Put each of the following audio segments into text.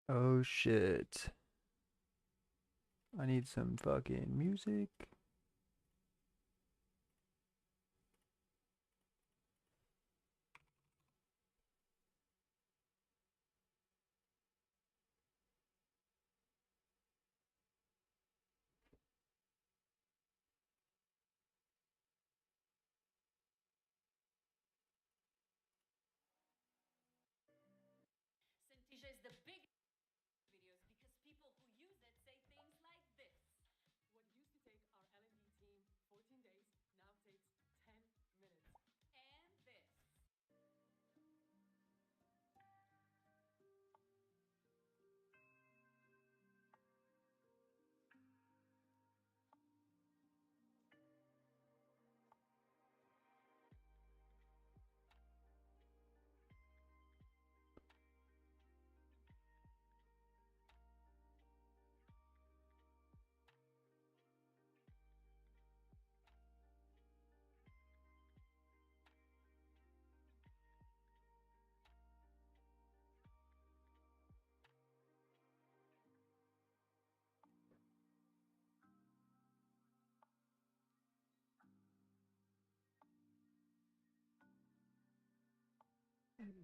Oh shit. I need some fucking music.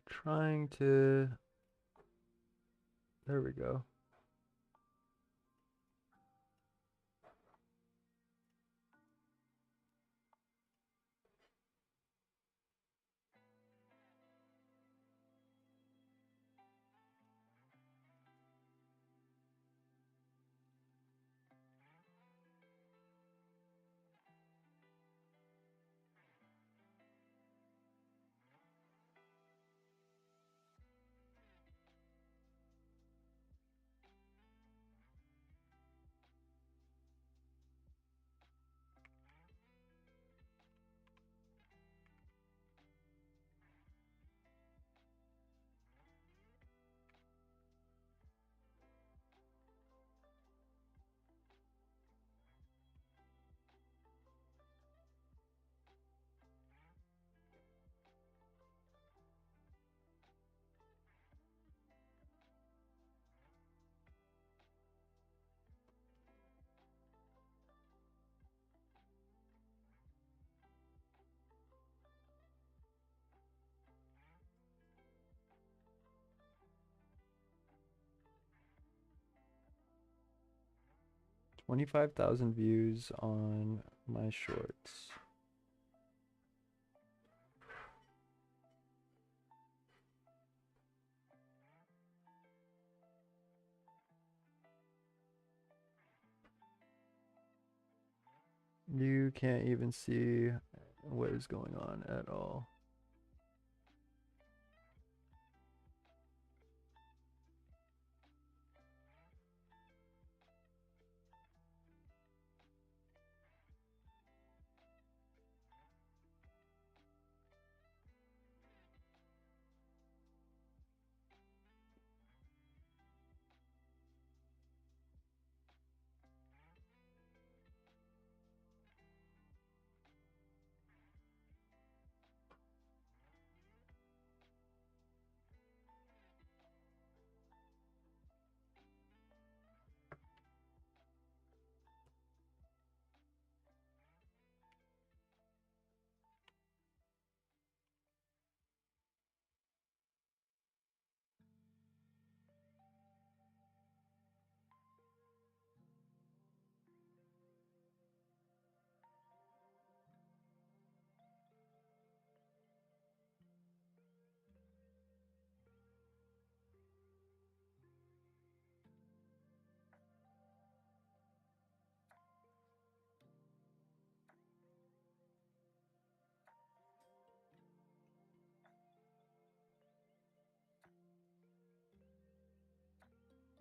Trying to. There we go. $25,000 views on my shorts. You can't even see what is going on at all.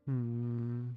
Hmm.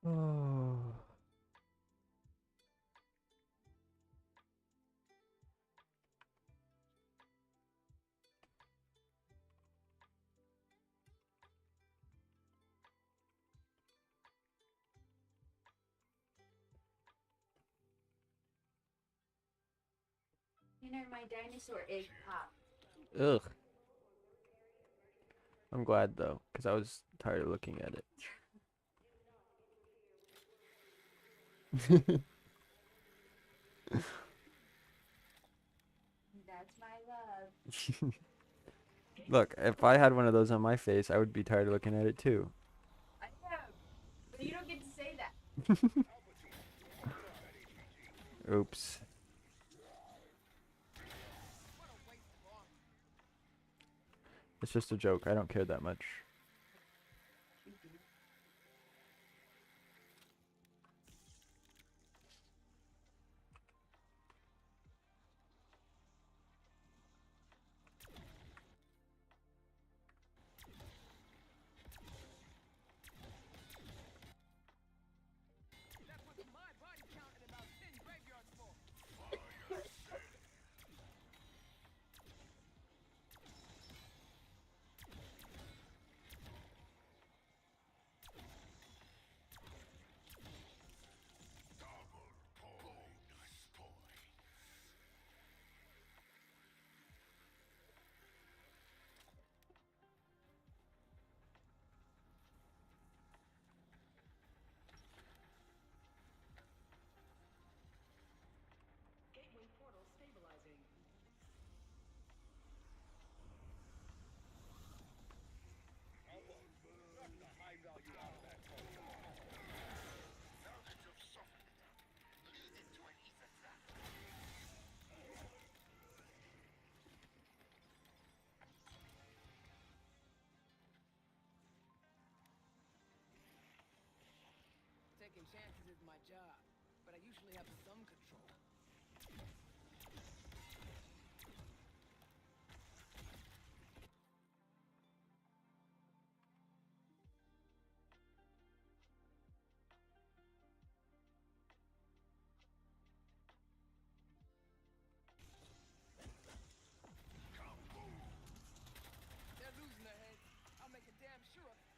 Oh. You know, my dinosaur egg popped. Ugh. I'm glad though, because I was tired of looking at it. That's my love. Look, if I had one of those on my face, I would be tired of looking at it too. I know, but you don't get to say that. Oops. It's just a joke. I don't care that much. Taking chances is my job, but I usually have some control. They're losing their heads. I'll make a damn sure of it.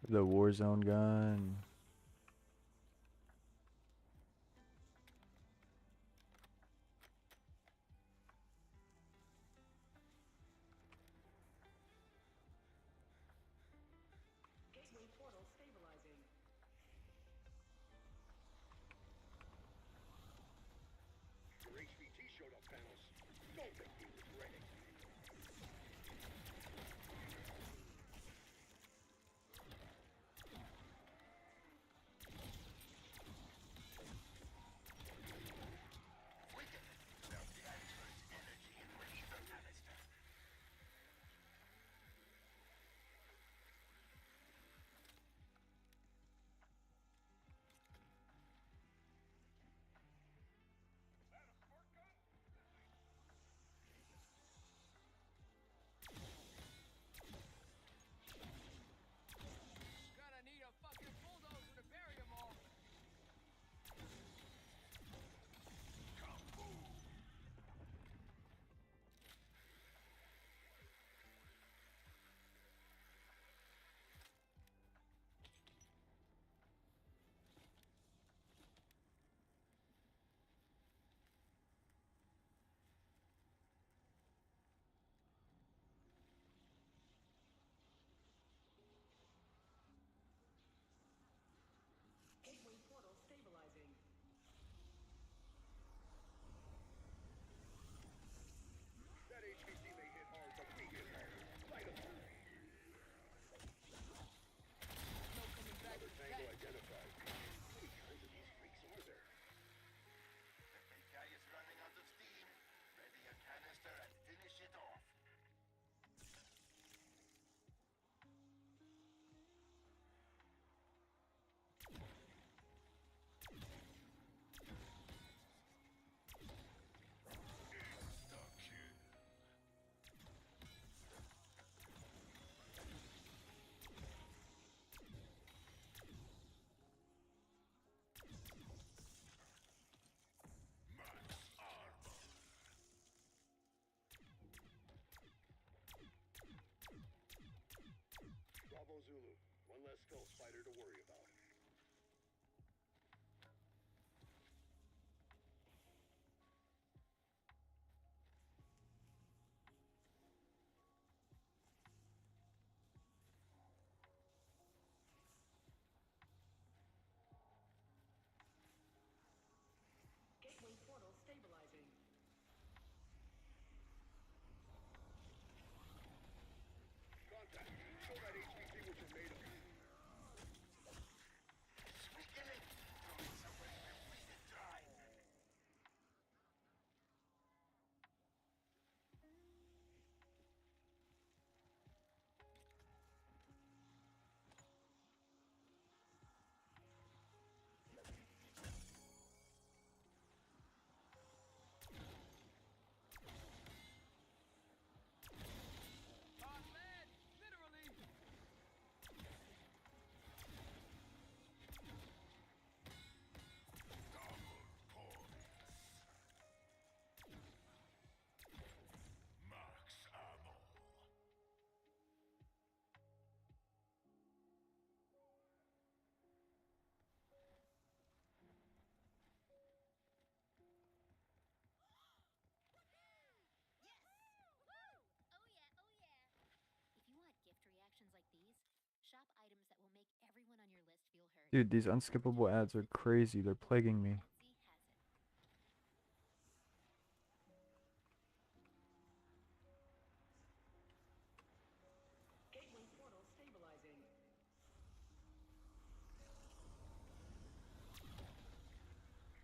The Warzone gun. Gateway portal stabilizing. Your HVT showed up, panels. Don't make me regret it. Gonna need a fucking bulldozer to bury them all. Gateway portal stabilizing. That HVT may hit hard, but we hit hard. Light 'em up. No coming back Another from tango that. identified. How many kinds of these freaks are there? The big guy is running out of steam. Ready a canister and finish it off. Bravo Zulu. One less skull spider to worry about. Gateway portal stabilizing. Contact. Show that HVT what you're made of. Squeaking! Going somewhere where we can drive. On land! Literally! Max ammo. Yes! Woo! Oh yeah, oh yeah. If you want gift reactions like these, shop items that will make everyone on your list feel heard. Dude, these unskippable ads are crazy. They're plaguing me. Etsy has it. Gateway portal stabilizing.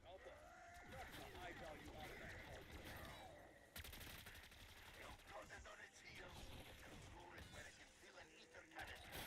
Alpha. Knock the high value out of that hardware. You'll close it on its heels. Throw it where it can fill an ether canister.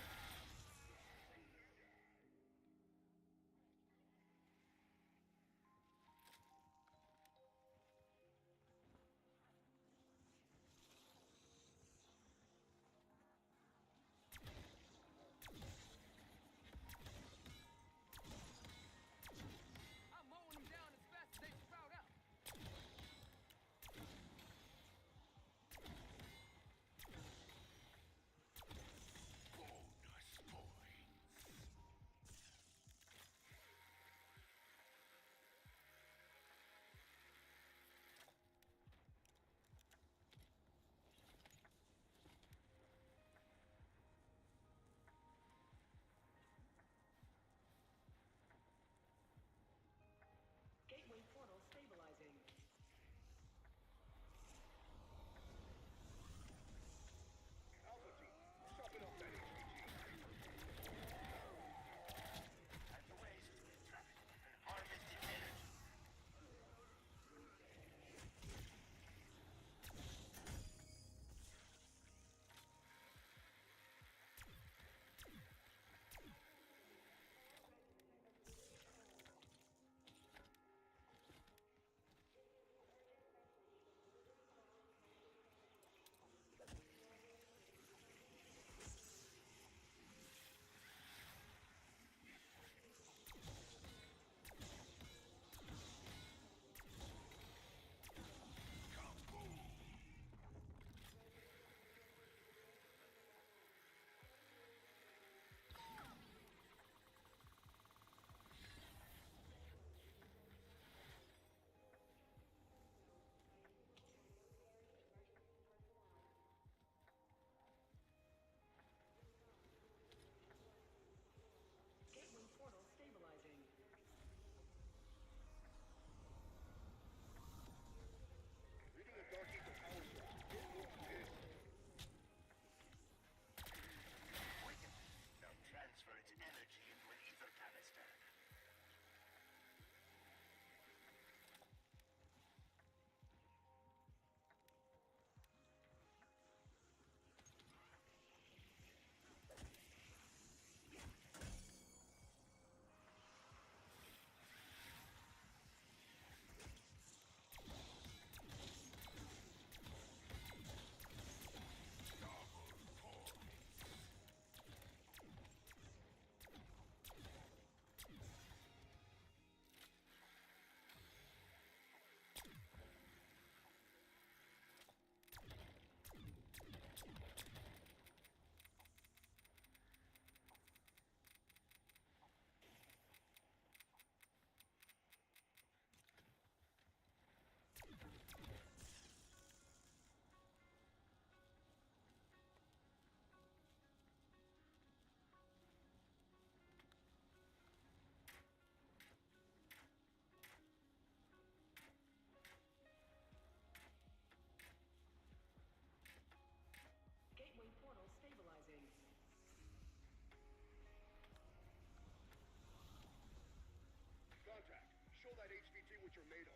what you're made of.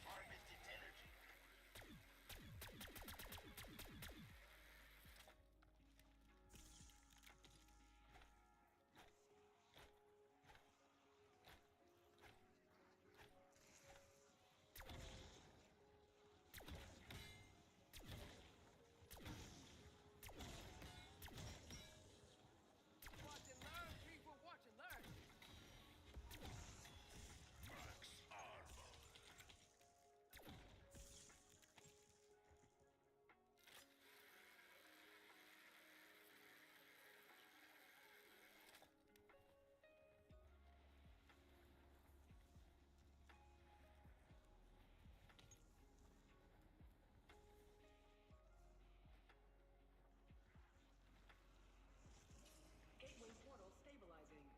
Harvested energy. Watch and learn, people. Watch and learn. Max armor. Gateway portal stabilizing.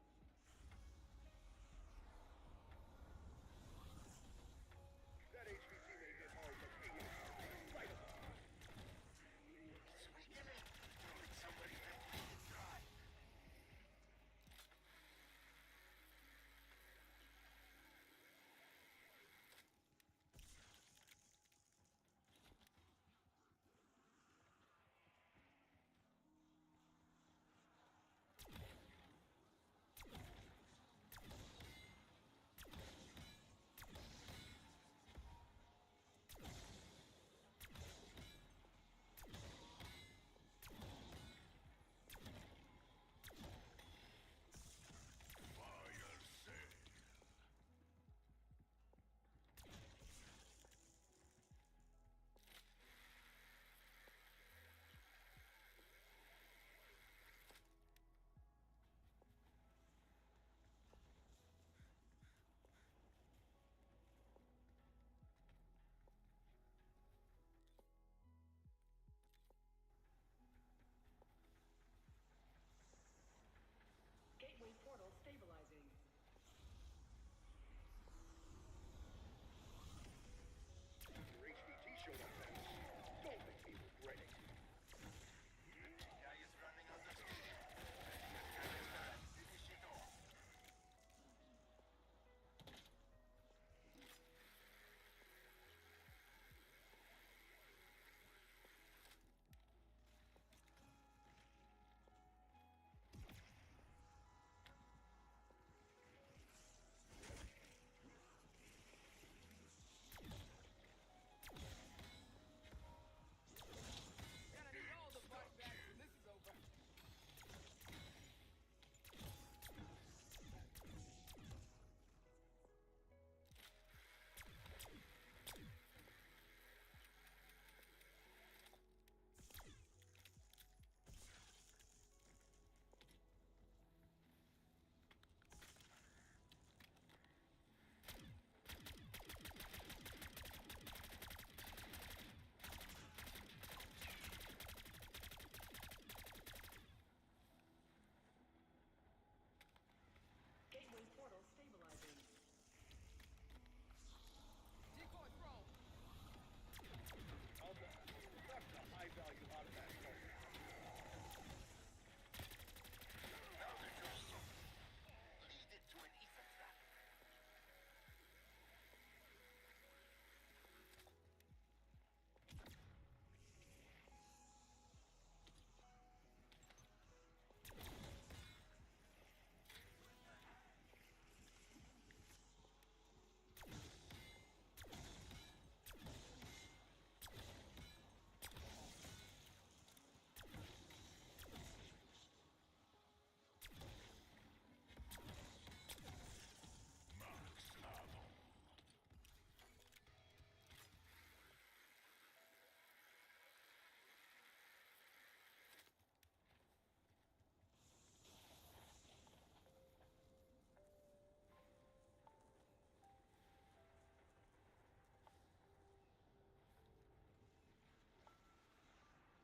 That HVT may hit hard, but we hit hard. Right up. It's weakening. Somebody let me try. Fire sale. Gateway portal stabilizing. Your HVT showed up fast. Don't make me regret it. The guy is running out of steam. Ready a canister and finish it off. Gonna need all the body bags when this is over. Gateway portal stabilizing. Decoy thrown. Almost. That's a high-value automatic target. Now that you're so lead it to an ether trap.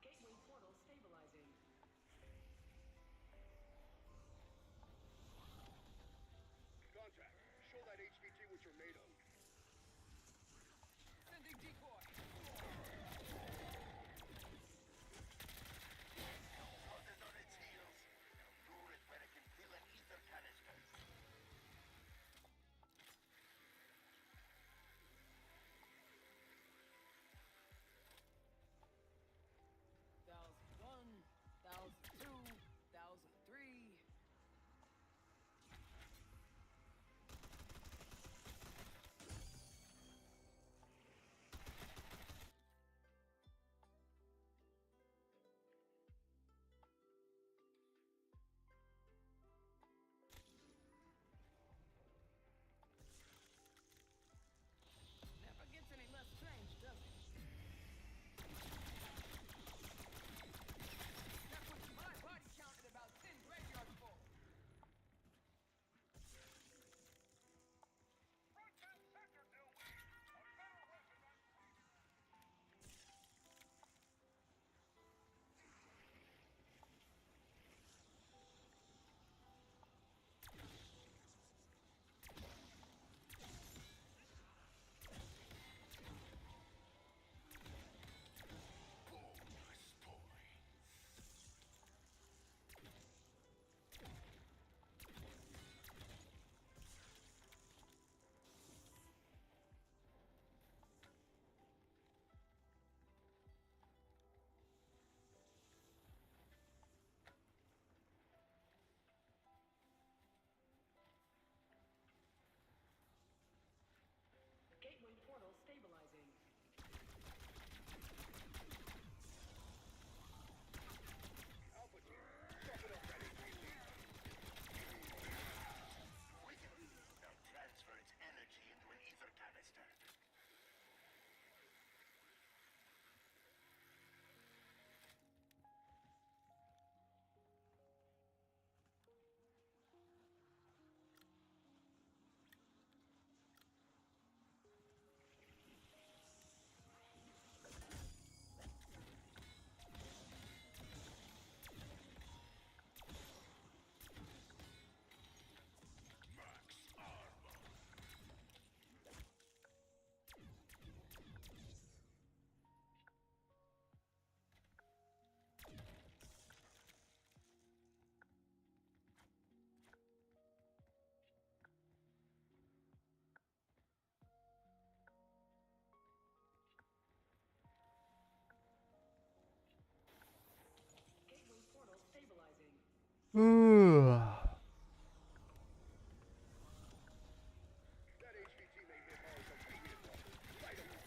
Gateway portal stabilizing. Contact. Show that HVT what you're made of. Sending decoy. That HVT may hit hard, but we hit hard. Light 'em up.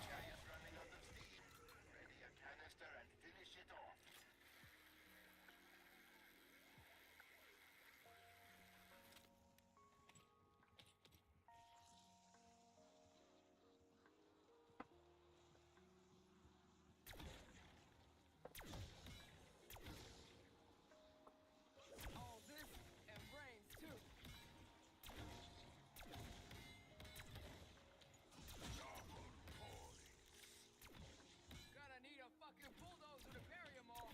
Guy is running out of steam. Ready a canister and finish it off. All this and brains too. Gonna need a fucking bulldozer to bury 'em all.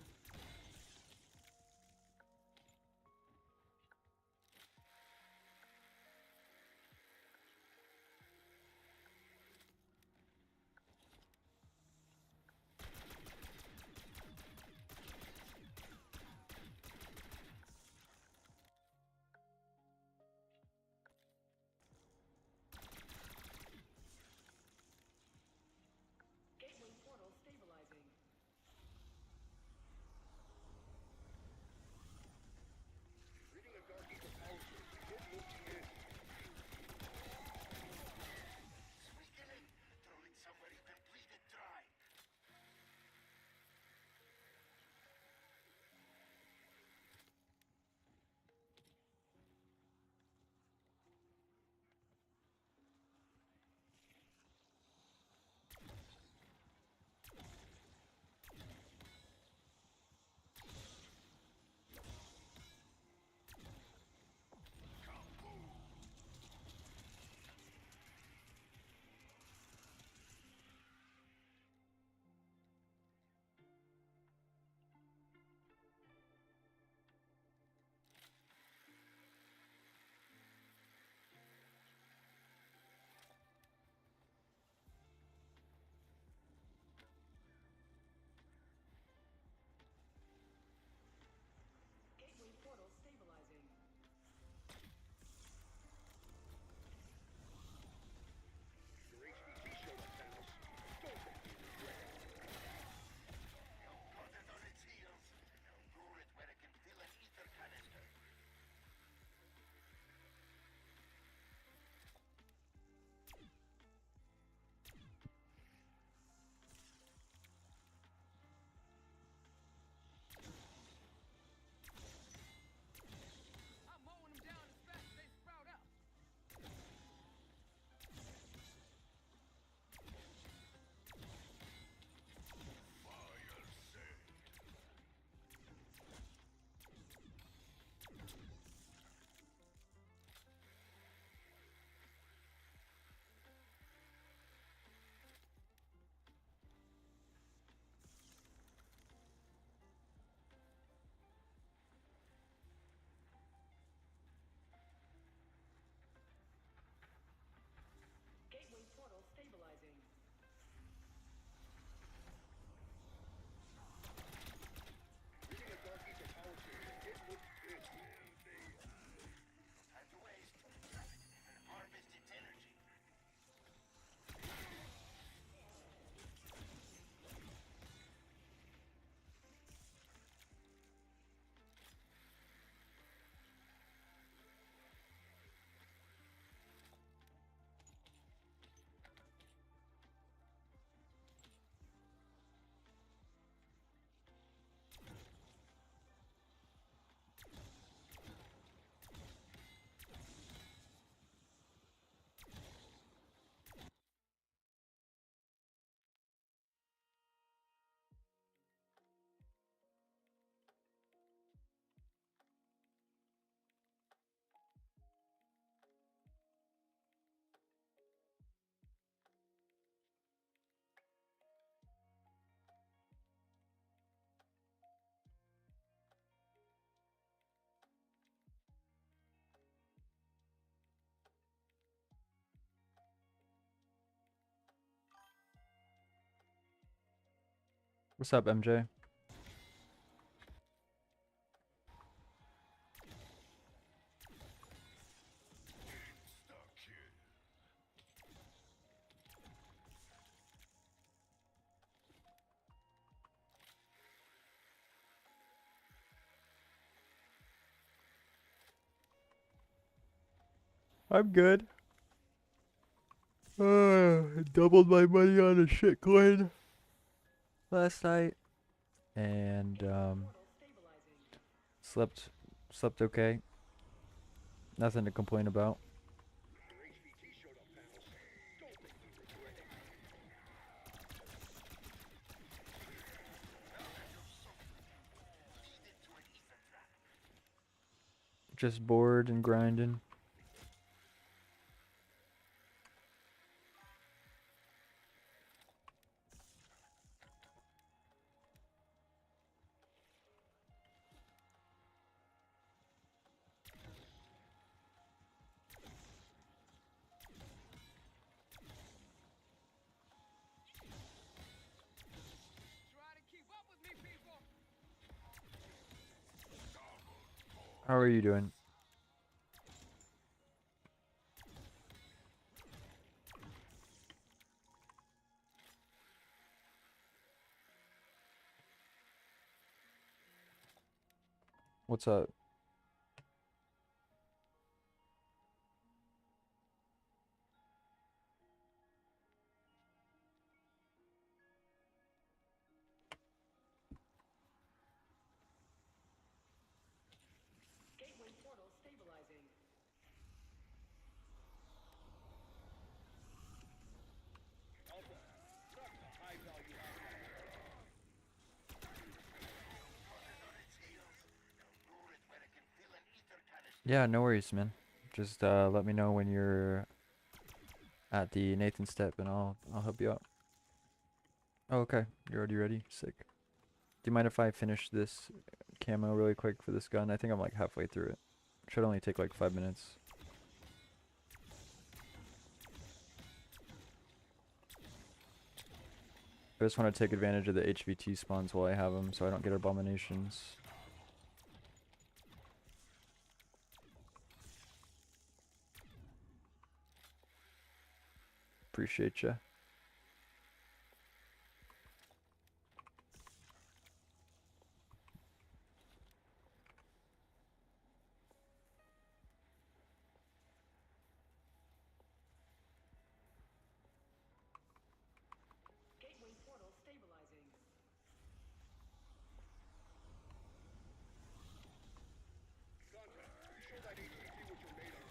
Gateway portal stabilizing. Reading a dark ether power source. It looks good. Squeak it in. Throw it somewhere you can bleed it dry. Gateway portal stabilizing. Your HVT showed up, Thanos. Don't make me regret it. Put it on its heels. Lure it where it can fill an ether canister. I'm mowing 'em down as fast as they sprout up. Fire sale. Gateway portal stabilizing. Reading a dark ether power source. It looks good. Time to waste. Harvest its energy. What's up, MJ? I'm good. Doubled my money on a shitcoin last night, and slept okay. Nothing to complain about. Your HVT showed up, Panos. Don't make me regret it. Just bored and grinding. Try to keep up with me, people. How are you doing? What's up? Gateway portal stabilizing. Alpha, not the high-value alpha. Yeah, no worries, man. Just let me know when you're at the Nathan step, and I'll help you out. Oh, okay. You're already ready. Sick. Do you mind if I finish this camo really quick for this gun? I think I'm like halfway through it. Should only take like 5 minutes. I just want to take advantage of the HVT spawns while I have them, so I don't get abominations. Appreciate ya. Gateway portal stabilizing. Contact, show that HVT what you're made of.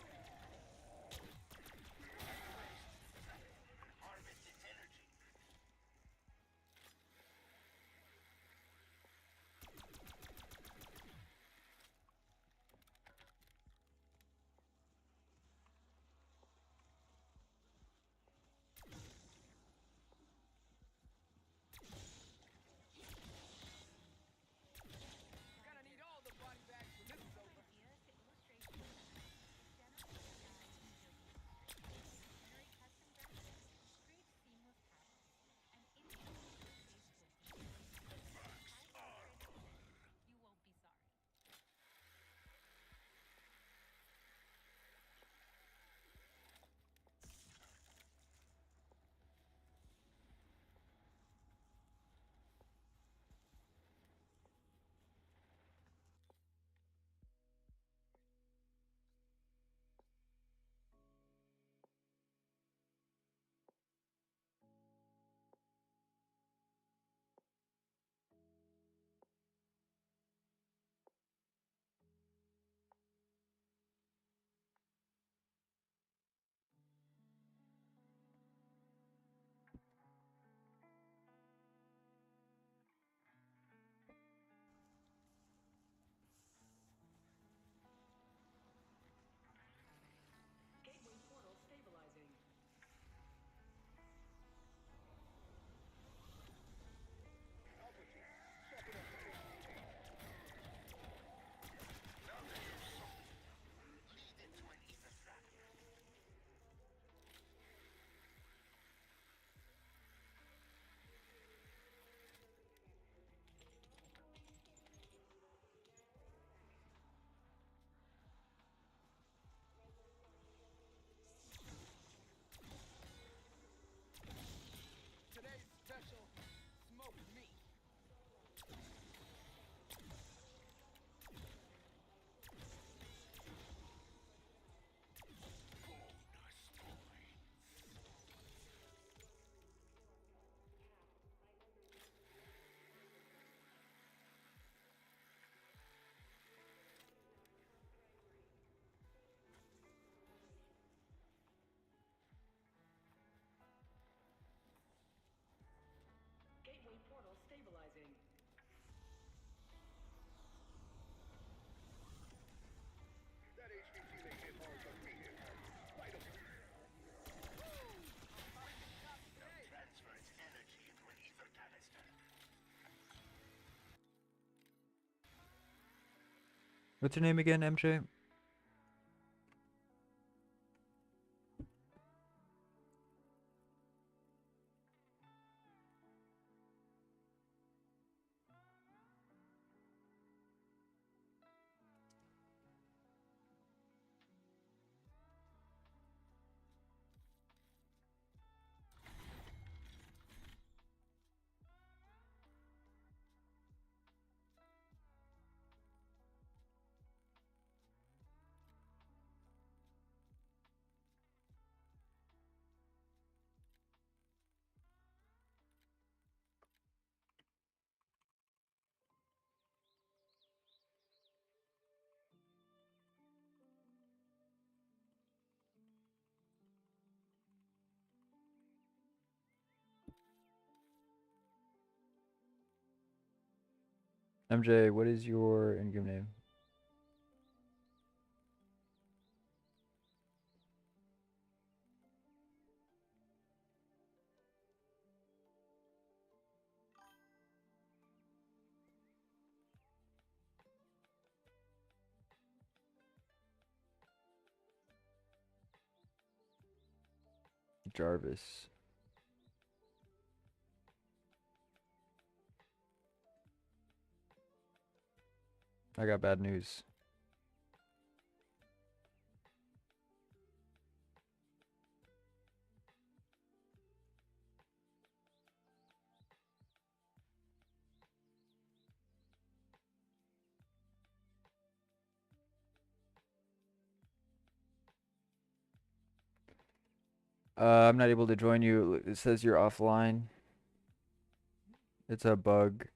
What's your name again, MJ? MJ, what is your in-game name? Jarvis. I got bad news. I'm not able to join you. It says you're offline. It's a bug.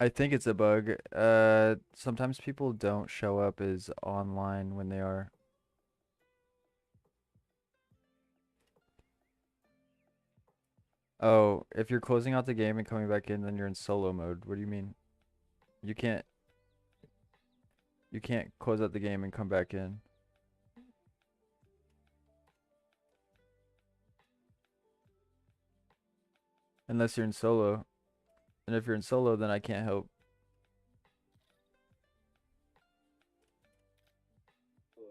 I think it's a bug. Sometimes people don't show up as online when they are. Oh, if you're closing out the game and coming back in, then you're in solo mode. What do you mean? You can't you can't close out the game and come back in. Unless you're in solo. And if you're in solo, then I can't help. Hello.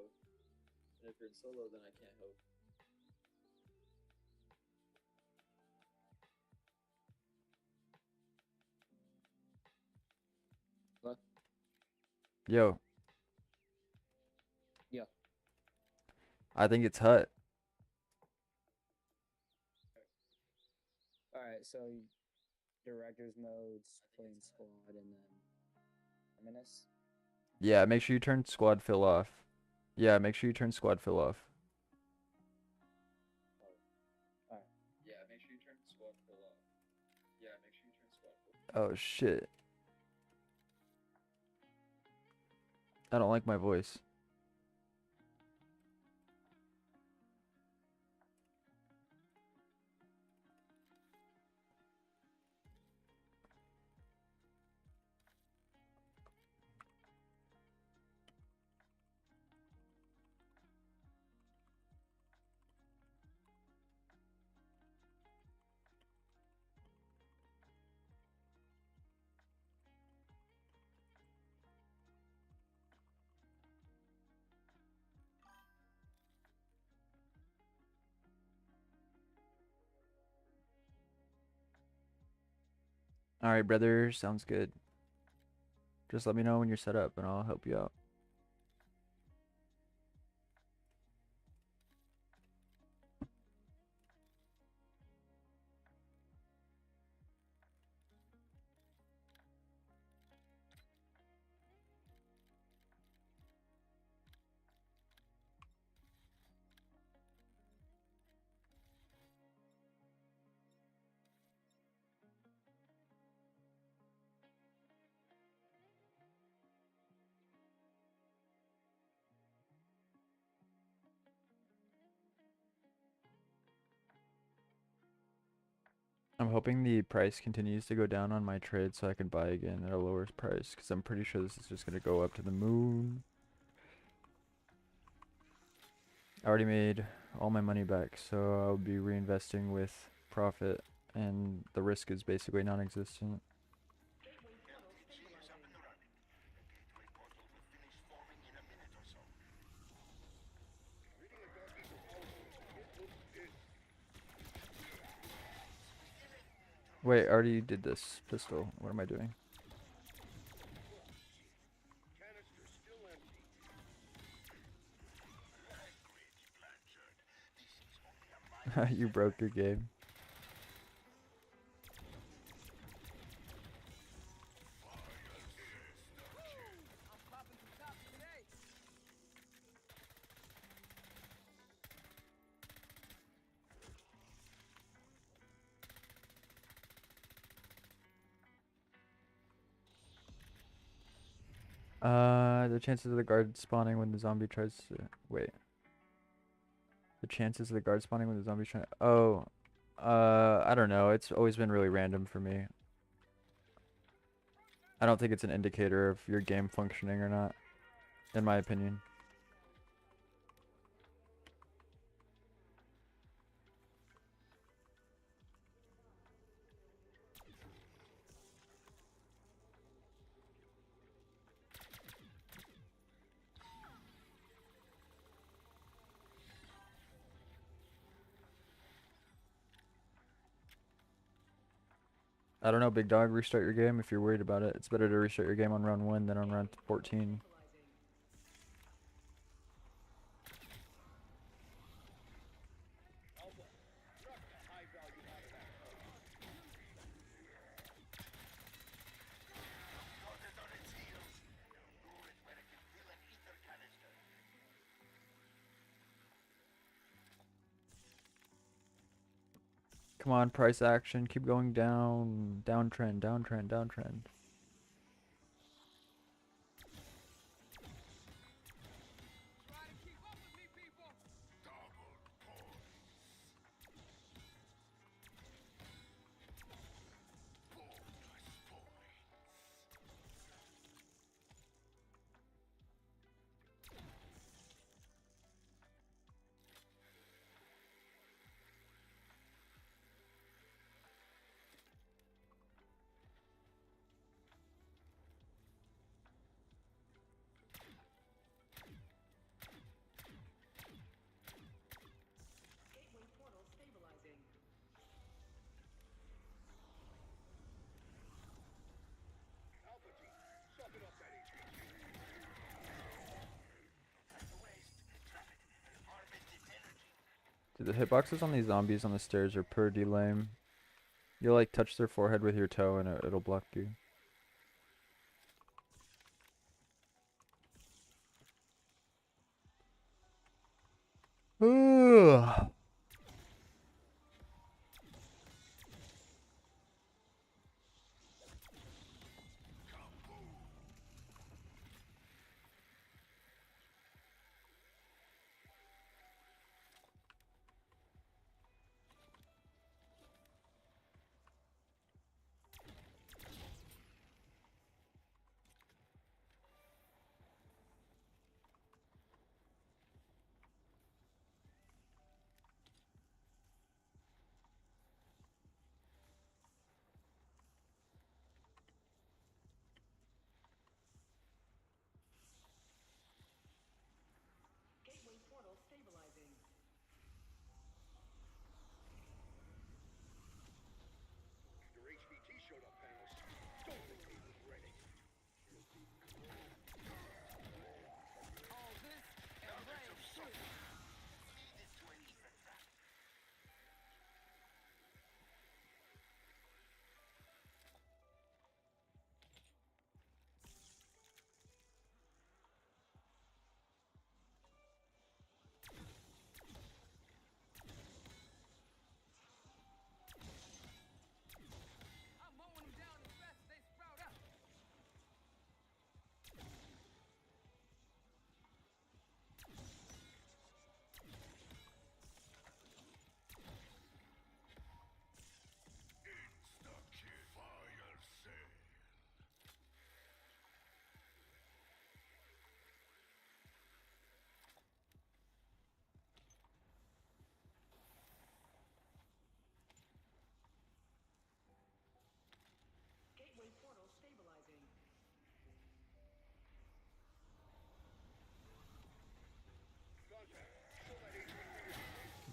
And if you're in solo, then I can't help. Hello? Yo, Yeah. I think it's Hut. Alright, so director's modes, playing squad, and then terminus. Yeah, make sure you turn squad fill off. Yeah, make sure you turn squad fill off. Alright. Yeah, make sure you turn squad fill off. Yeah, make sure you turn squad fill. Oh shit. I don't like my voice. All right, brother, sounds good. Just let me know when you're set up and I'll help you out. I'm hoping the price continues to go down on my trade so I can buy again at a lower price, because I'm pretty sure this is just going to go up to the moon. I already made all my money back, so I'll be reinvesting with profit, and the risk is basically non-existent. LTG is up and running. The gateway portal will finish forming in a minute or so. Reading a darkie from Alpha. It looks pissed. Wait, I already did this pistol. What am I doing? Canister still empty. Language, Blanchard. This is only a minor You broke your game. I'm popping some tops today. The chances of the guard spawning when the zombie tries to... Wait. The chances of the guard spawning when the zombie's trying... Oh. I don't know. It's always been really random for me. I don't think it's an indicator of your game functioning or not, in my opinion. I don't know, big dog. Restart your game if you're worried about it. It's better to restart your game on round 1 than on round 14. Alpha, knock the high value out of that hull. Got it on its heels. Now lure it where it can fill an ether canister. Come on, price action. Keep going down. Downtrend, downtrend, downtrend. Try to keep up with me, people. Double points. Bonus points. Gateway portal stabilizing. Alpha team, sucking up that HVT. Time to waste. Trap it and harvest its energy. Dude, the hitboxes on these zombies on the stairs are pretty lame. You'll like touch their forehead with your toe and it'll block you. Ugh.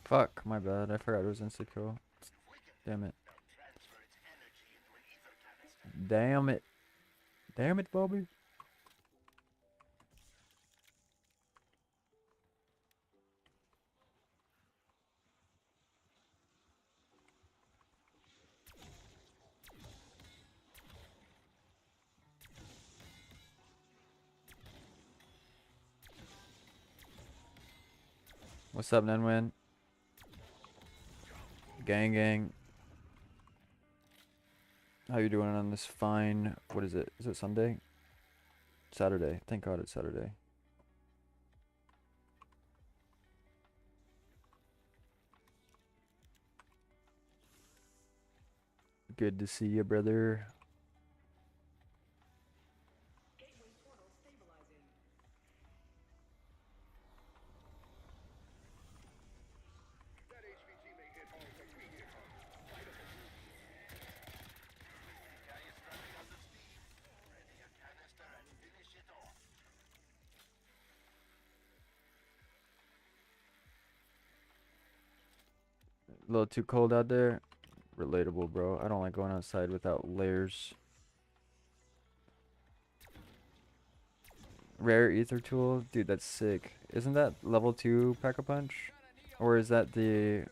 Fuck, my bad. I forgot it was insta-kill. Damn it. Damn it. Damn it, Bobby. What's up, Nenwin? Gang, gang. How you doing on this fine, what is it? Is it Sunday? Saturday. Thank God it's Saturday. Good to see you, brother. That HVT may hit hard, but we hit hard. Guy is running out of steam. Ready a canister and finish it off. A little too cold out there. Relatable, bro. I don't like going outside without layers. Rare ether tool? Dude, that's sick. Isn't that level 2 Pack-a-Punch? Or is that the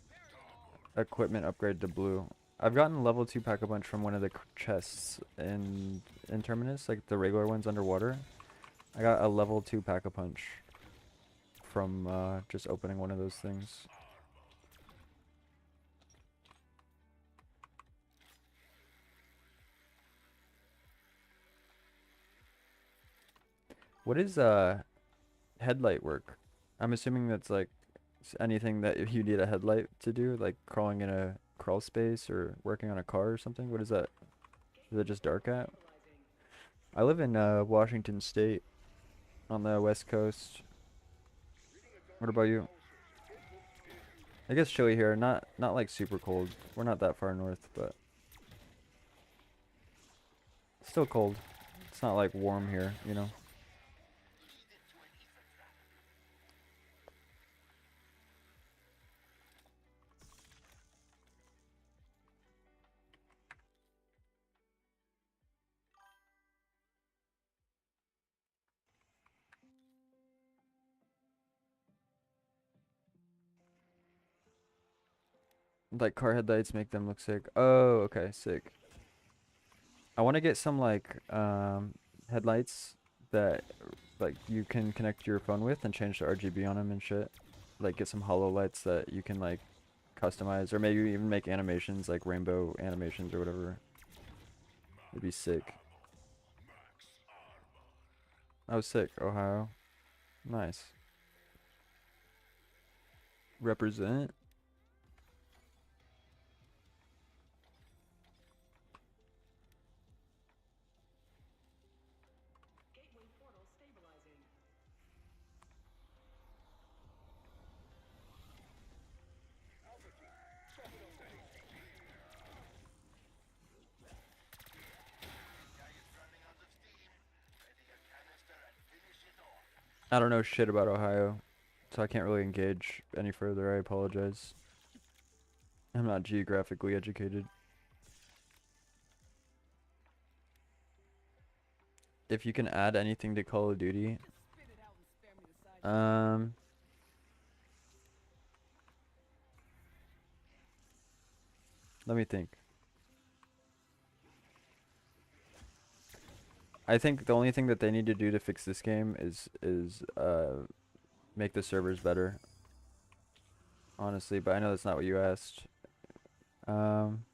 equipment upgrade to blue? I've gotten level 2 Pack-a-Punch from one of the chests in Terminus, like the regular ones underwater. I got a level 2 Pack-a-Punch from just opening one of those things. What is headlight work? I'm assuming that's like anything that if you need a headlight to do, like crawling in a crawl space or working on a car or something. What is that? Is it just dark at? I live in Washington State on the West Coast. What about you? I guess chilly here, not like super cold. We're not that far north, but still cold. It's not like warm here, you know. Like car headlights make them look sick. Oh, okay, sick. I want to get some like headlights that like you can connect your phone with and change the RGB on them and shit. Like get some hollow lights that you can like customize or maybe even make animations like rainbow animations or whatever. It'd be sick. Oh, sick, Ohio. Nice. Represent. Alpha team, soften up that HVT. Guy is running out of steam. Ready a canister and finish it off. I don't know shit about Ohio, so I can't really engage any further. I apologize. I'm not geographically educated. If you can add anything to Call of Duty, Spit it out and spare me the side. let me think. I think the only thing that they need to do to fix this game is make the servers better. Honestly, but I know that's not what you asked. Um,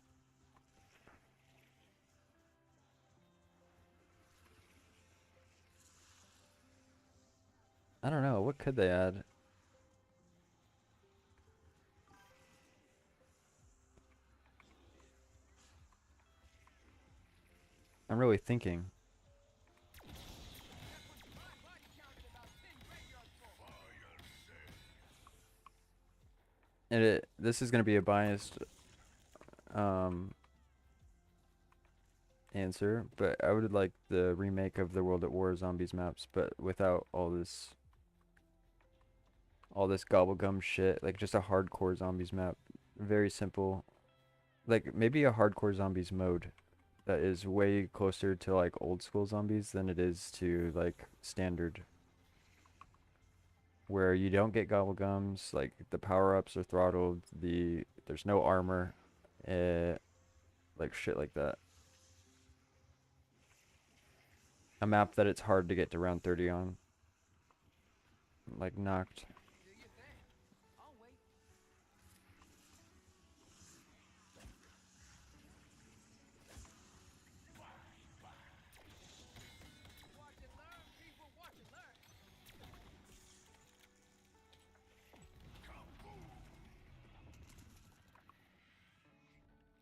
I don't know. What could they add? I'm really thinking. And this is gonna be a biased answer, but I would like the remake of the World at War Zombies maps, but without all this all this gobblegum shit. Like just a hardcore zombies map. Very simple. Like maybe a hardcore zombies mode that is way closer to like old school zombies than it is to like standard. Where you don't get gobblegums, like the power-ups are throttled, there's no armor, like shit like that. A map that it's hard to get to round 30 on. Like knocked. Do your thing. I'll wait. Watch and learn, people. Watch and learn.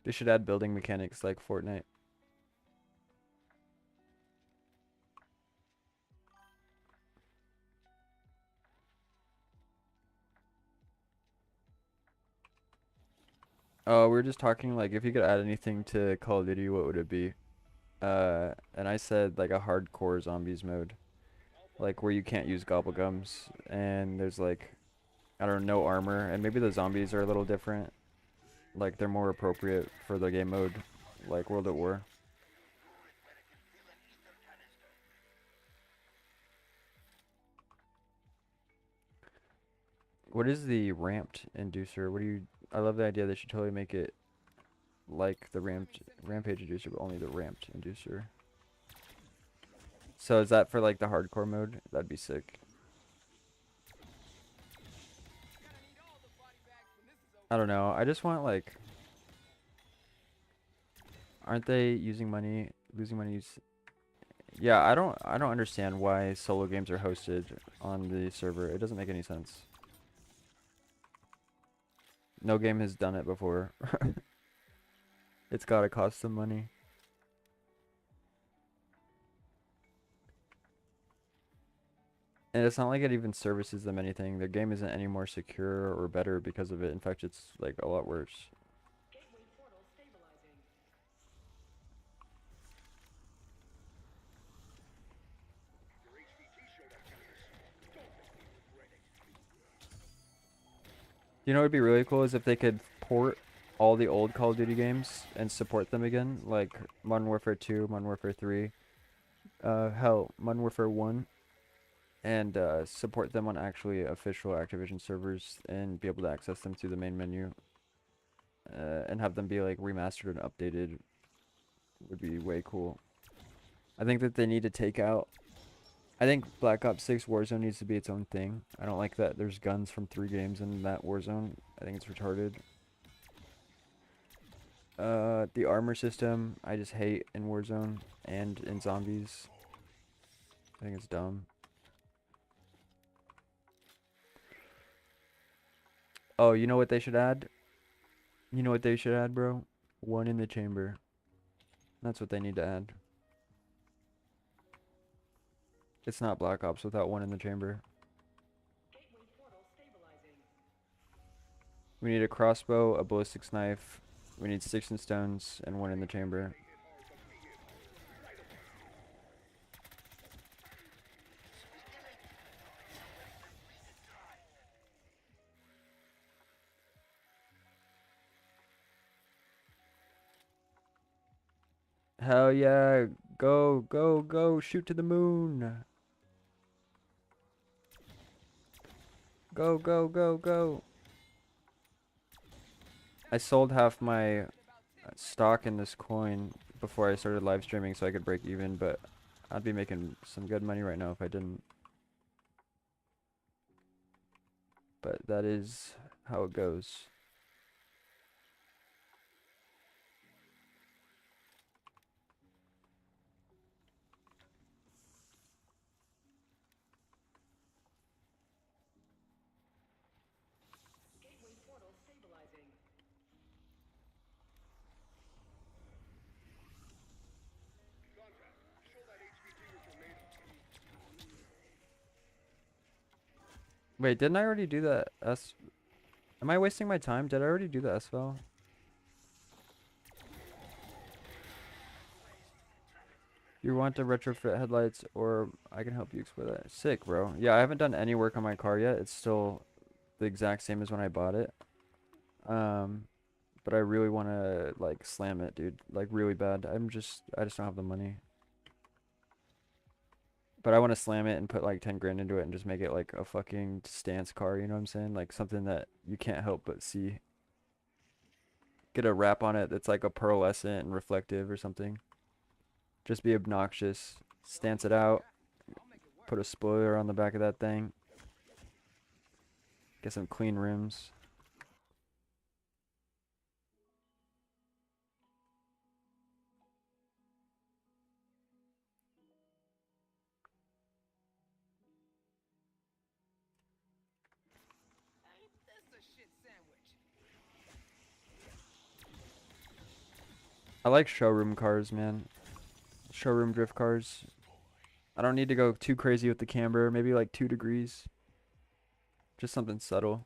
They should add building mechanics like Fortnite. Oh, we were just talking like if you could add anything to Call of Duty, what would it be? And I said like a hardcore zombies mode. Like where you can't use gobblegums and there's like I don't know, no armor, and maybe the zombies are a little different. Like they're more appropriate for the game mode, like World at War. What is the ramped inducer? What do you? I love the idea. They should totally make it like the rampage inducer, but only the ramped inducer. So is that for like the hardcore mode? That'd be sick. Gonna need all the body bags when this is over. I don't know. I just want like, aren't they using money, losing money? Yeah, I don't understand why solo games are hosted on the server. It doesn't make any sense. No game has done it before. It's gotta cost some money. And it's not like it even services them anything. Their game isn't any more secure or better because of it. In fact, it's like a lot worse. Gateway portal stabilizing. Your HVT showed up, terminus. Don't make me regret it. You know what would be really cool is if they could port all the old Call of Duty games and support them again, like Modern Warfare 2, Modern Warfare 3, hell, Modern Warfare 1, and support them on actually official Activision servers and be able to access them through the main menu, and have them be like remastered and updated would be way cool. I think that they need to take out. I think Black Ops 6 Warzone needs to be its own thing. I don't like that there's guns from 3 games in that Warzone. I think it's retarded. The armor system, I just hate in Warzone and in Zombies. I think it's dumb. Oh, you know what they should add? You know what they should add, bro? One in the chamber. That's what they need to add. It's not Black Ops without one in the chamber. Gateway portal stabilizing. We need a crossbow, a ballistics knife. We need sticks and stones, and one in the chamber. Hell yeah, go, go, go, shoot to the moon. Go, go, go, go. I sold half my stock in this coin before I started live streaming so I could break even, but I'd be making some good money right now if I didn't. But that is how it goes. Gateway portal stabilizing. Contact. Show that HVT what you're made of. Wait, didn't I already do that Am I wasting my time? Did I already do the SVAL? You want to retrofit headlights, or I can help you explore that. Sick, bro. Yeah, I haven't done any work on my car yet. It's still the exact same as when I bought it. But I really want to like slam it, dude. Like really bad. I just don't have the money. But I want to slam it and put like 10 grand into it and just make it like a fucking stance car, you know what I'm saying? Like something that you can't help but see. Get a wrap on it that's like a pearlescent and reflective or something. Just be obnoxious. Stance it out. Put a spoiler on the back of that thing. Get some clean rims. Ain't this a shit sandwich? I like showroom cars, man. Showroom drift cars. I don't need to go too crazy with the camber. Maybe like 2 degrees. Just something subtle.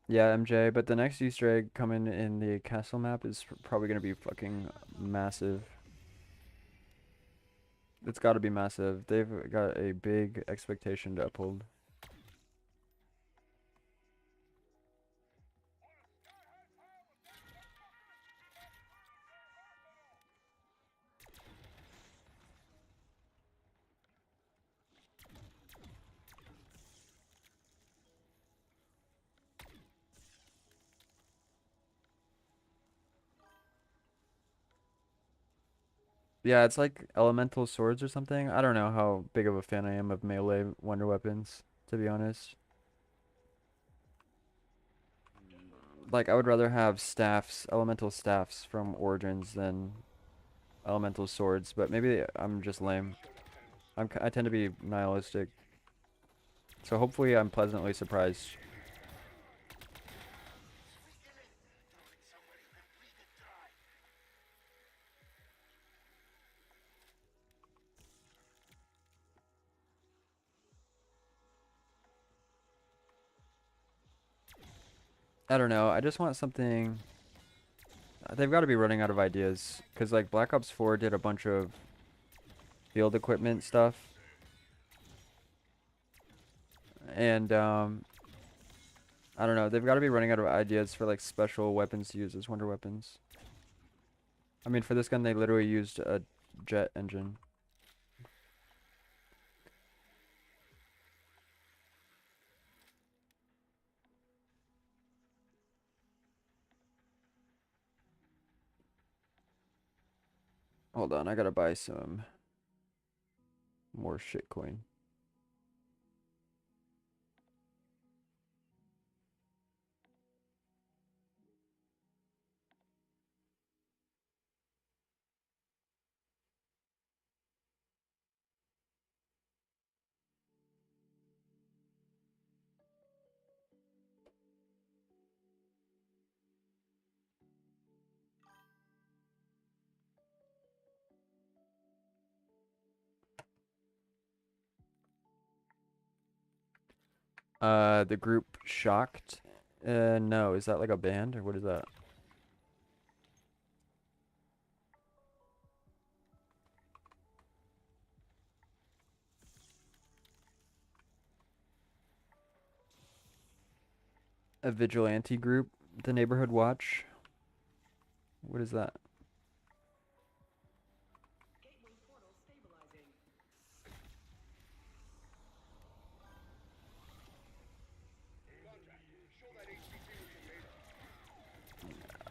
Yeah, MJ, but the next Easter egg coming in the castle map is probably going to be fucking massive. It's got to be massive. They've got a big expectation to uphold. Yeah, it's like elemental swords or something. I don't know how big of a fan I am of melee wonder weapons, to be honest. Like, I would rather have staffs, elemental staffs from Origins than elemental swords, but maybe I'm just lame. I tend to be nihilistic. So hopefully I'm pleasantly surprised. I don't know. I just want something. They've got to be running out of ideas. Because, like, Black Ops 4 did a bunch of field equipment stuff. And, I don't know. They've got to be running out of ideas for, like, special weapons to use as wonder weapons. I mean, for this gun, they literally used a jet engine. Hold on, I gotta buy some more shitcoin. The group Shocked? No, is that like a band or what is that? A vigilante group? The Neighborhood Watch? What is that?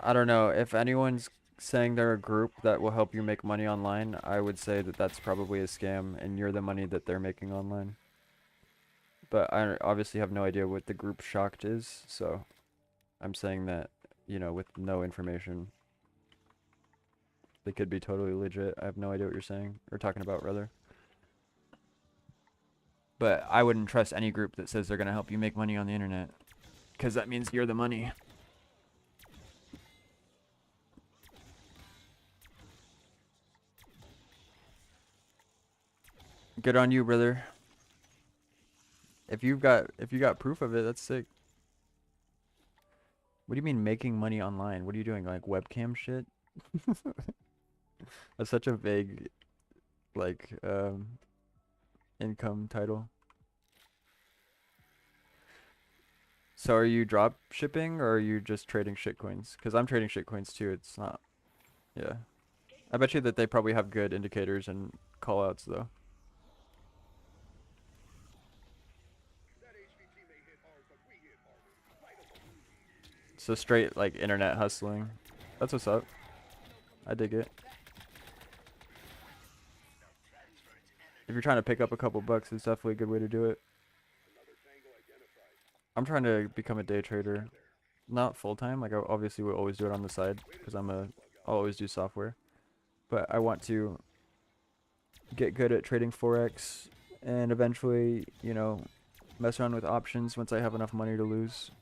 I don't know. If anyone's saying they're a group that will help you make money online, I would say that that's probably a scam and you're the money that they're making online. But I obviously have no idea what the group Shocked is, so I'm saying that, you know, with no information. They could be totally legit. I have no idea what you're saying, or talking about, rather. But I wouldn't trust any group that says they're going to help you make money on the internet, because that means you're the money. Good on you, brother. If you got proof of it, that's sick. What do you mean making money online? What are you doing, like webcam shit? That's such a vague, like, income title. So are you drop shipping or are you just trading shitcoins? Because I'm trading shitcoins too. It's not, yeah. I bet you that they probably have good indicators and callouts though. That HVT may hit hard, but we hit harder. Light 'em up. So straight like internet hustling. That's what's up. I dig it. If you're trying to pick up a couple bucks, it's definitely a good way to do it. Another tango identified. I'm trying to become a day trader. Not full time, like I obviously will always do it on the side because I'll always do software. But I want to get good at trading Forex and eventually, you know, mess around with options once I have enough money to lose.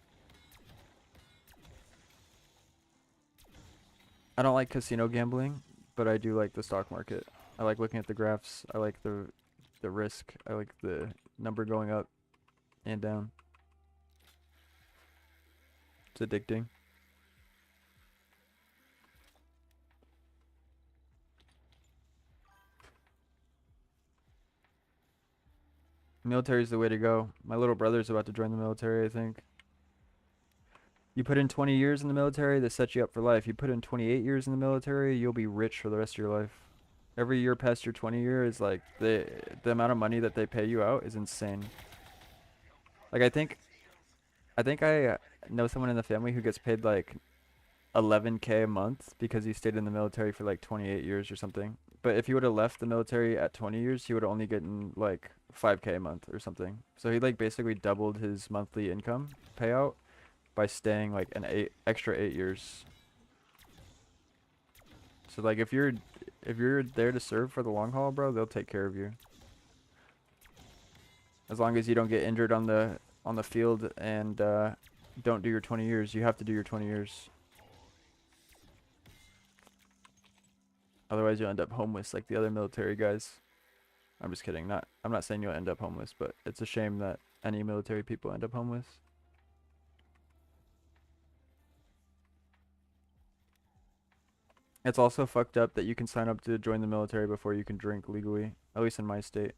I don't like casino gambling, but I do like the stock market. I like looking at the graphs. I like the risk. I like the number going up and down. It's addicting. Military is the way to go. My little brother's about to join the military, I think. You put in 20 years in the military, they set you up for life. You put in 28 years in the military, you'll be rich for the rest of your life. Every year past your 20 year is like the amount of money that they pay you out is insane. Like I think I know someone in the family who gets paid like 11K a month because he stayed in the military for like 28 years or something. But if he would have left the military at 20 years, he would have only gotten like 5K a month or something. So he like basically doubled his monthly income payout by staying like an extra 8 years. So like if you're there to serve for the long haul, bro, they'll take care of you. As long as you don't get injured on the field and don't do your 20 years. You have to do your 20 years. Otherwise you'll end up homeless like the other military guys. I'm just kidding. I'm not saying you'll end up homeless, but it's a shame that any military people end up homeless. It's also fucked up that you can sign up to join the military before you can drink legally, at least in my state,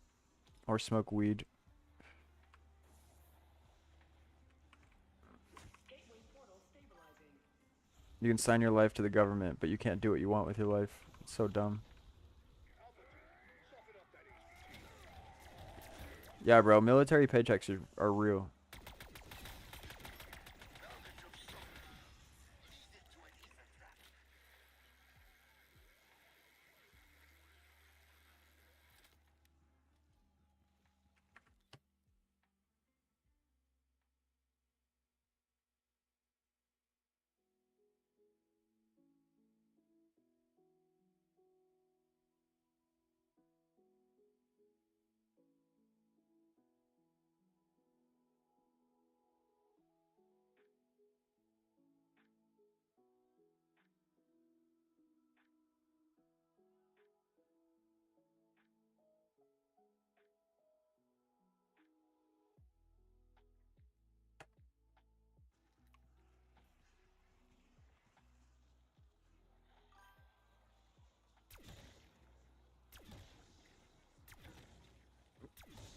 or smoke weed. You can sign your life to the government, but you can't do what you want with your life. It's so dumb. Yeah, bro, military paychecks are real.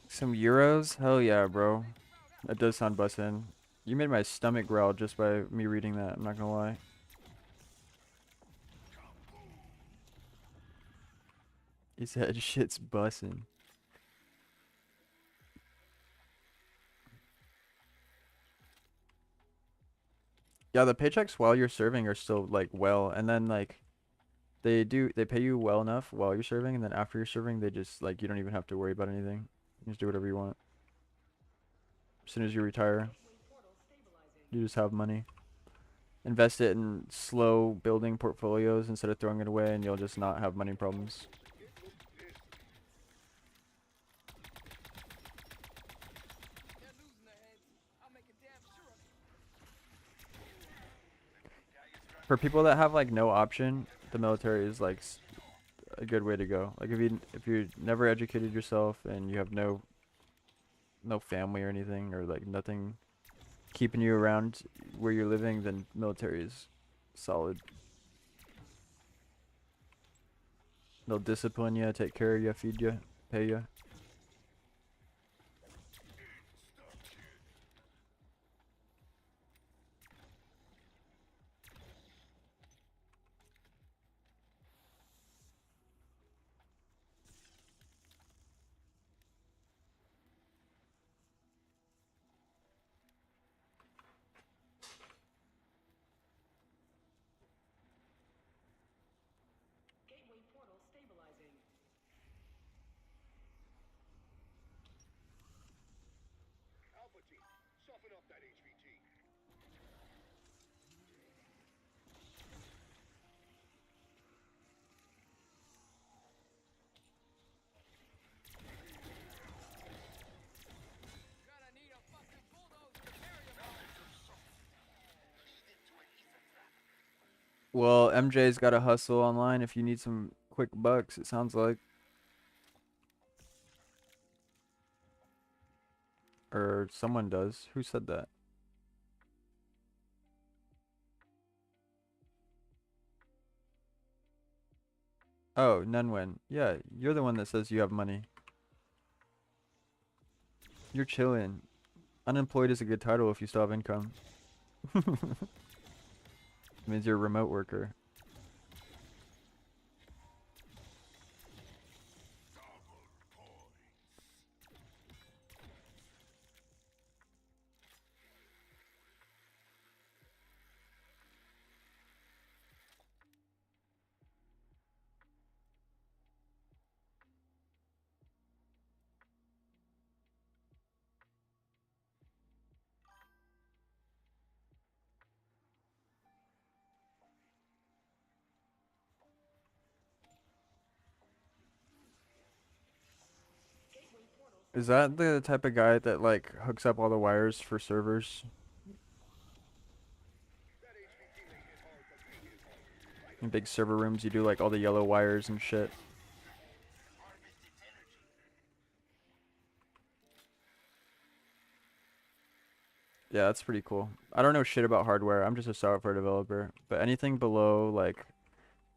Some euros? Hell yeah, bro. That does sound bussin'. You made my stomach growl just by me reading that, I'm not gonna lie. He said shit's bussin'. Yeah, the paychecks while you're serving are still like well, and then like they pay you well enough while you're serving, and then after you're serving they just like you don't even have to worry about anything. You just do whatever you want. As soon as you retire, you just have money. Invest it in slow building portfolios instead of throwing it away, and you'll just not have money problems. They're losing their heads. I'll make a damn sure of it. For people that have like no option, the military is like a good way to go. Like if you never educated yourself and you have no family or anything, or like nothing keeping you around where you're living, then military is solid. They'll discipline you, take care of you, feed you, pay you. Gateway portal stabilizing. Alpha team, soften up that HVT. Gonna need a fucking bulldozer to carry him all. Well, MJ's got a hustle online if you need some quick bucks, it sounds like. Or someone does. Who said that? Oh, Nenwen. Yeah, you're the one that says you have money. You're chilling. Unemployed is a good title if you still have income. Means you're a remote worker. Is that the type of guy that like hooks up all the wires for servers? That HVT may hit hard, but we hit harder. In big server rooms, you do like all the yellow wires and shit. Yeah, that's pretty cool. I don't know shit about hardware. I'm just a software developer. But anything below like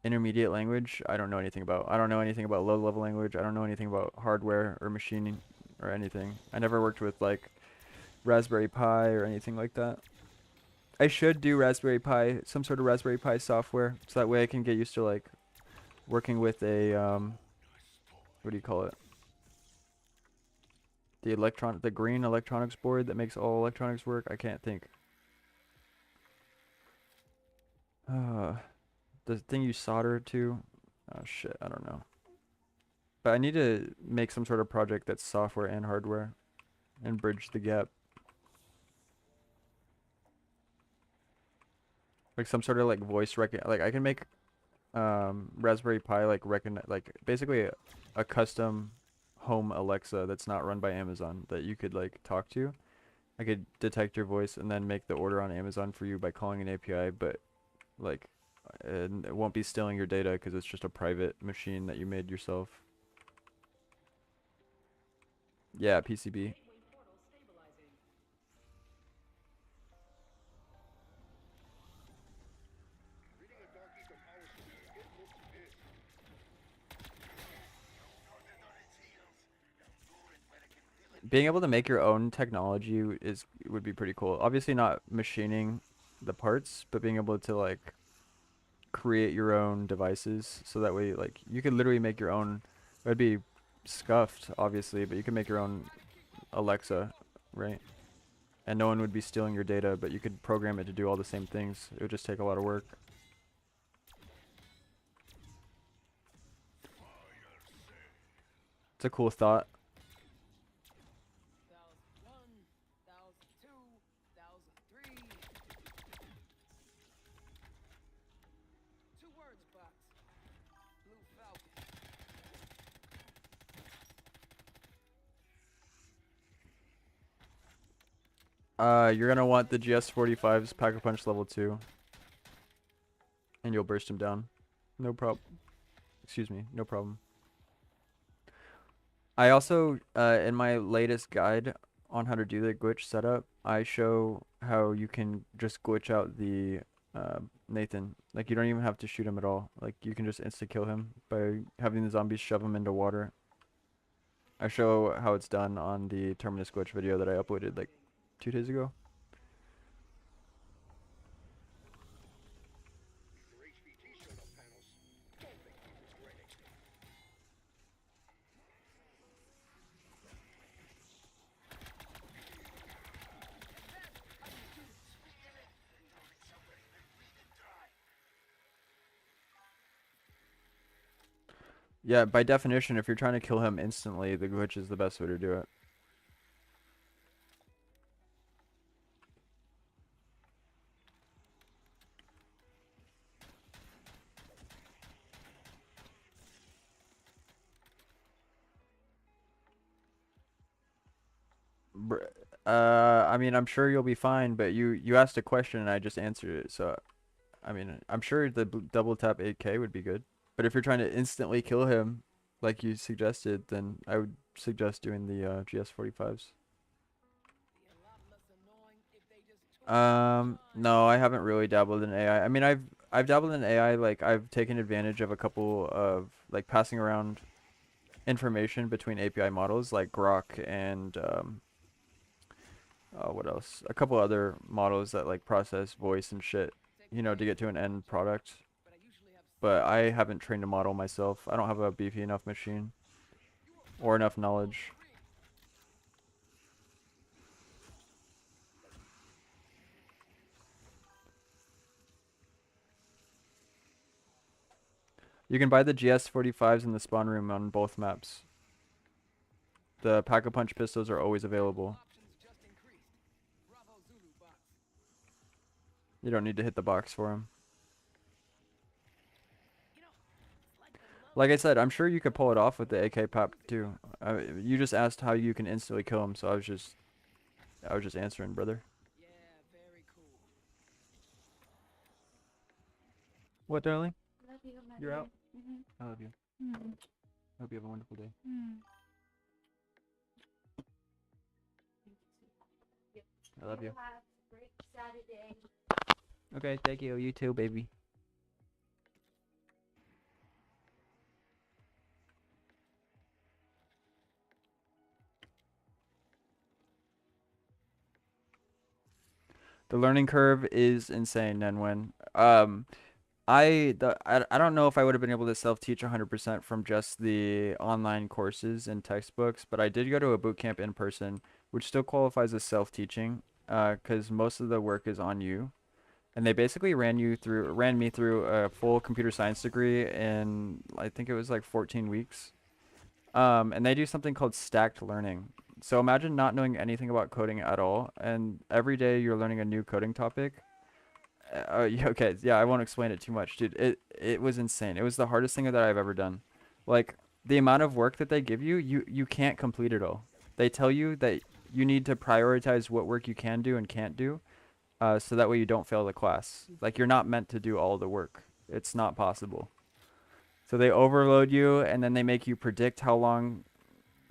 intermediate language, I don't know anything about. I don't know anything about low level language. I don't know anything about hardware or machining or anything. I never worked with like Raspberry Pi or anything like that. I should do Raspberry Pi, some sort of Raspberry Pi software, so that way I can get used to like working with a what do you call it? The green electronics board that makes all electronics work. I can't think. The thing you solder to. Oh shit, I don't know. But I need to make some sort of project that's software and hardware and bridge the gap. Like some sort of like like I can make Raspberry Pi like basically a custom home Alexa that's not run by Amazon that you could like talk to. I could detect your voice and then make the order on Amazon for you by calling an API, but like and it won't be stealing your data because it's just a private machine that you made yourself. Yeah, PCB. Gateway portal stabilizing. Reading a dark ether power source, it looks pissed. Being able to make your own technology would be pretty cool. Obviously not machining the parts, but being able to like create your own devices so that way like you could literally make your own. It would be scuffed obviously, but you could make your own Alexa, right? And no one would be stealing your data, but you could program it to do all the same things. It would just take a lot of work. It's a cool thought. 1001, 1002, 1003. 2 words, box. Blue Falcon. You're gonna want the GS45's Pack-a-Punch level 2. And you'll burst him down. No problem. Excuse me, no problem. I also, in my latest guide on how to do the glitch setup, I show how you can just glitch out the Nathan. Like, you don't even have to shoot him at all. Like, you can just insta-kill him by having the zombies shove him into water. I show how it's done on the terminus glitch video that I uploaded like 2 days ago. Your HVT showed up, panels. Don't think we regret it. Yeah, by definition, if you're trying to kill him instantly, the glitch is the best way to do it. I mean, I'm sure you'll be fine, but you asked a question and I just answered it. So, I mean, I'm sure the double tap 8K would be good. But if you're trying to instantly kill him, like you suggested, then I would suggest doing the GS45s. Be a lot less annoying if they just took No, I haven't really dabbled in AI. I mean, I've dabbled in AI, like I've taken advantage of a couple of like passing around information between API models like Grok and what else? A couple other models that like process voice and shit, you know, to get to an end product. but I usually have But I haven't trained a model myself. I don't have a beefy enough machine or enough knowledge. You can buy the GS45s in the spawn room on both maps. The Pack-a-Punch pistols are always available. options just increased. Bravo Zulu box. You don't need to hit the box for them. You know, it's like the love Like I said, I'm sure you could pull it off with the AK pop too. You just asked how you can instantly kill him, so I was just answering, brother. Yeah, very cool. What, darling? Love you, my You're dear. out? I love you. Mm-hmm. Hope you have a wonderful day. I love you. Have a great Saturday. Okay, thank you. You too, baby. The learning curve is insane, Nenwen. I don't know if I would have been able to self-teach 100% from just the online courses and textbooks, but I did go to a boot camp in person, which still qualifies as self-teaching, because most of the work is on you. And they basically ran me through a full computer science degree in, I think it was like 14 weeks. And they do something called stacked learning. So imagine not knowing anything about coding at all, and every day you're learning a new coding topic. Yeah, okay, yeah, I won't explain it too much, dude. It was insane. It was the hardest thing that I've ever done. Like, the amount of work that they give you, you can't complete it all. They tell you that you need to prioritize what work you can do and can't do, so that way you don't fail the class. Like, you're not meant to do all the work. It's not possible. So they overload you, and then they make you predict how long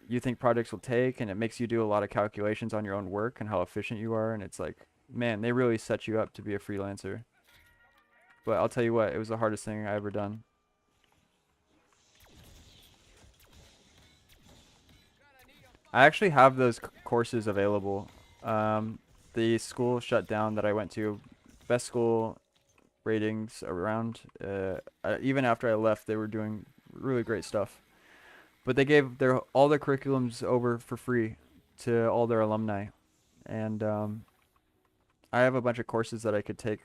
you think projects will take, and it makes you do a lot of calculations on your own work and how efficient you are, and it's like, man, they really set you up to be a freelancer. But I'll tell you what, it was the hardest thing I ever done. I actually have those courses available. The school shut down that I went to, best school ratings around. Even after I left, they were doing really great stuff. But they gave all their curriculums over for free to all their alumni, and I have a bunch of courses that I could take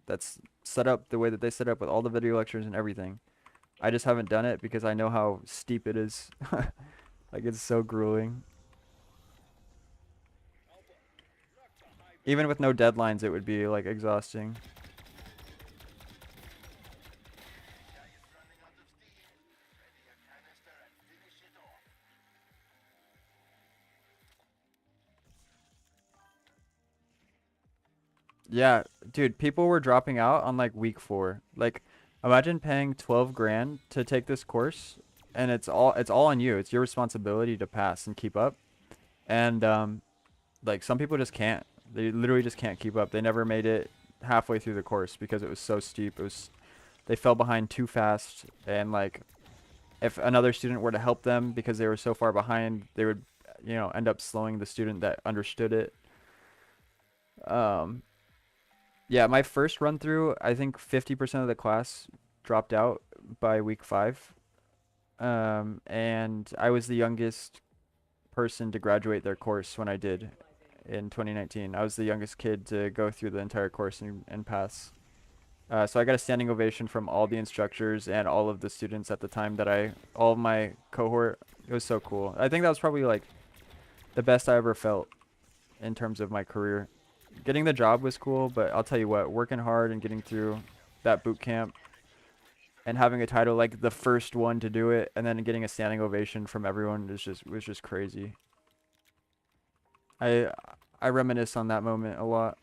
that's set up the way that they set up with all the video lectures and everything. I just haven't done it because I know how steep it is. Like, it's so grueling. Even with no deadlines, it would be like exhausting. Yeah, dude, people were dropping out on like week 4. Like, Imagine paying 12 grand to take this course, and it's all on you. It's your responsibility to pass and keep up. And like some people just can't. They literally just can't keep up. They never made it halfway through the course because it was so steep. They fell behind too fast, and like if another student were to help them because they were so far behind, they would, end up slowing the student that understood it. Um, yeah, my first run through, I think 50% of the class dropped out by week 5. And I was the youngest person to graduate their course when I did in 2019. I was the youngest kid to go through the entire course and pass. So I got a standing ovation from all the instructors and all of the students at the time all of my cohort. It was so cool. I think that was probably like the best I ever felt in terms of my career. Getting the job was cool, but I'll tell you what, working hard and getting through that boot camp and having a title like the first one to do it and then getting a standing ovation from everyone was just crazy. I reminisce on that moment a lot.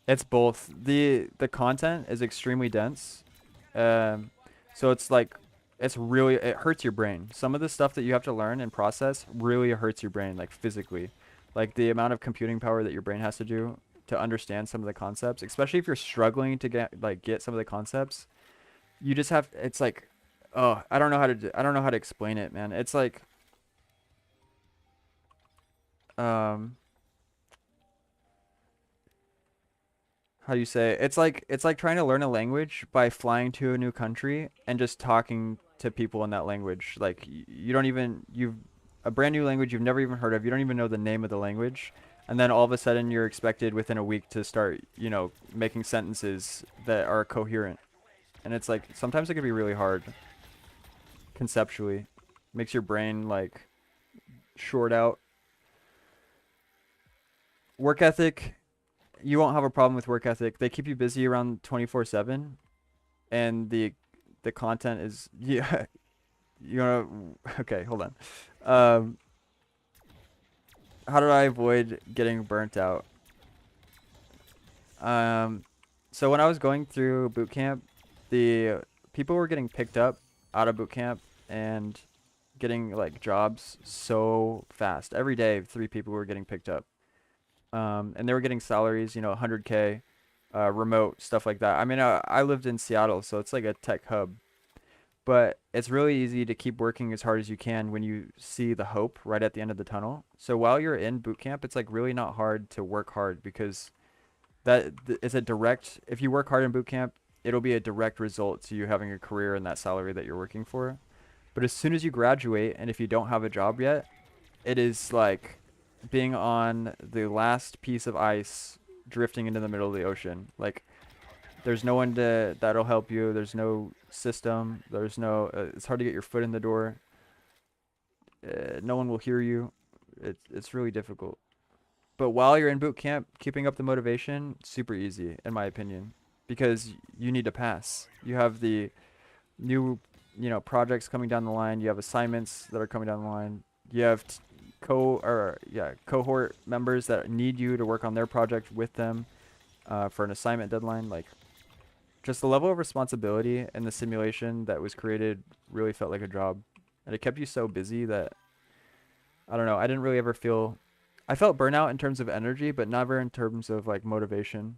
It's both. The content is extremely dense. So it's like it hurts your brain. Some of the stuff that you have to learn and process really hurts your brain, like physically. Like the amount of computing power that your brain has to do to understand some of the concepts, especially if you're struggling to get some of the concepts. You just have it's like, oh, I don't know how to explain it, man. It's like how do you say it? It's like trying to learn a language by flying to a new country and just talking to people in that language. Like you don't even you've a brand new language you've never even heard of. You don't even know the name of the language. And then all of a sudden you're expected within a week to start, making sentences that are coherent. And it's like sometimes it can be really hard conceptually. Makes your brain like short out. Work ethic, you won't have a problem with work ethic. They keep you busy around 24/7, and the content is yeah. Okay, hold on. How do I avoid getting burnt out? So when I was going through boot camp, the people were getting picked up out of boot camp and getting like jobs so fast. Every day, 3 people were getting picked up. And they were getting salaries, 100K, remote, stuff like that. I mean, I lived in Seattle, so it's like a tech hub. But it's really easy to keep working as hard as you can when you see the hope right at the end of the tunnel. So while you're in boot camp, it's like really not hard to work hard because it's a direct, if you work hard in boot camp, it'll be a direct result to you having a career in that salary that you're working for. But as soon as you graduate, and if you don't have a job yet, it is like being on the last piece of ice drifting into the middle of the ocean. Like there's no one that'll help you. There's no system. There's no it's hard to get your foot in the door. No one will hear you. It's really difficult. But while you're in boot camp, keeping up the motivation, super easy in my opinion, because you need to pass. You have the new, projects coming down the line. You have assignments that are coming down the line. You have cohort members that need you to work on their project with them for an assignment deadline. Like just the level of responsibility in the simulation that was created really felt like a job, and it kept you so busy that I don't know, I didn't really ever feel, I felt burnout in terms of energy, but never in terms of like motivation.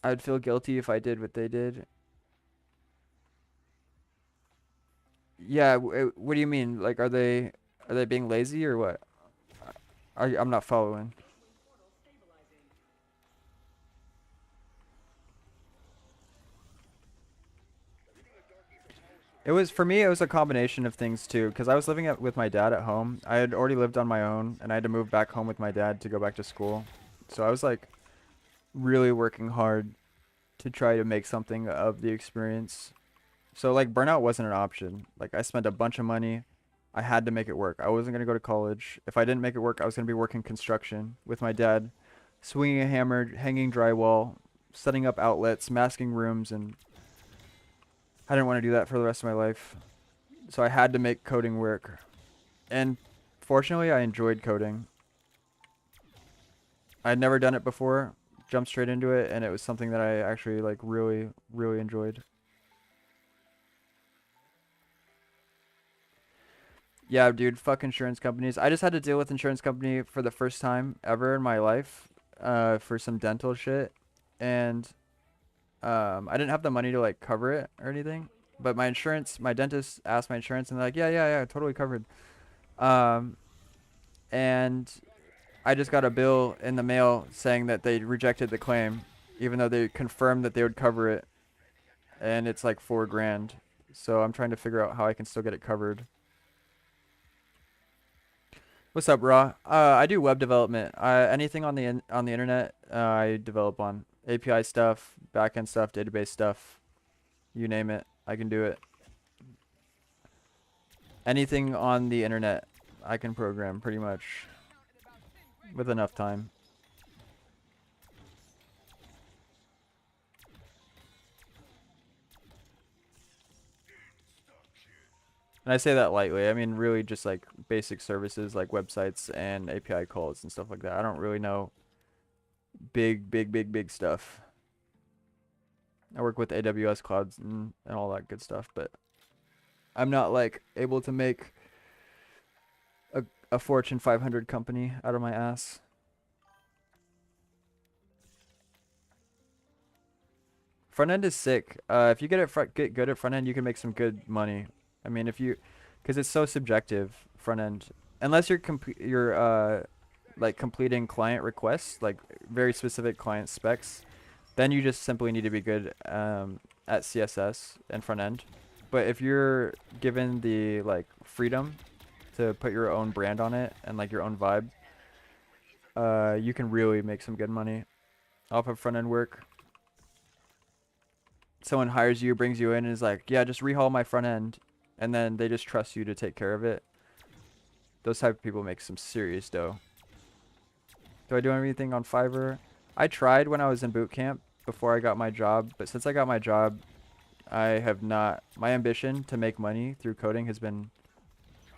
I'd feel guilty if I did what they did. Yeah, what do you mean? Like, are they being lazy or what? I'm not following. It was for me. It was a combination of things too, because I was living with my dad at home. I had already lived on my own, and I had to move back home with my dad to go back to school. So I was like really working hard to try to make something of the experience. So like burnout wasn't an option. Like I spent a bunch of money. I had to make it work. I wasn't going to go to college. If I didn't make it work, I was going to be working construction with my dad, swinging a hammer, hanging drywall, setting up outlets, masking rooms, and I didn't want to do that for the rest of my life. So I had to make coding work. And Fortunately, I enjoyed coding. I'd never done it before, jumped straight into it, and it was something that I actually like really, really enjoyed. Yeah, dude, fuck insurance companies. I just had to deal with insurance company for the first time ever in my life, for some dental shit, and I didn't have the money to like cover it or anything. But my dentist asked my insurance, and they're like, yeah, totally covered. Um, and I just got a bill in the mail saying that they rejected the claim, even though they confirmed that they would cover it, and it's like $4 grand. So I'm trying to figure out how I can still get it covered. What's up, Raw? I do web development. Anything on the internet, I develop on API stuff, backend stuff, database stuff, you name it, I can do it. Anything on the internet, I can program pretty much with enough time. And I say that lightly. I mean, really just like basic services like websites and API calls and stuff like that. I don't really know big stuff. I work with AWS clouds and all that good stuff, but I'm not like able to make a Fortune 500 company out of my ass. Front end is sick. If you get good at front end, you can make some good money. I mean, because it's so subjective, front end. Unless you're like completing client requests, like very specific client specs, then you just simply need to be good at CSS and front end. But if you're given the like freedom to put your own brand on it and like your own vibe, you can really make some good money off of front end work. Someone hires you, brings you in, and is like, yeah, just rehaul my front end, and then they just trust you to take care of it. Those type of people make some serious dough. Do I do anything on Fiverr? I tried when I was in boot camp before I got my job, but since I got my job, I have not. My ambition to make money through coding has been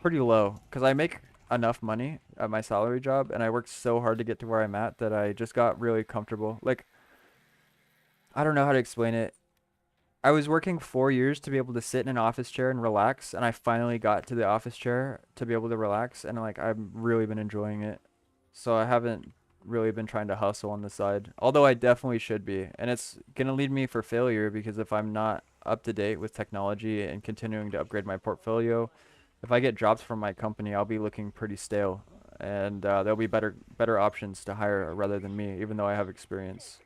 pretty low, because I make enough money at my salary job, and I worked so hard to get to where I'm at that I just got really comfortable. Like, I don't know how to explain it. I was working 4 years to be able to sit in an office chair and relax, and I finally got to the office chair to be able to relax, and like I've really been enjoying it. So I haven't really been trying to hustle on the side, although I definitely should be. And it's gonna lead me for failure, because if I'm not up to date with technology and continuing to upgrade my portfolio, if I get dropped from my company, I'll be looking pretty stale, and there'll be better options to hire rather than me, even though I have experience.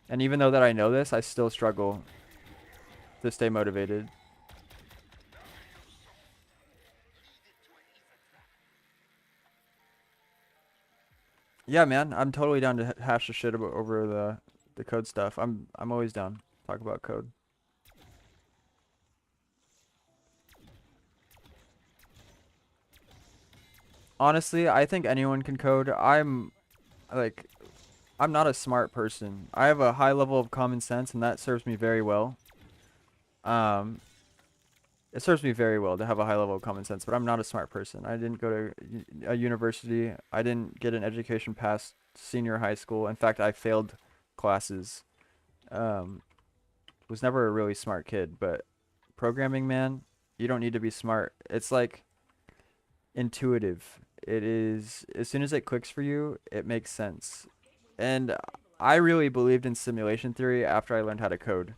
And even though that I know this, I still struggle to stay motivated. Yeah, man, I'm totally down to hash the shit about over the code stuff. I'm always down. Talk about code. Honestly, I think anyone can code. I'm not a smart person. I have a high level of common sense, and that serves me very well. It serves me very well to have a high level of common sense, but I'm not a smart person. I didn't go to a university. I didn't get an education past senior high school. In fact, I failed classes. Was never a really smart kid, but programming, man, you don't need to be smart. It's like intuitive. It is, as soon as it clicks for you, it makes sense. And I really believed in simulation theory after I learned how to code.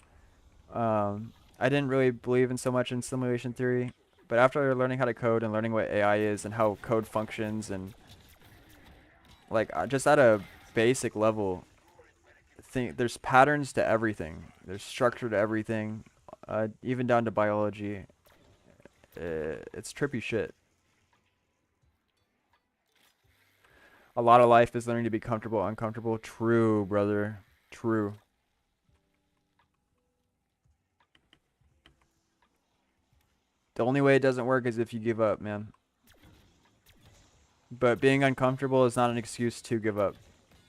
I didn't really believe in so much in simulation theory, but after learning how to code and learning what AI is and how code functions, and like just at a basic level, there's patterns to everything. There's structure to everything, even down to biology. It's trippy shit. A lot of life is learning to be comfortable, uncomfortable. True, brother. True. The only way it doesn't work is if you give up, man. But being uncomfortable is not an excuse to give up.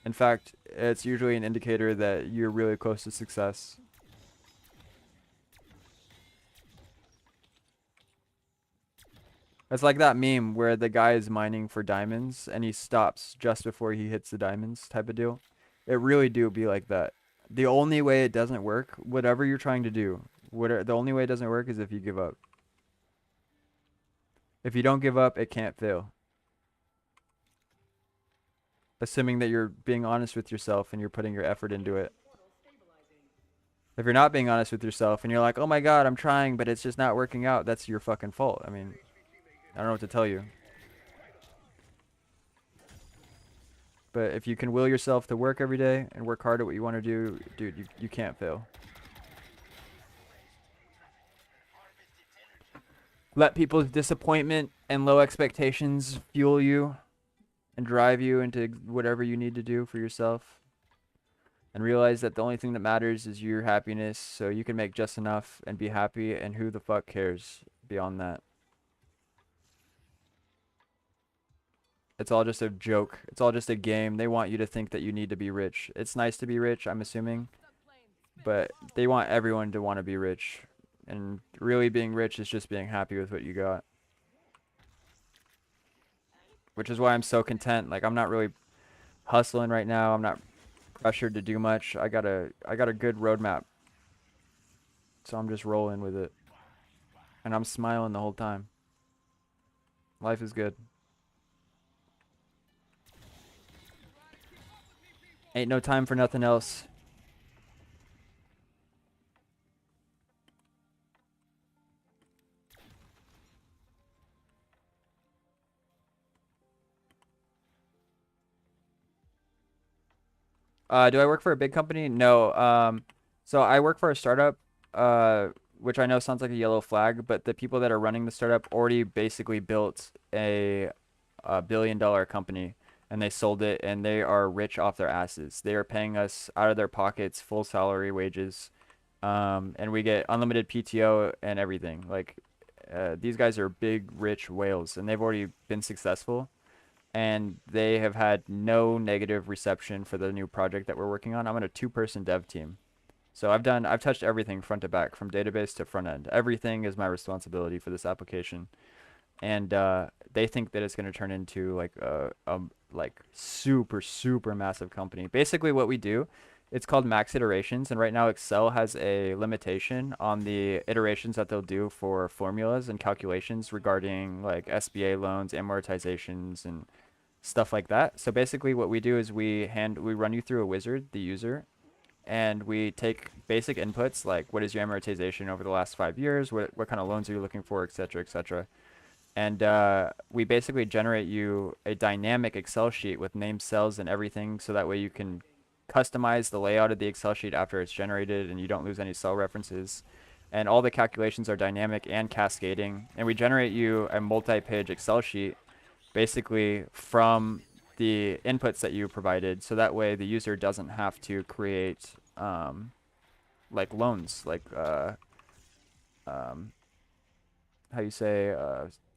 In fact, it's usually an indicator that you're really close to success. It's like that meme where the guy is mining for diamonds and he stops just before he hits the diamonds type of deal. It really do be like that. The only way it doesn't work, whatever you're trying to do, the only way it doesn't work is if you give up. If you don't give up, it can't fail. Assuming that you're being honest with yourself and you're putting your effort into it. If you're not being honest with yourself and you're like, oh my god, I'm trying, but it's just not working out, that's your fucking fault. I mean, I don't know what to tell you. But if you can will yourself to work every day and work hard at what you want to do, dude, you can't fail. Let people's disappointment and low expectations fuel you and drive you into whatever you need to do for yourself. And realize that the only thing that matters is your happiness, so you can make just enough and be happy, and who the fuck cares beyond that? It's all just a joke. It's all just a game. They want you to think that you need to be rich. It's nice to be rich, I'm assuming, but they want everyone to want to be rich. And really being rich is just being happy with what you got. Which is why I'm so content. Like, I'm not really hustling right now. I'm not pressured to do much. I got a good roadmap. So I'm just rolling with it. And I'm smiling the whole time. Life is good. Ain't no time for nothing else. Do I work for a big company? No. So I work for a startup, which I know sounds like a yellow flag, but the people that are running the startup already basically built a billion-dollar company, and they sold it, and they are rich off their asses. They are paying us out of their pockets full salary wages, and we get unlimited PTO and everything. Like, these guys are big, rich whales, and they've already been successful. And they have had no negative reception for the new project that we're working on. I'm on a 2-person dev team. So I've touched everything front to back, from database to front end. Everything is my responsibility for this application. And they think that it's going to turn into like a like super massive company. Basically what we do, it's called max iterations, and right now Excel has a limitation on the iterations that they'll do for formulas and calculations regarding like SBA loans, amortizations, and stuff like that. So basically what we do is we run you through a wizard, the user, and we take basic inputs like what is your amortization over the last 5 years, what kind of loans are you looking for, etc., etc. And we basically generate you a dynamic Excel sheet with named cells and everything, so that way you can customize the layout of the Excel sheet after it's generated and you don't lose any cell references. And all the calculations are dynamic and cascading. And we generate you a multi-page Excel sheet basically from the inputs that you provided, so that way the user doesn't have to create like loans, like how you say,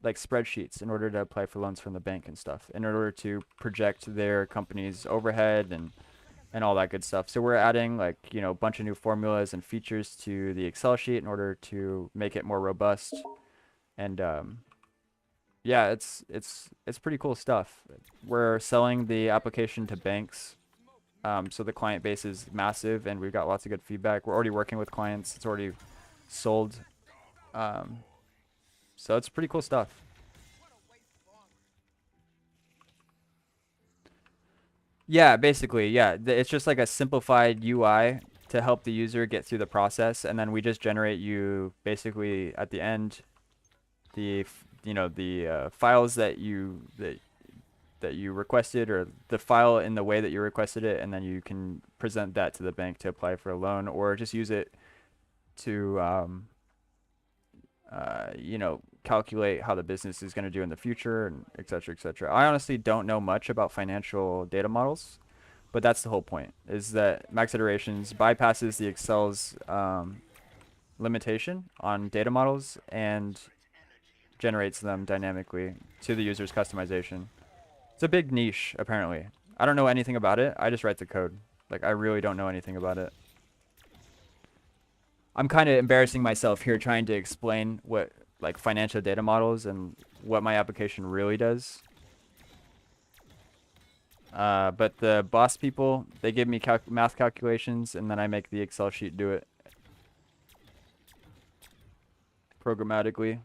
like spreadsheets in order to apply for loans from the bank and stuff, in order to project their company's overhead and all that good stuff. So we're adding, like, you know, a bunch of new formulas and features to the Excel sheet in order to make it more robust. And yeah, it's pretty cool stuff. We're selling the application to banks. So the client base is massive, and we've got lots of good feedback. We're already working with clients. It's already sold. So it's pretty cool stuff. Yeah, basically, yeah. It's just like a simplified UI to help the user get through the process, and then we just generate you basically at the end the files that you requested, or the file in the way that you requested it, and then you can present that to the bank to apply for a loan, or just use it to calculate how the business is going to do in the future, and et cetera, et cetera. I honestly don't know much about financial data models, but that's the whole point, is that max iterations bypasses the Excel's limitation on data models and generates them dynamically to the user's customization. It's a big niche, apparently. I don't know anything about it. I just write the code. Like, I really don't know anything about it. I'm kind of embarrassing myself here trying to explain what, like, financial data models and what my application really does. But the boss people, they give me math calculations, and then I make the Excel sheet do it programmatically.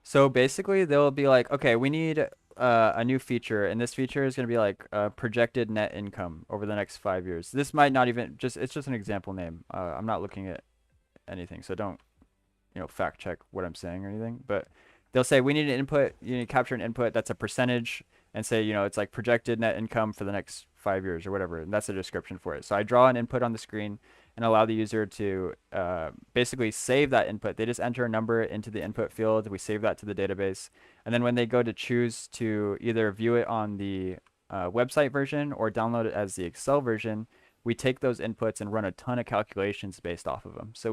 So basically, they'll be like, okay, we need a new feature, and this feature is going to be like projected net income over the next 5 years. This might not even it's just an example name. I'm not looking at anything, so don't fact check what I'm saying or anything. But they'll say we need an input, you need to capture an input that's a percentage, and say it's like projected net income for the next 5 years or whatever, and that's a description for it. So I draw an input on the screen and allow the user to basically save that input. They just enter a number into the input field. We save that to the database. And then when they go to choose to either view it on the website version or download it as the Excel version, we take those inputs and run a ton of calculations based off of them. So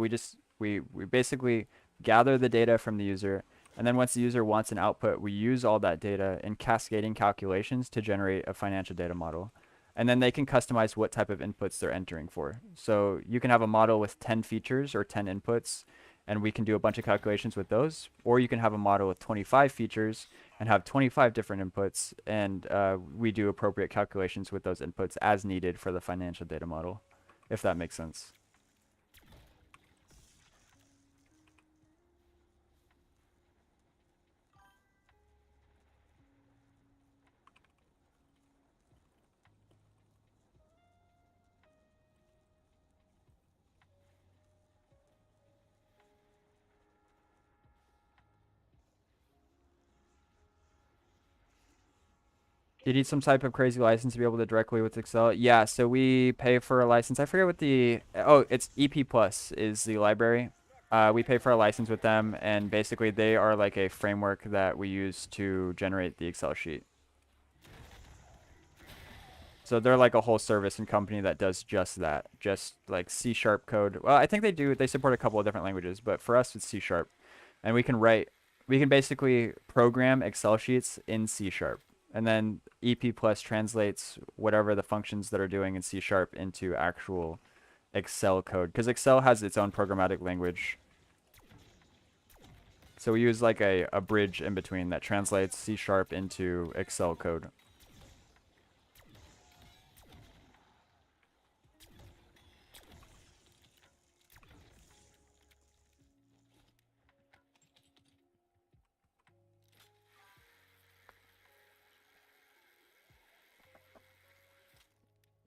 we basically gather the data from the user. And then once the user wants an output, we use all that data in cascading calculations to generate a financial data model. And then they can customize what type of inputs they're entering for. So you can have a model with 10 features or 10 inputs, and we can do a bunch of calculations with those. Or you can have a model with 25 features and have 25 different inputs, and we do appropriate calculations with those inputs as needed for the financial data model, if that makes sense. You need some type of crazy license to be able to directly with Excel. Yeah, so we pay for a license. I forget what it's EP Plus is the library. We pay for a license with them, and basically they are like a framework that we use to generate the Excel sheet. So they're like a whole service and company that does just that, just like C# code. Well, I think they support a couple of different languages, but for us it's C#. And we can basically program Excel sheets in C#. And then EP Plus translates whatever the functions that are doing in C# into actual Excel code, because Excel has its own programmatic language. So we use like a bridge in between that translates C# into Excel code.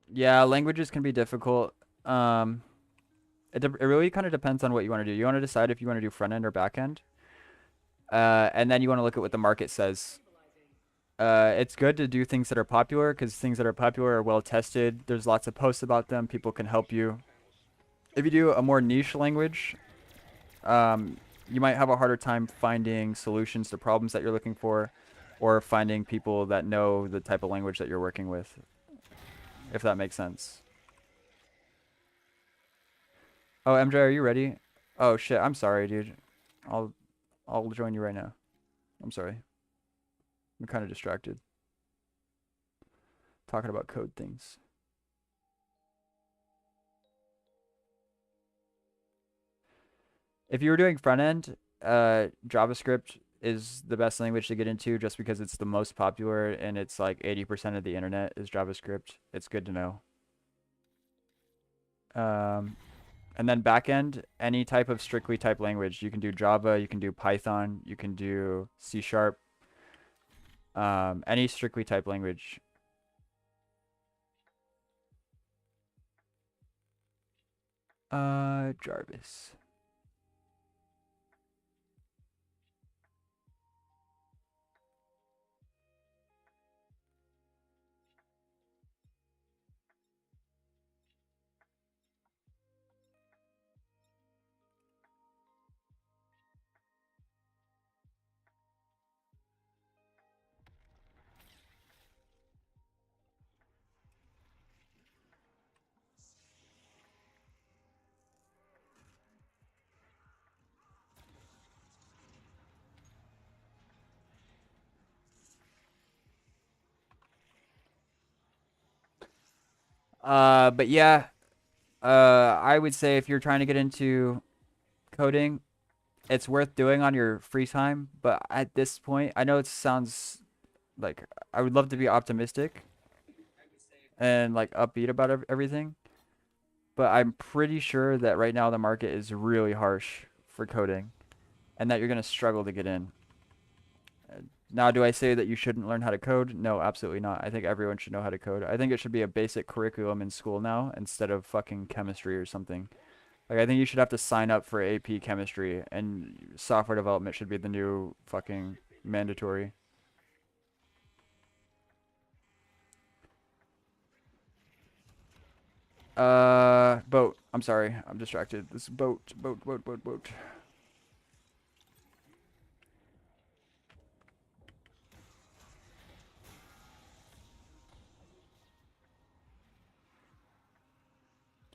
Yeah, languages can be difficult. It really kind of depends on what you want to do. You want to decide if you want to do front end or back end. And then you want to look at what the market says. It's good to do things that are popular, because things that are popular are well tested. There's lots of posts about them. People can help you. If you do a more niche language, you might have a harder time finding solutions to problems that you're looking for, or finding people that know the type of language that you're working with, if that makes sense. Oh, MJ, are you ready? Oh shit, I'm sorry, dude. I'll join you right now. I'm sorry. I'm kind of distracted. Talking about code things. If you were doing front end, JavaScript is the best language to get into, just because it's the most popular, and it's like 80% of the internet is JavaScript. It's good to know. And then backend, any type of strictly typed language. You can do Java, you can do Python, you can do C#. Any strictly typed language. Jarvis. But yeah, I would say if you're trying to get into coding, it's worth doing on your free time. But at this point, I know it sounds like I would love to be optimistic and like upbeat about everything, but I'm pretty sure that right now the market is really harsh for coding and that you're going to struggle to get in. Now, do I say that you shouldn't learn how to code? No, absolutely not. I think everyone should know how to code. I think it should be a basic curriculum in school now instead of fucking chemistry or something. Like, I think you should have to sign up for AP chemistry, and software development should be the new fucking mandatory. Boat. I'm sorry. I'm distracted. This boat, boat, boat, boat, boat.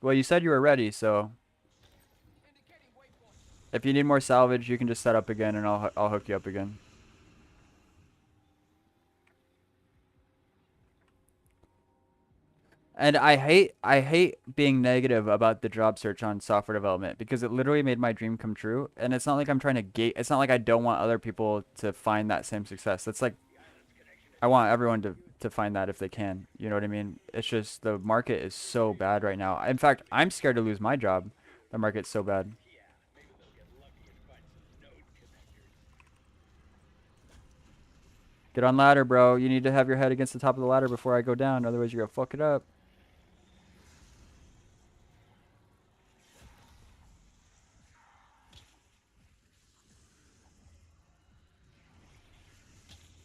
Well, you said you were ready, so Indicating waypoint. if you need more salvage, you can just set up again, and I'll hook you up again. And I hate being negative about the job search on software development because it literally made my dream come true. And it's not like I'm trying to gate. It's not like I don't want other people to find that same success. It's like I want everyone to find that if they can. You know what I mean? It's just the market is so bad right now. In fact, I'm scared to lose my job. The market's so bad. Get on ladder, bro. You need to have your head against the top of the ladder before I go down. Otherwise, you're gonna fuck it up.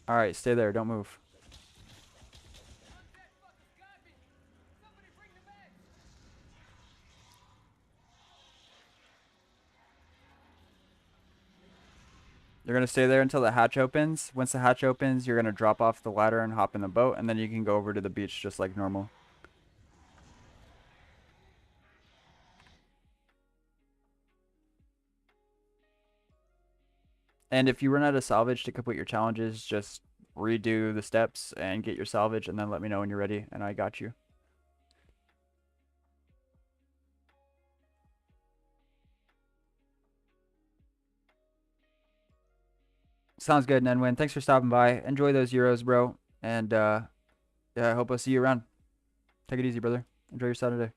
All right, stay there. Don't move. Undead fuckers got me. Somebody bring the meds. You're gonna stay there until the hatch opens. Once the hatch opens, you're gonna drop off the ladder and hop in the boat, and then you can go over to the beach just like normal. And if you run out of salvage to complete your challenges, just redo the steps and get your salvage, and then let me know when you're ready, and I got you. Sounds good, Nenwin. Thanks for stopping by. Enjoy those euros, bro. And yeah, I hope I'll see you around. Take it easy, brother. Enjoy your Saturday.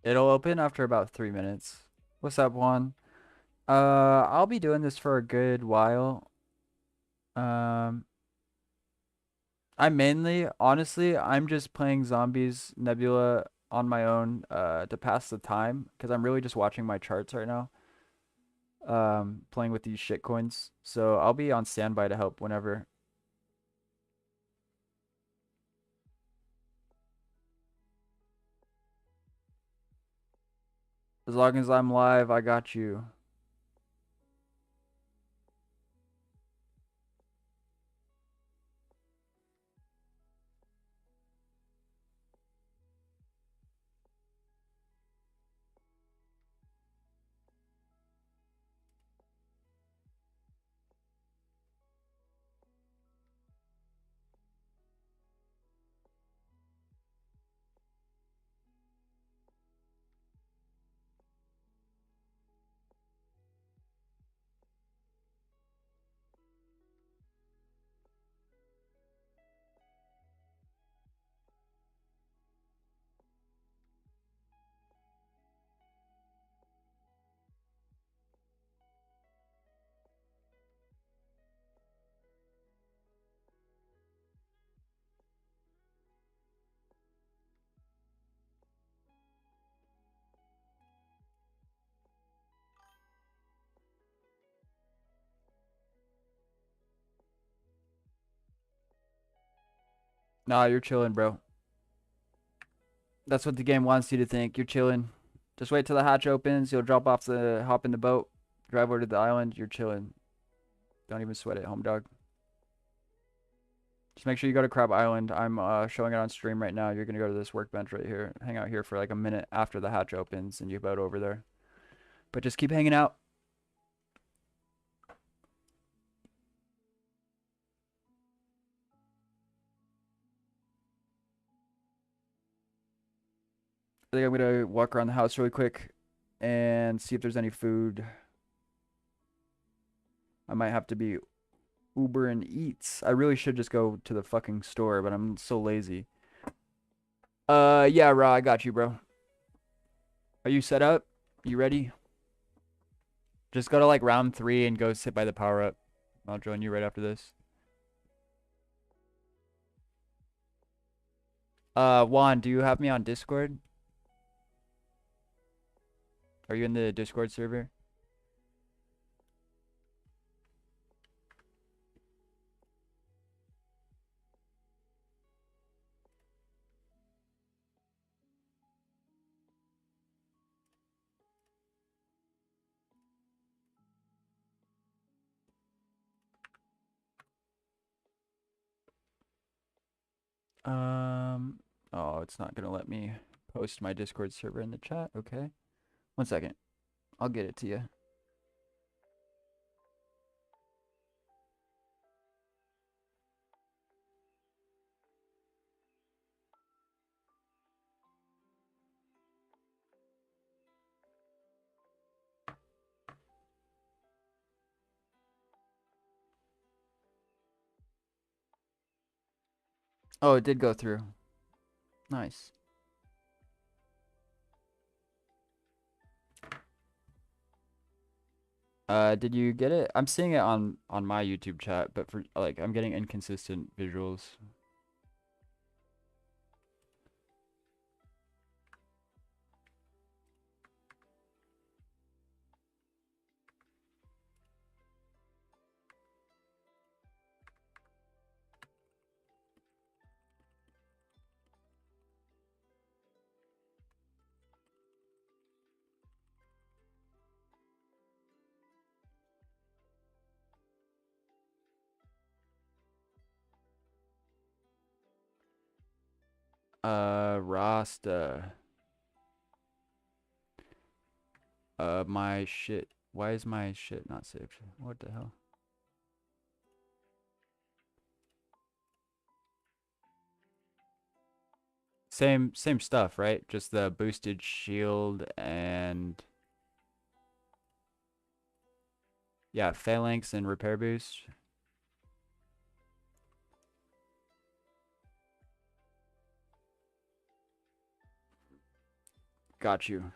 It'll open after about 3 minutes. What's up, Juan? I'll be doing this for a good while. Um, honestly, I'm just playing Zombies Nebula on my own to pass the time because I'm really just watching my charts right now. Playing with these shitcoins. So I'll be on standby to help whenever. As long as I'm live, I got you. Nah, you're chilling, bro. That's what the game wants you to think. You're chilling. Just wait till the hatch opens. You'll hop in the boat, drive over to the island. You're chilling. Don't even sweat it, home dog. Just make sure you go to Crab Island. I'm showing it on stream right now. You're gonna go to this workbench right here. Hang out here for like a minute after the hatch opens, and you boat over there. But just keep hanging out. I think I'm gonna walk around the house really quick and see if there's any food. I might have to be Uber and Eats. I really should just go to the fucking store, but I'm so lazy. Yeah, Ra, I got you, bro. Are you set up? You ready? Just go to like round 3 and go sit by the power up. I'll join you right after this. Juan, do you have me on Discord? Are you in the Discord server? Oh, it's not gonna let me post my Discord server in the chat. Okay. 1 second. I'll get it to you. Oh, it did go through. Nice. Did you get it? I'm seeing it on my YouTube chat, but for like I'm getting inconsistent visuals. Rasta. My shit. Why is my shit not saved? What the hell? Same stuff, right? Just the boosted shield and yeah, phalanx and repair boost. Got you.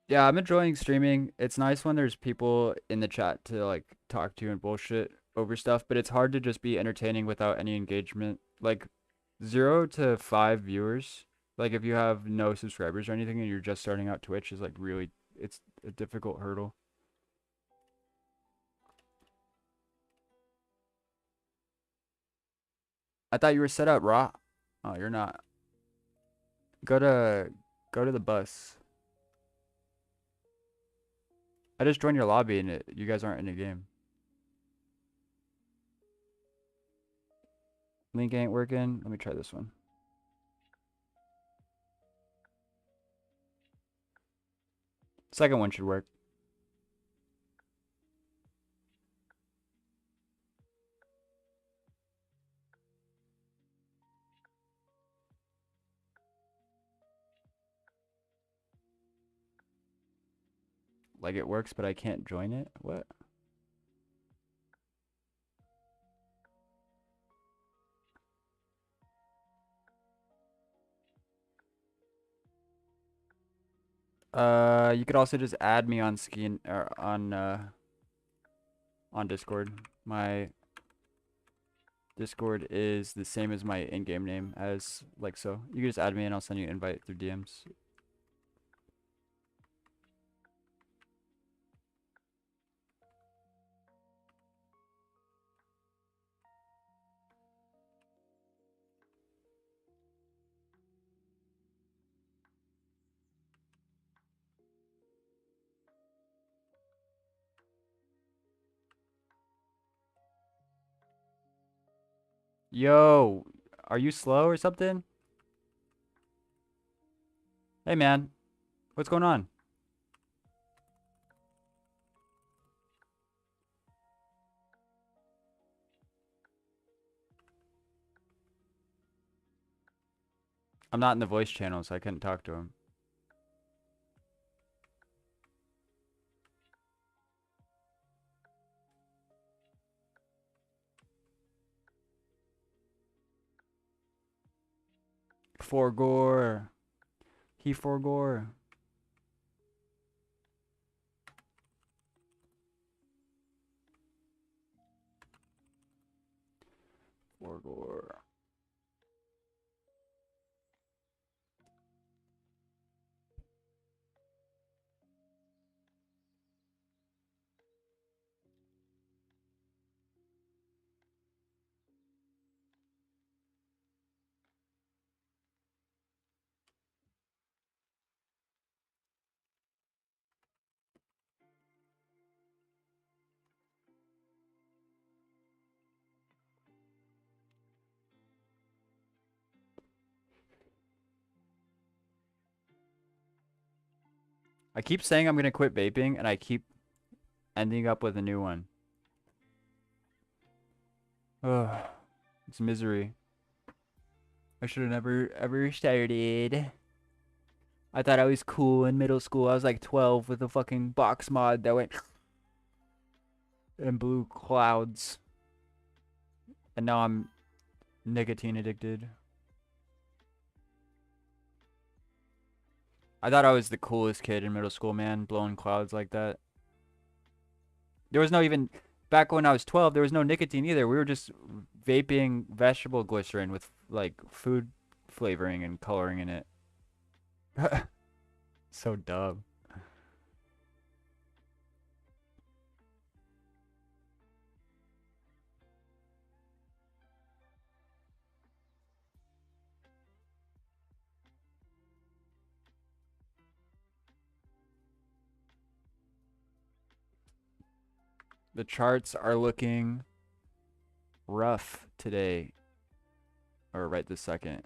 Yeah, I'm enjoying streaming. It's nice when there's people in the chat to like talk to and bullshit over stuff, but it's hard to just be entertaining without any engagement. Like 0 to 5 viewers, like if you have no subscribers or anything and you're just starting out Twitch is like really it's a difficult hurdle. I thought you were set up, Raw. Oh, you're not. Go to the bus. I just joined your lobby and you guys aren't in the game. Link ain't working. Let me try this one. Second one should work. Like it works, but I can't join it? What? You could also just add me on Skin or on Discord. My Discord is the same as my in-game name as like so. You can just add me and I'll send you an invite through DMs. Yo, are you slow or something? Hey man, what's going on? I'm not in the voice channel, so I couldn't talk to him. Forgore. He forgore. Forgore. I keep saying I'm gonna quit vaping, and I keep ending up with a new one. Ugh, it's misery. I should have never ever started. I thought I was cool in middle school. I was like 12 with a fucking box mod that went and blew clouds. And now I'm nicotine addicted. I thought I was the coolest kid in middle school, man, blowing clouds like that. There was no even, back when I was 12, there was no nicotine either. We were just vaping vegetable glycerin with like food flavoring and coloring in it. So dumb. The charts are looking rough today, or right this second.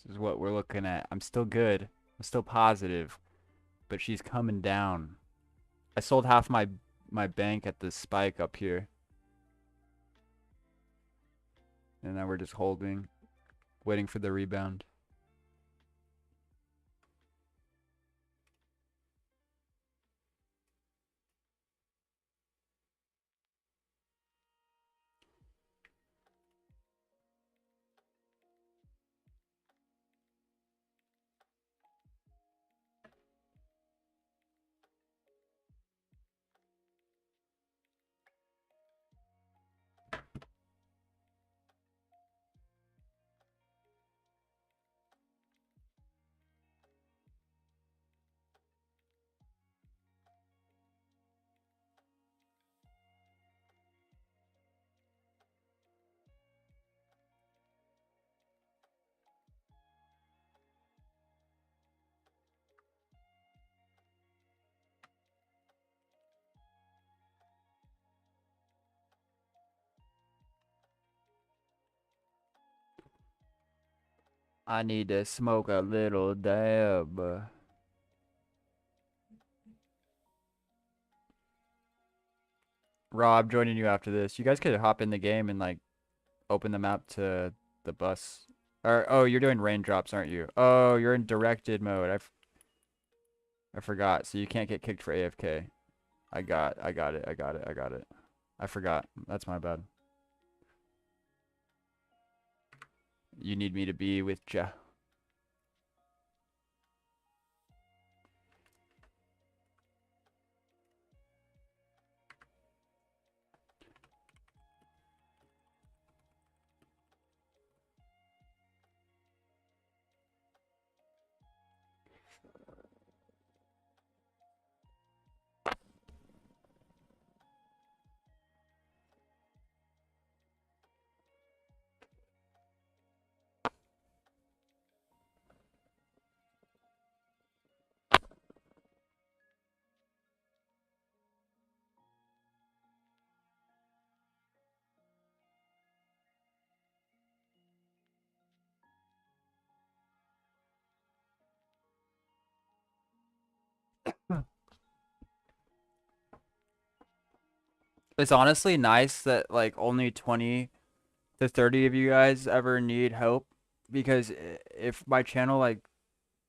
This is what we're looking at. I'm still good. I'm still positive, but she's coming down. I sold half my bank at the spike up here. And now we're just holding, waiting for the rebound. I need to smoke a little dab. Rob, joining you after this. You guys could hop in the game and like open the map to the bus. Or oh, you're doing raindrops, aren't you? Oh, you're in directed mode. I forgot. So you can't get kicked for AFK. I got it. I forgot. That's my bad. You need me to be with Ja. It's honestly nice that like only 20 to 30 of you guys ever need help because if my channel like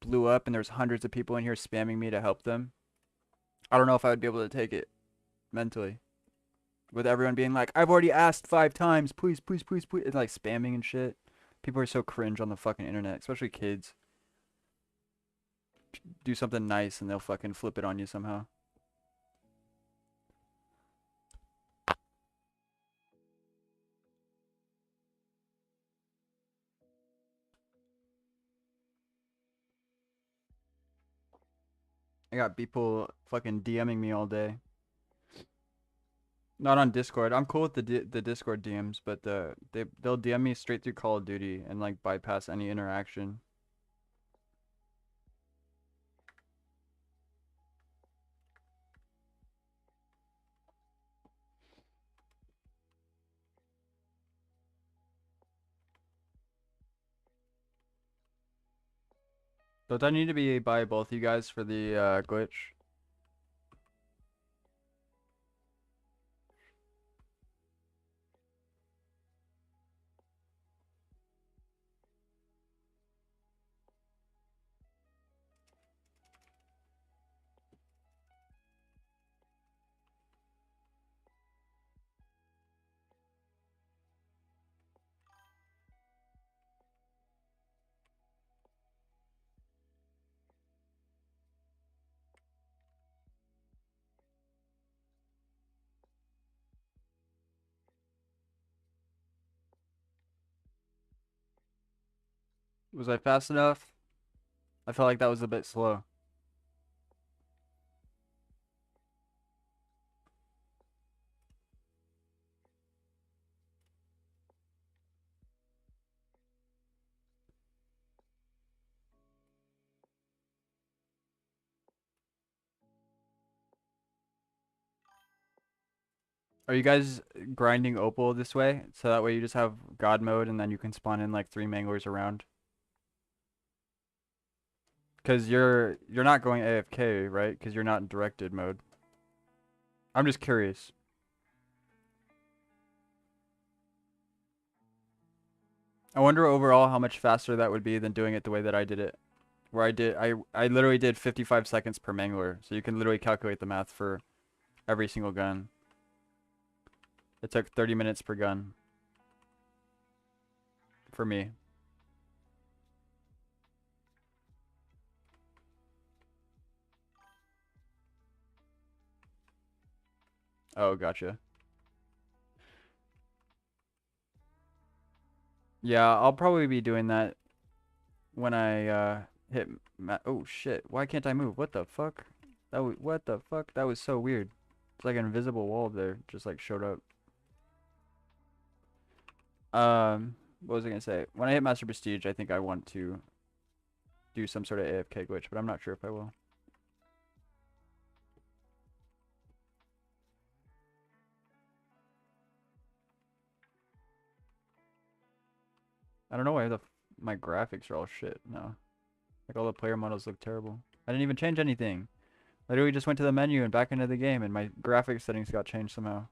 blew up and there's hundreds of people in here spamming me to help them, I don't know if I would be able to take it mentally. With everyone being like, I've already asked 5 times, please, please, please, please, and like spamming and shit. People are so cringe on the fucking internet, especially kids. Do something nice and they'll fucking flip it on you somehow. I got people fucking DMing me all day. Not on Discord. I'm cool with the Discord DMs, but they'll DM me straight through Call of Duty and like bypass any interaction. Don't I need to be by both you guys for the glitch? Was I fast enough? I felt like that was a bit slow. Are you guys grinding Opal this way? So that way you just have God mode and then you can spawn in like 3 manglers around? Cause you're not going AFK, right? Cause you're not in directed mode. I'm just curious. I wonder overall how much faster that would be than doing it the way that I did it. Where I literally did 55 seconds per mangler. So you can literally calculate the math for every single gun. It took 30 minutes per gun. For me. Oh, gotcha. Yeah, I'll probably be doing that when I hit oh shit. Why can't I move? What the fuck? What the fuck? That was so weird. It's like an invisible wall there just like showed up. What was I gonna say? When I hit Master Prestige, I think I want to do some sort of AFK glitch, but I'm not sure if I will. I don't know why my graphics are all shit now. Like all the player models look terrible. I didn't even change anything. Literally just went to the menu and back into the game and my graphics settings got changed somehow.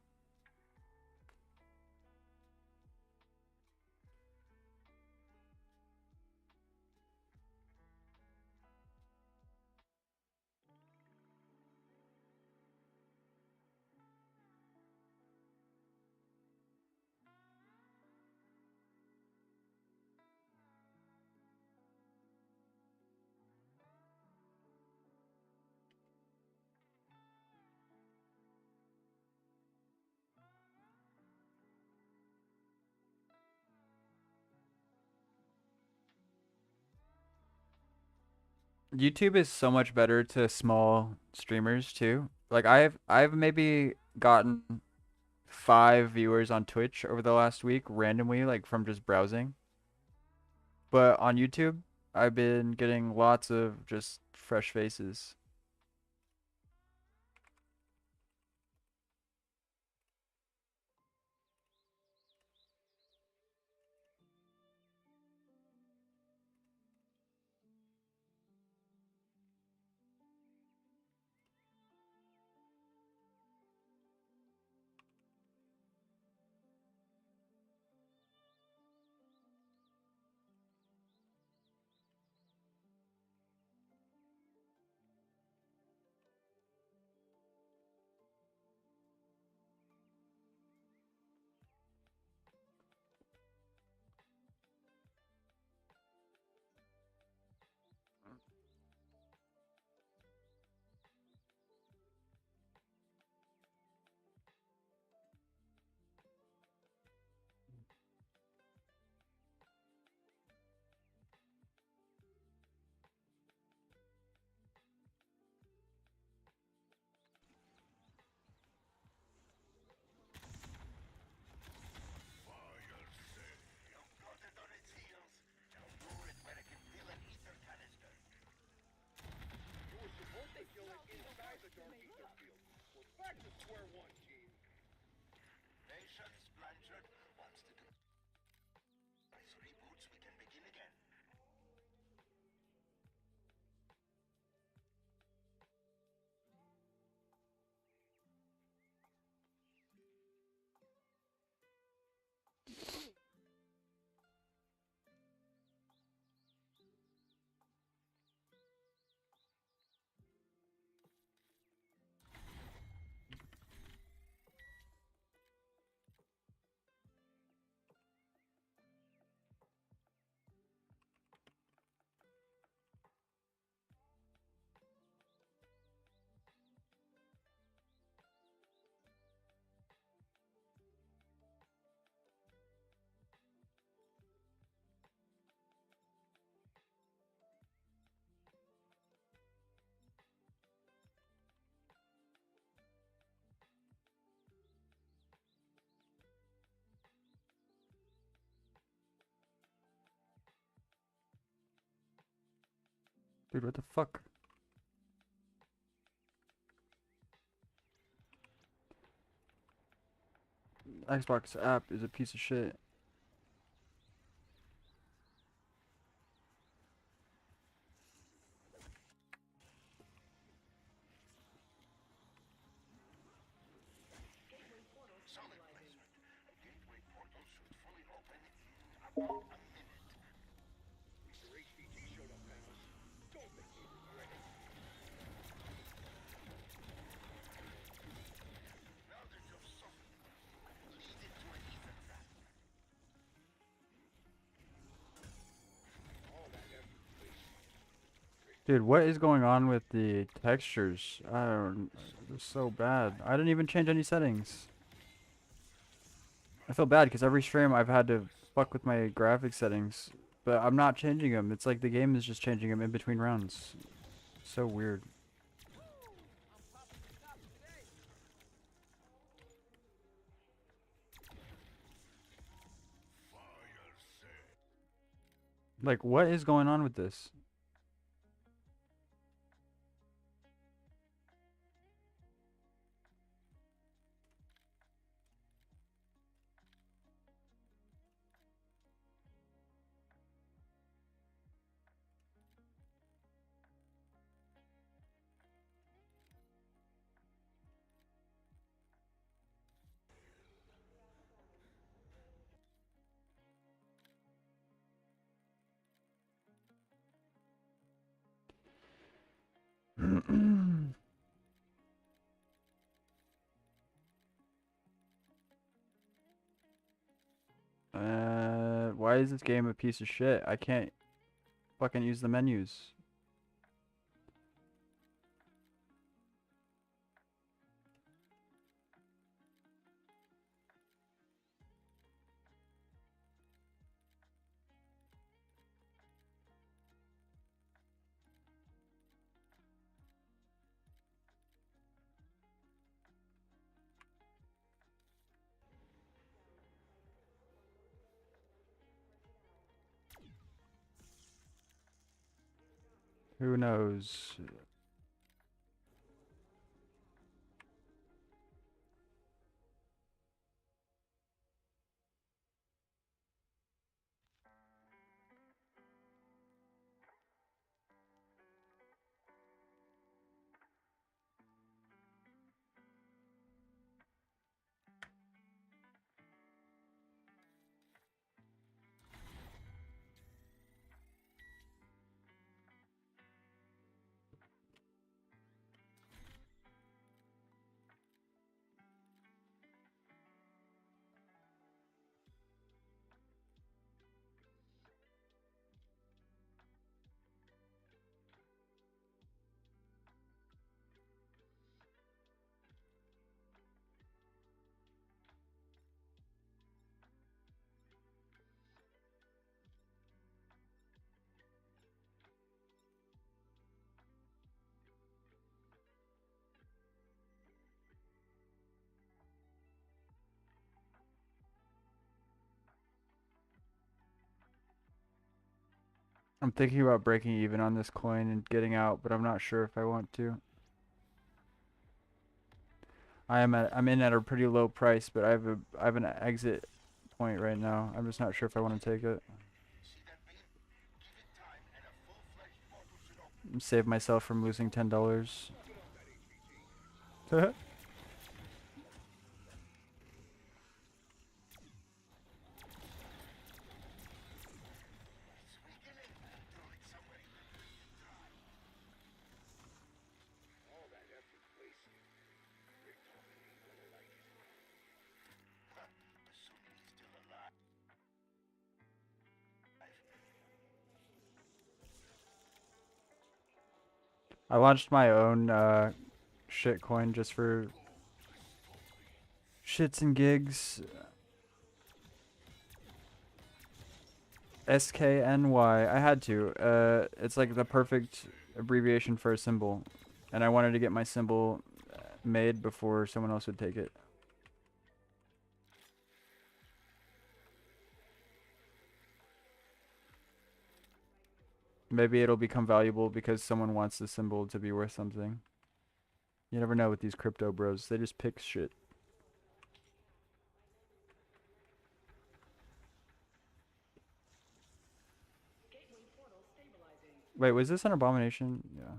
YouTube is so much better to small streamers too. Like I've maybe gotten 5 viewers on Twitch over the last week randomly, like from just browsing. But on YouTube, I've been getting lots of just fresh faces. Plotted on its heels. Now lure it where it can fill an ether canister. You were supposed to kill it inside the dark ether field. We're back to square one, team. Patience, Blanchard. Once the device reboots, we can begin again. Dude, what the fuck? Xbox app is a piece of shit. Solid placement. Gateway portal should fully open in about a minute. Your HVT showed up, pals. Don't make me regret it. Now that you've softened, lead it to an ether trap. All that effort wasted. Dude, what is going on with the textures? I don't. It's so bad. I didn't even change any settings. I feel bad because every stream I've had to fuck with my graphic settings, but I'm not changing them. It's like the game is just changing them in between rounds. So weird. I'm popping the top today. Like, what is going on with this? Why is this game a piece of shit? I can't fucking use the menus. Who knows? I'm thinking about breaking even on this coin and getting out, but I'm not sure if I want to. I'm in at a pretty low price, but I have an exit point right now. I'm just not sure if I want to take it. Save myself from losing $10. All that effort wasted. Rick told me he wouldn't like it. Assuming he's still alive. I launched my own shitcoin just for shits and gigs. SKNY. I had to. It's like the perfect abbreviation for a symbol, and I wanted to get my symbol made before someone else would take it. Maybe it'll become valuable because someone wants the symbol to be worth something. You never know with these crypto bros. They just pick shit. Wait, was this an abomination? Yeah.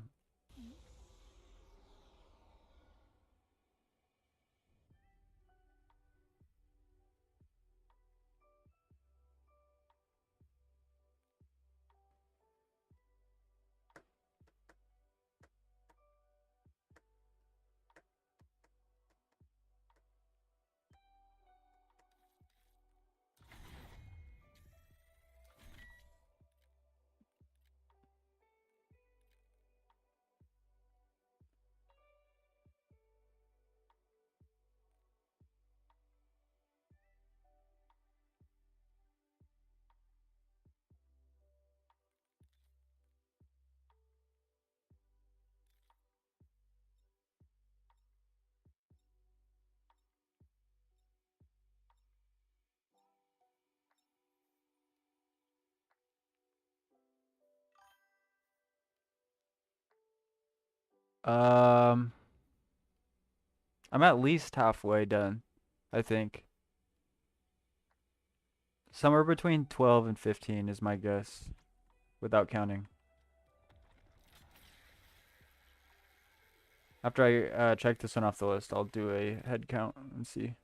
Um, I'm at least halfway done, I think. Somewhere between 12 and 15 is my guess, without counting. After I check this one off the list, I'll do a head count and see.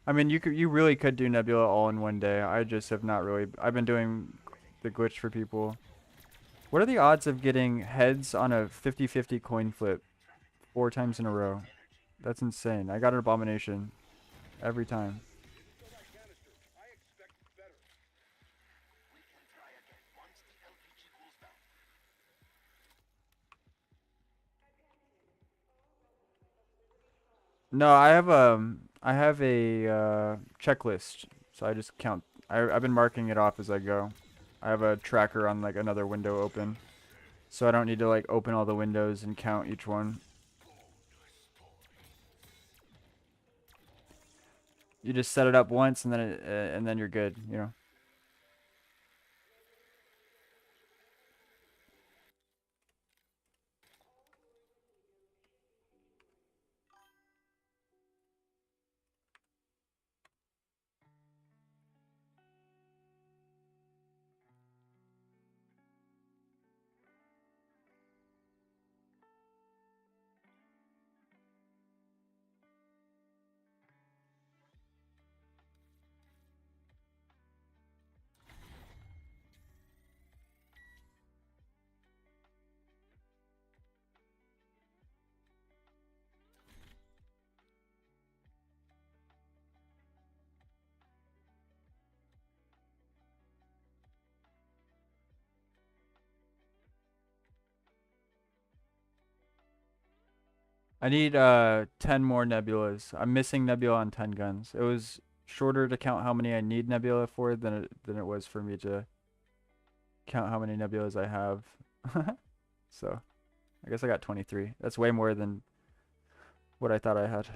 I mean, you really could do Nebula all in one day. I just have not really. I've been doing the glitch for people. What are the odds of getting heads on a 50-50 coin flip 4 times in a row? That's insane. I got an abomination every time. Fill that canister. I expect better. We can try again once the LPG cools down. No, I have a checklist, so I just count. I've been marking it off as I go. I have a tracker on like another window open, so I don't need to like open all the windows and count each one. You just set it up once and then you're good, you know. I need 10 more nebulas. I'm missing nebula on 10 guns. It was shorter to count how many I need nebula for than it was for me to count how many nebulas I have. So, I guess I got 23. That's way more than what I thought I had.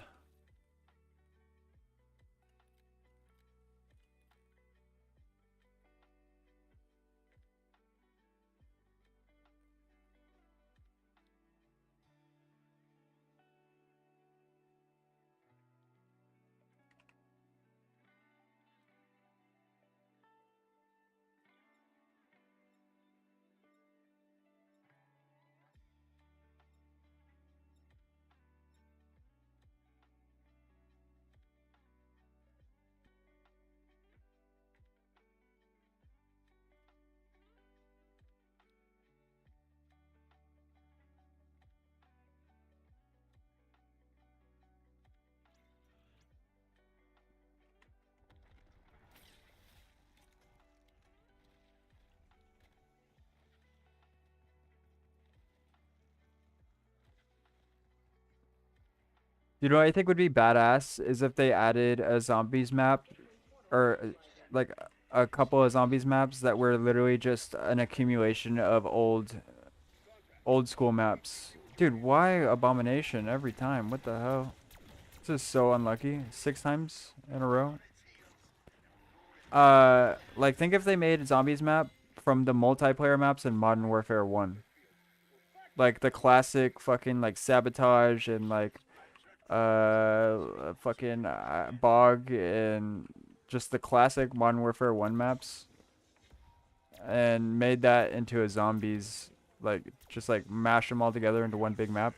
You know what I think would be badass is if they added a zombies map or like a couple of zombies maps that were literally just an accumulation of old school maps. Dude, why abomination every time? What the hell? This is so unlucky. 6 times in a row. Like think if they made a zombies map from the multiplayer maps in Modern Warfare 1. Like the classic fucking like sabotage and like fucking bog and just the classic Modern Warfare 1 maps and made that into a zombies, like just like mash them all together into one big map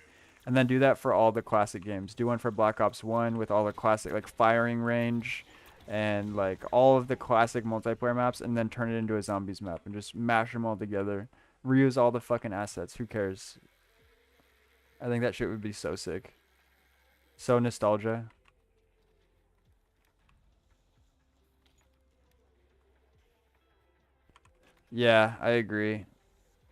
and then do that for all the classic games. Do one for Black Ops 1 with all the classic like firing range and like all of the classic multiplayer maps and then turn it into a zombies map and just mash them all together. Reuse all the fucking assets. Who cares? I think that shit would be so sick. So nostalgia. Yeah, I agree.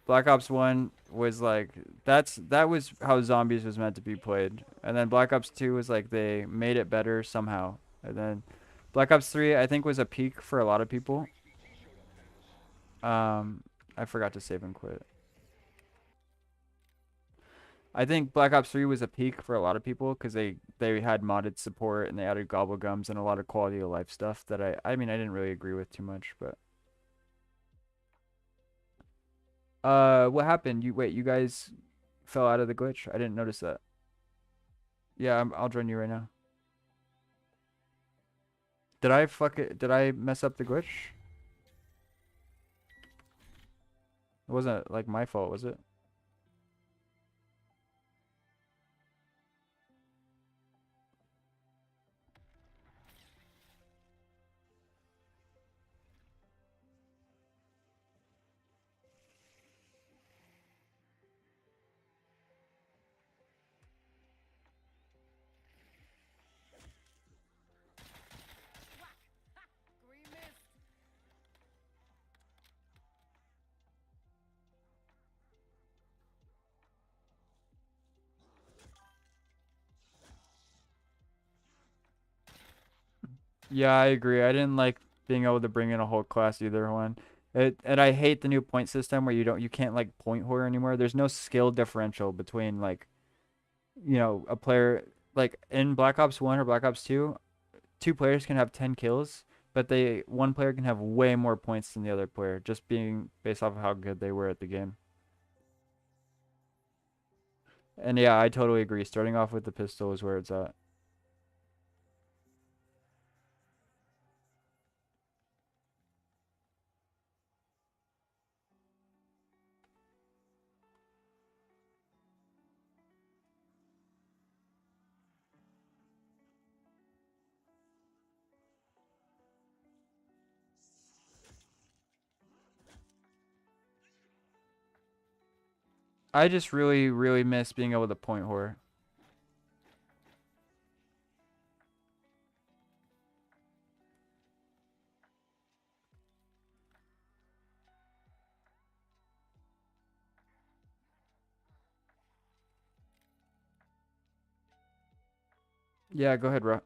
Black Ops 1 was like that was how zombies was meant to be played. And then Black Ops 2 was like they made it better somehow. And then Black Ops 3 I think was a peak for a lot of people. I forgot to save and quit. I think Black Ops 3 was a peak for a lot of people because they had modded support and they added gobblegums and a lot of quality of life stuff that I mean I didn't really agree with too much, but what happened? You guys fell out of the glitch? I didn't notice that. Yeah, I'll join you right now. Did I fuck it? Did I mess up the glitch? It wasn't like my fault, was it? Green mist. Yeah, I agree. I didn't like being able to bring in a whole class either one. And I hate the new point system where you can't like point whore anymore. There's no skill differential between like a player like in Black Ops 1 or Black Ops 2, two players can have 10 kills, but one player can have way more points than the other player, just being based off of how good they were at the game. And yeah, I totally agree. Starting off with the pistol is where it's at. I just really, really miss being able to point whore. Yeah, go ahead, Ra.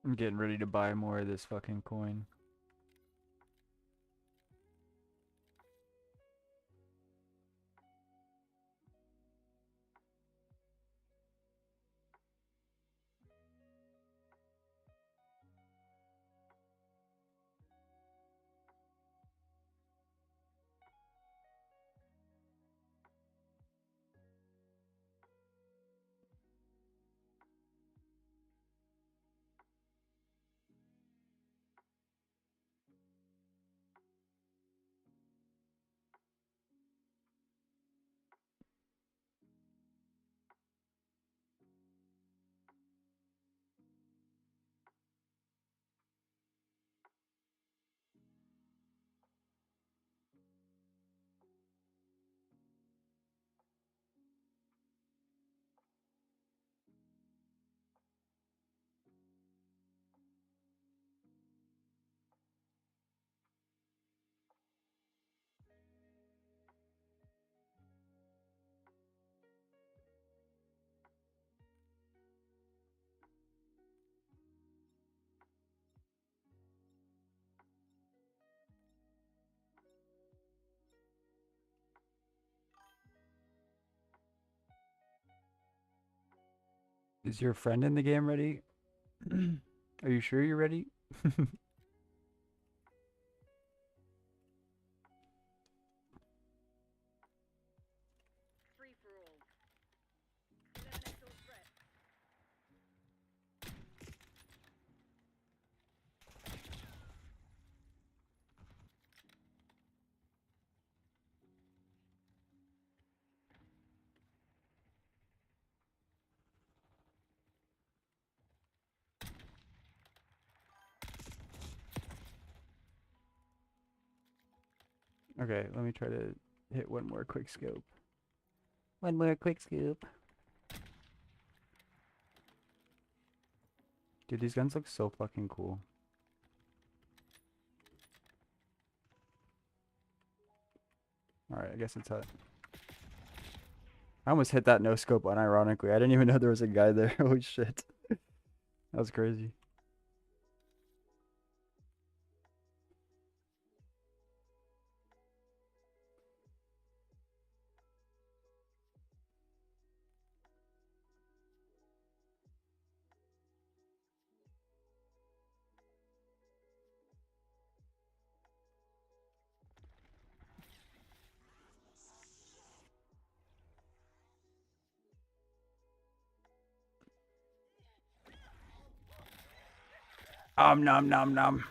I'm getting ready to buy more of this fucking coin. Is your friend in the game ready? Are you sure you're ready? Okay, let me try to hit one more quick scope. One more quick scoop. Dude, these guns look so fucking cool. Alright, I guess it's hot. I almost hit that no scope unironically. I didn't even know there was a guy there. Holy shit. That was crazy. Nom nom nom.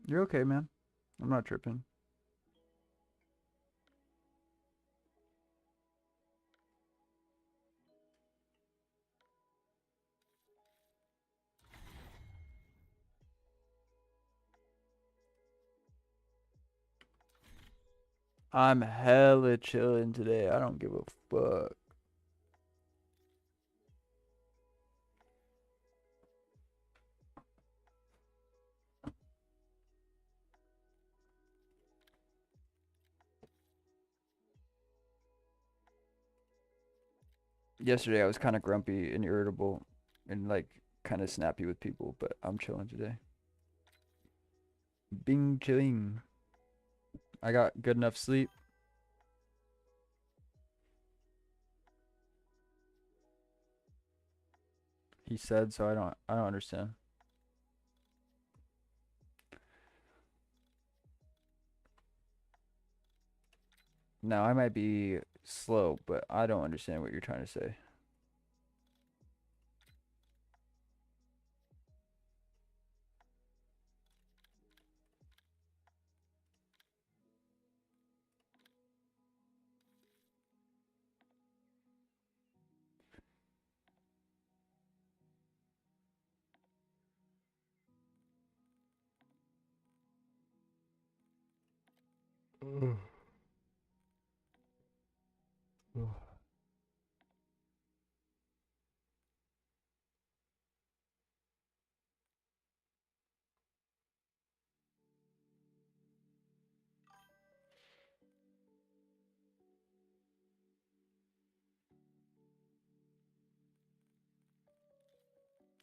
You're okay, man. I'm not tripping. I'm hella chilling today. I don't give a fuck. Yesterday I was kind of grumpy and irritable and like kind of snappy with people, but I'm chilling today. Bing chilling. I got good enough sleep. He said, so I don't understand. Now I might be slow, but I don't understand what you're trying to say.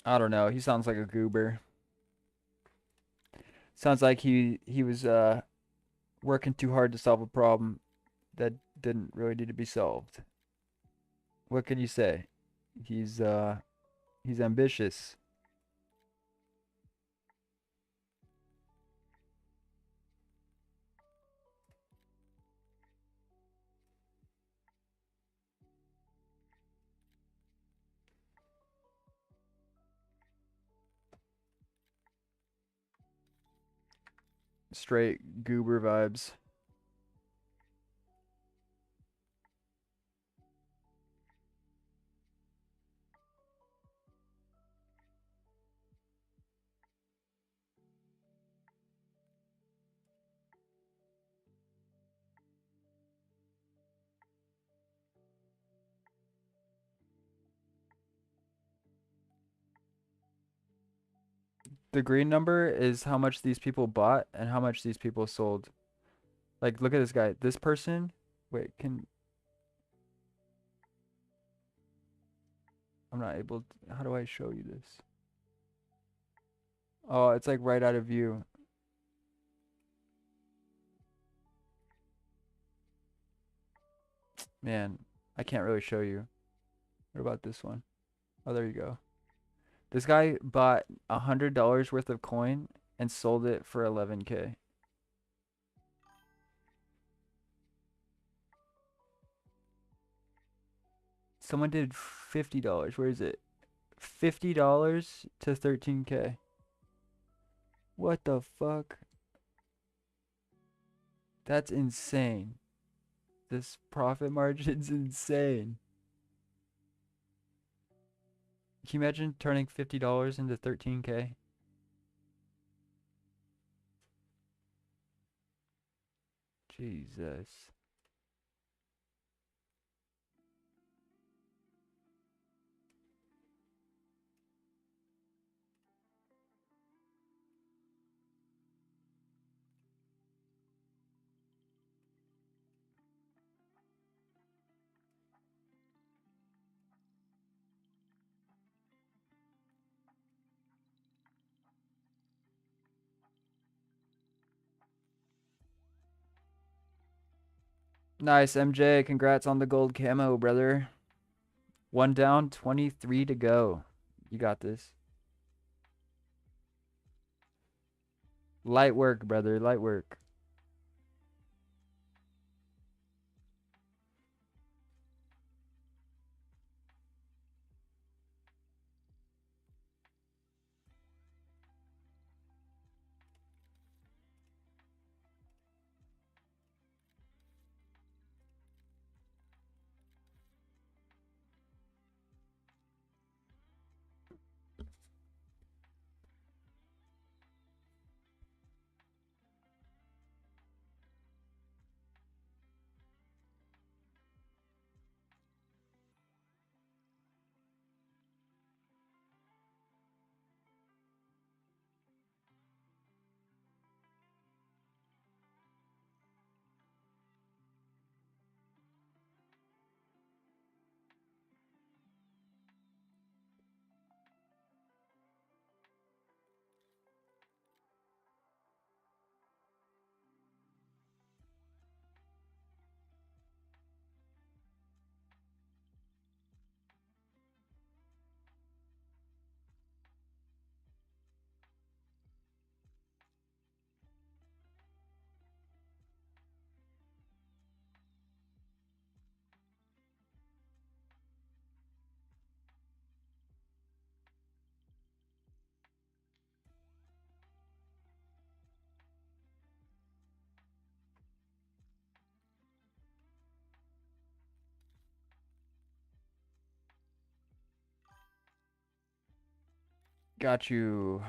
I don't know. He sounds like a goober. Sounds like he was working too hard to solve a problem that didn't really need to be solved. What can you say? He's ambitious. Straight goober vibes. The green number is how much these people bought and how much these people sold. Like, look at this guy. This person, wait, I'm not able to, how do I show you this? Oh, it's like right out of view. Man, I can't really show you. What about this one? Oh, there you go. This guy bought $100 worth of coin and sold it for 11K. Someone did $50. Where is it? $50 to 13K. What the fuck? That's insane. This profit margin's insane. Can you imagine turning $50 into 13K? Jesus. Nice, MJ. Congrats on the gold camo, brother. 1 down, 23 to go. You got this. Light work, brother. Light work. Got you.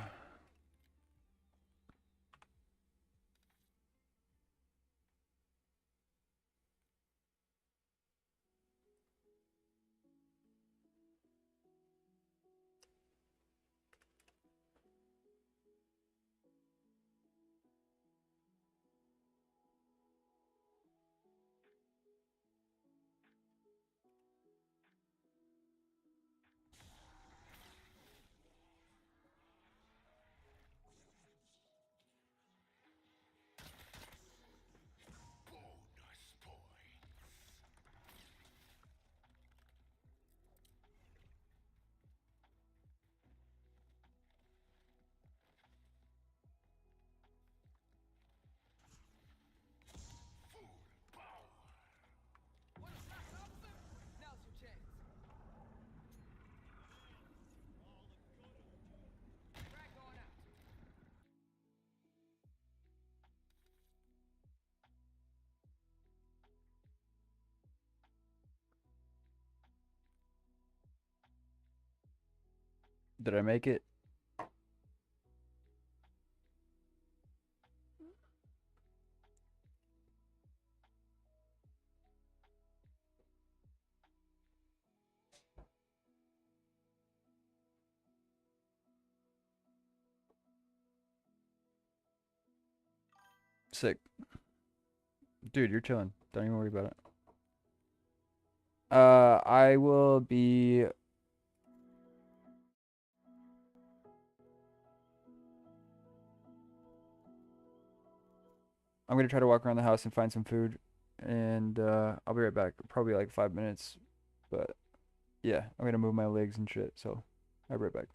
Wanna flash, officer? Now's your chance. Frag going out. Did I make it? Sick. Dude, you're chilling. Don't even worry about it. I will be... I'm gonna try to walk around the house and find some food. And I'll be right back. Probably like 5 minutes. But yeah, I'm gonna move my legs and shit. So I'll be right back.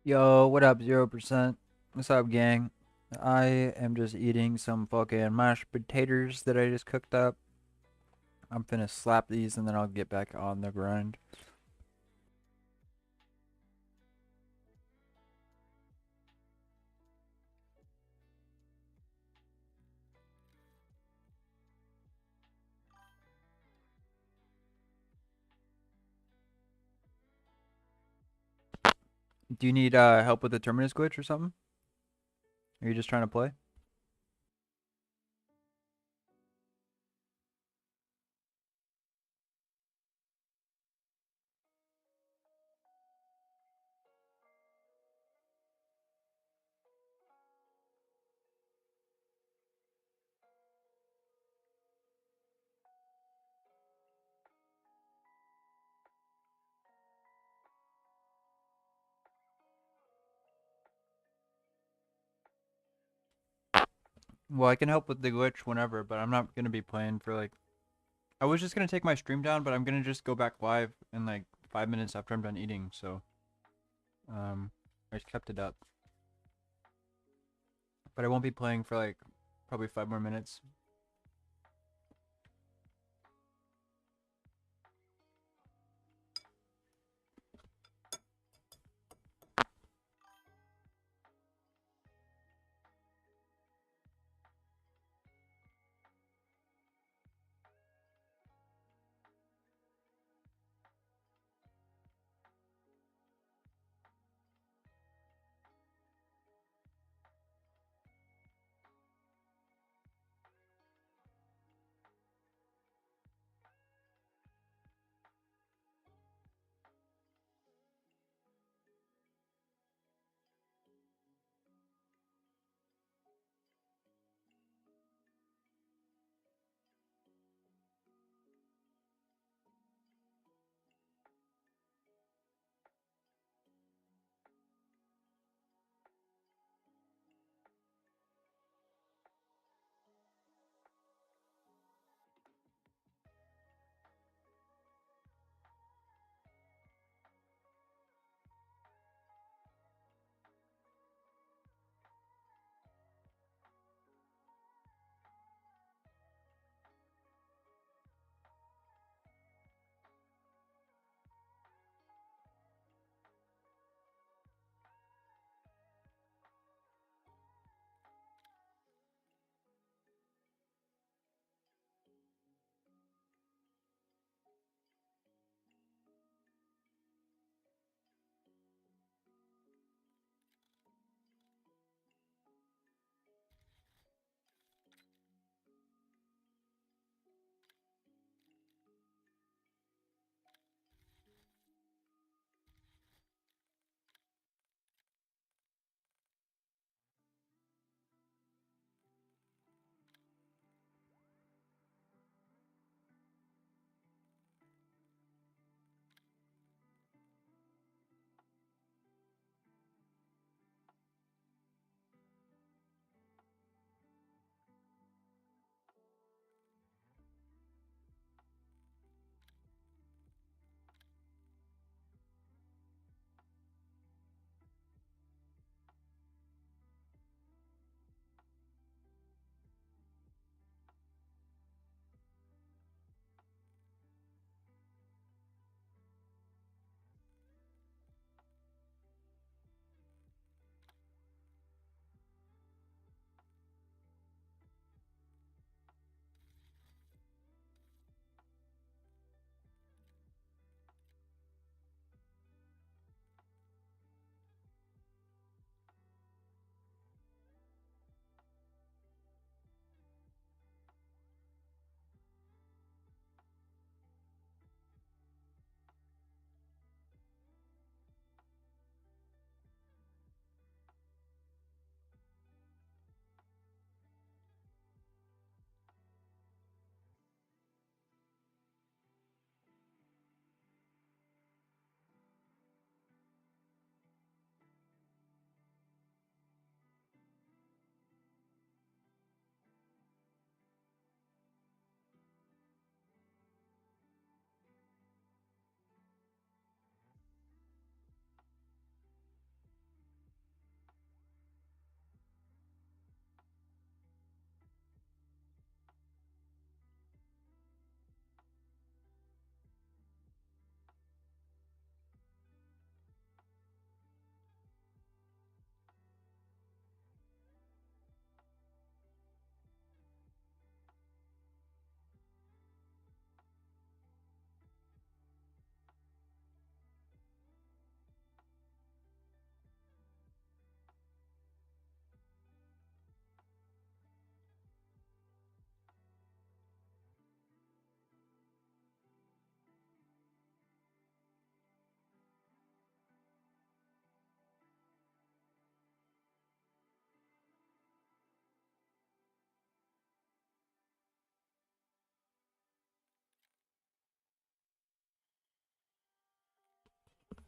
Yo, what up, 0%? What's up, gang? I am just eating some fucking mashed potatoes that I just cooked up. I'm finna slap these and then I'll get back on the grind. Do you need help with the terminus glitch or something? Are you just trying to play? Well, I can help with the glitch whenever, but I'm not gonna be playing for like. I was just gonna take my stream down, but I'm gonna just go back live in like 5 minutes after I'm done eating. So, I just kept it up. But I won't be playing for like probably 5 more minutes.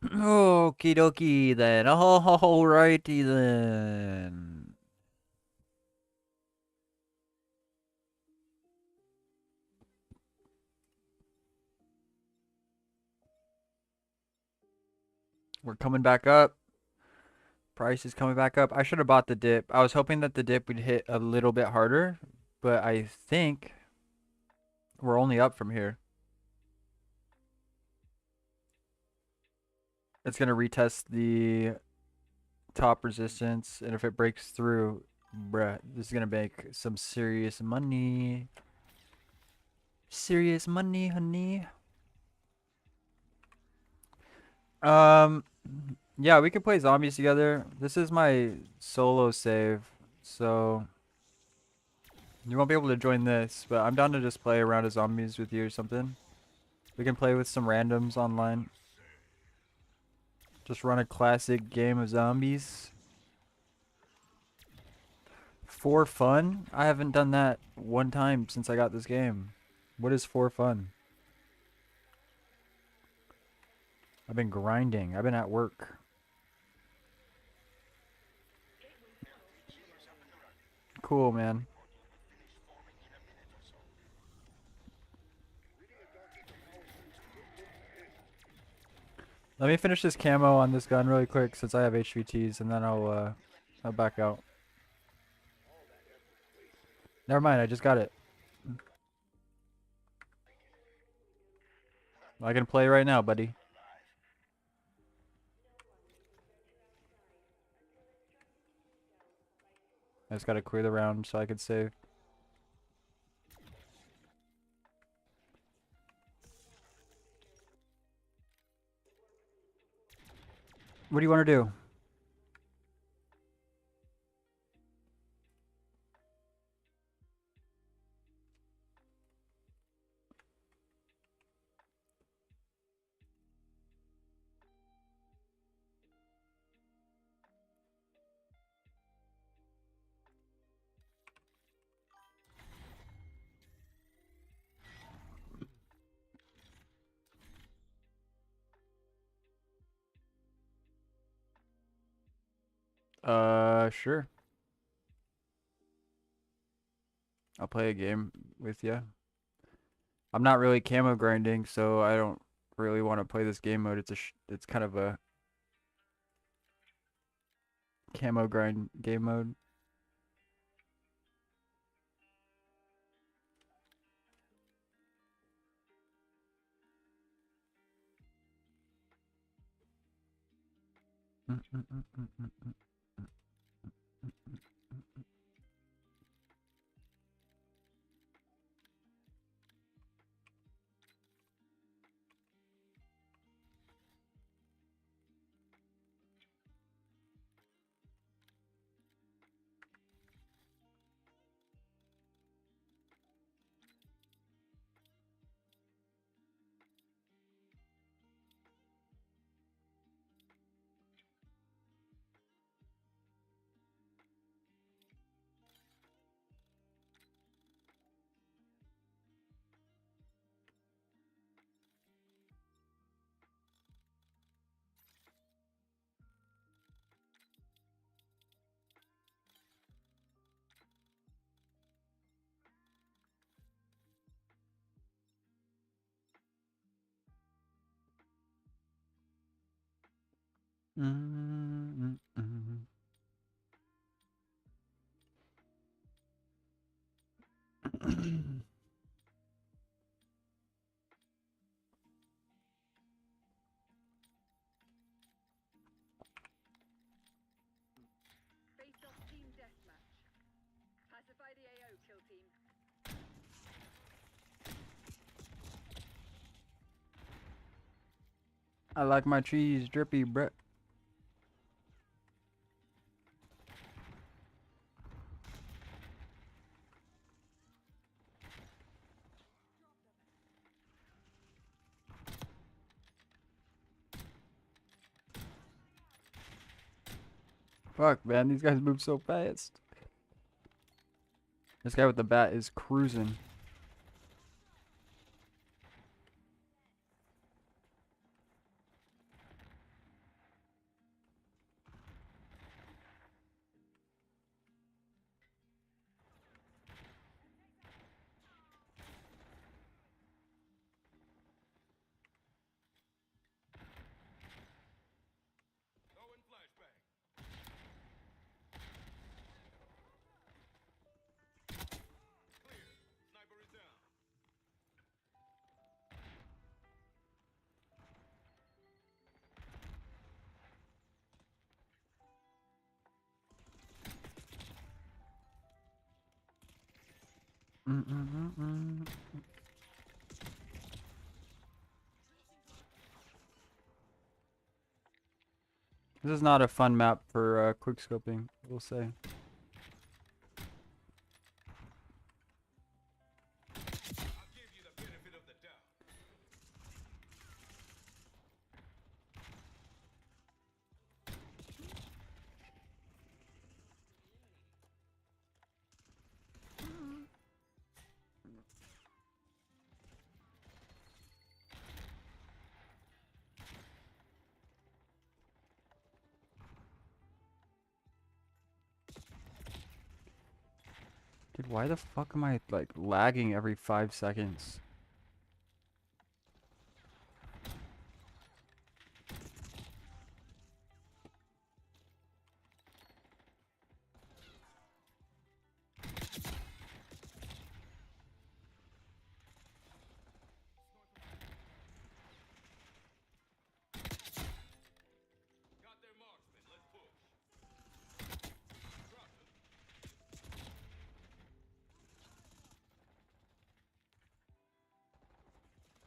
Okie dokie then. Alrighty then. We're coming back up. Price is coming back up. I should have bought the dip. I was hoping that the dip would hit a little bit harder, but I think we're only up from here. It's going to retest the top resistance, and if it breaks through, bruh, this is going to make some serious money. Serious money, honey. Yeah, we can play zombies together. This is my solo save, so you won't be able to join this, but I'm down to just play around as zombies with you or something. We can play with some randoms online. Just run a classic game of zombies. For fun? I haven't done that one time since I got this game. What is for fun? I've been grinding. I've been at work. Cool, man. Let me finish this camo on this gun really quick since I have HVTs, and then I'll back out. Never mind, I just got it. I can play right now, buddy. I just gotta clear the round so I can save. What do you want to do? Sure. I'll play a game with you. I'm not really camo grinding, so I don't really want to play this game mode. It's kind of a camo grind game mode. Face off team deathmatch. Pacify the AO kill team. I like my cheese drippy, bruh. Fuck, man, these guys move so fast. This guy with the bat is cruising. Mm-mm-mm-mm. This is not a fun map for quick scoping, we'll say. I'll give you the benefit of the doubt. Dude, why the fuck am I like lagging every 5 seconds? Got their marksman. Let's push. Dropped him.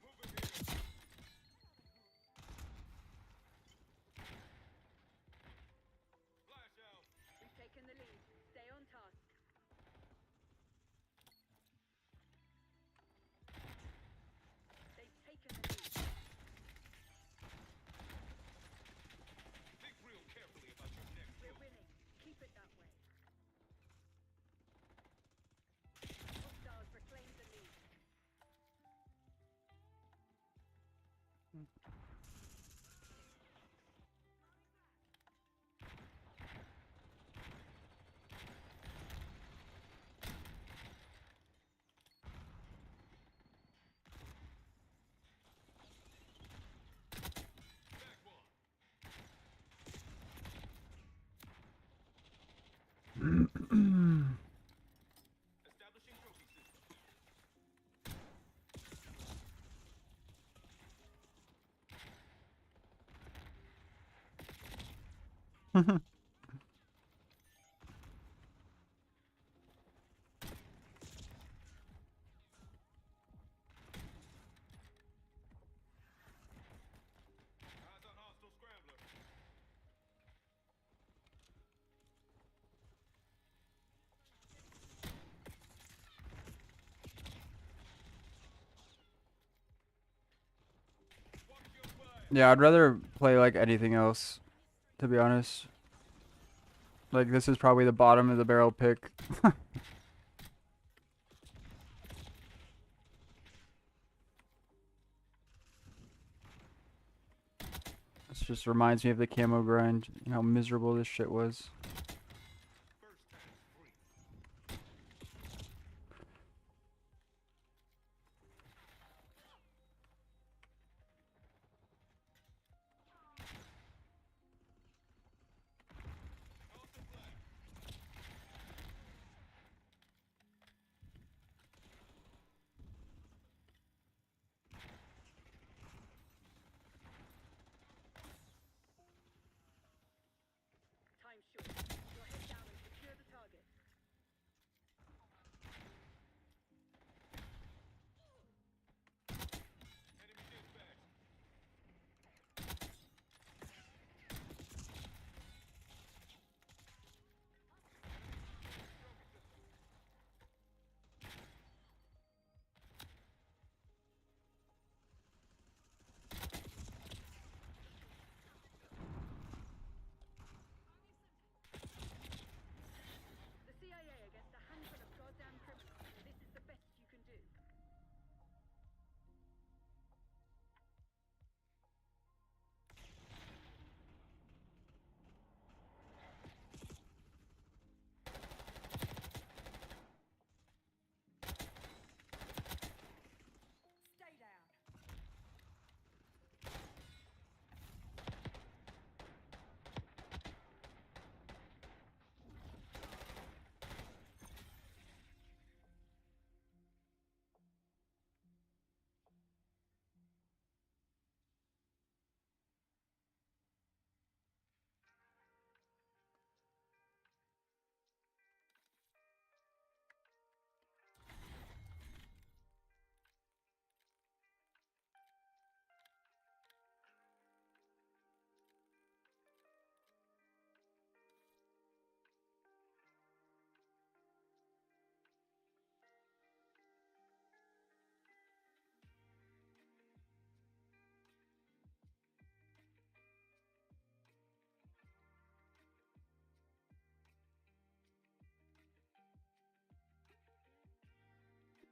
Moving here. Flash out. We've taken the lead. Stay on task. They've taken the lead. Think real carefully about your next We're move. winning. Keep it that way. Hostiles reclaim the lead. Back one. Establishing trophy system. Eyes on hostile scrambler. Watch your fire. Yeah, I'd rather play like anything else, to be honest. Like, this is probably the bottom of the barrel pick. This just reminds me of the camo grind and how miserable this shit was. First time's free. Toss the flag. Time short.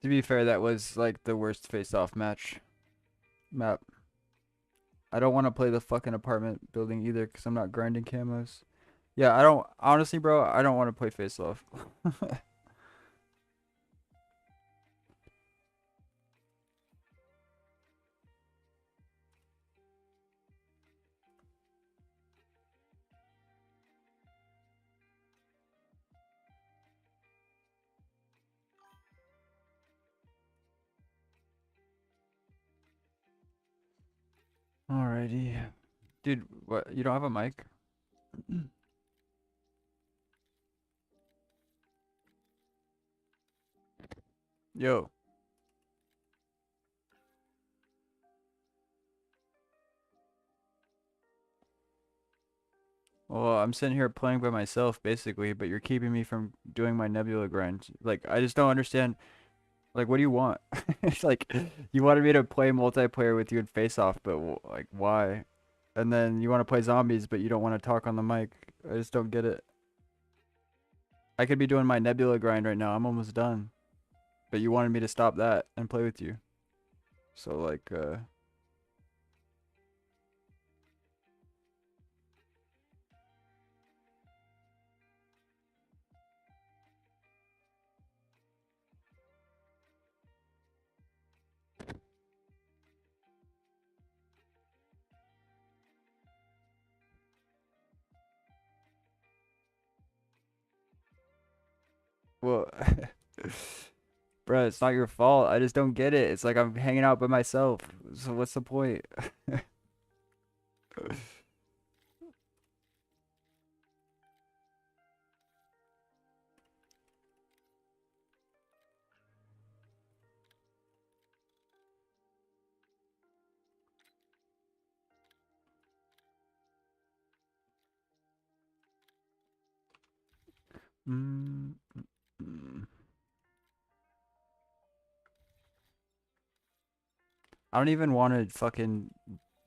To be fair, that was like the worst face-off map. I don't want to play the fucking apartment building either because I'm not grinding camos. Yeah, I don't honestly, bro. I don't want to play face-off. Alrighty, dude. What? You don't have a mic? Yo. Well, I'm sitting here playing by myself, basically, but you're keeping me from doing my nebula grind. Like, I just don't understand. Like, what do you want? It's like, you wanted me to play multiplayer with you in Face Off, but like, why? And then you want to play zombies, but you don't want to talk on the mic. I just don't get it. I could be doing my nebula grind right now. I'm almost done. But you wanted me to stop that and play with you. So, like, well, bruh, it's not your fault. I just don't get it. It's like I'm hanging out by myself. So what's the point? Mm, mm. I don't even want to fucking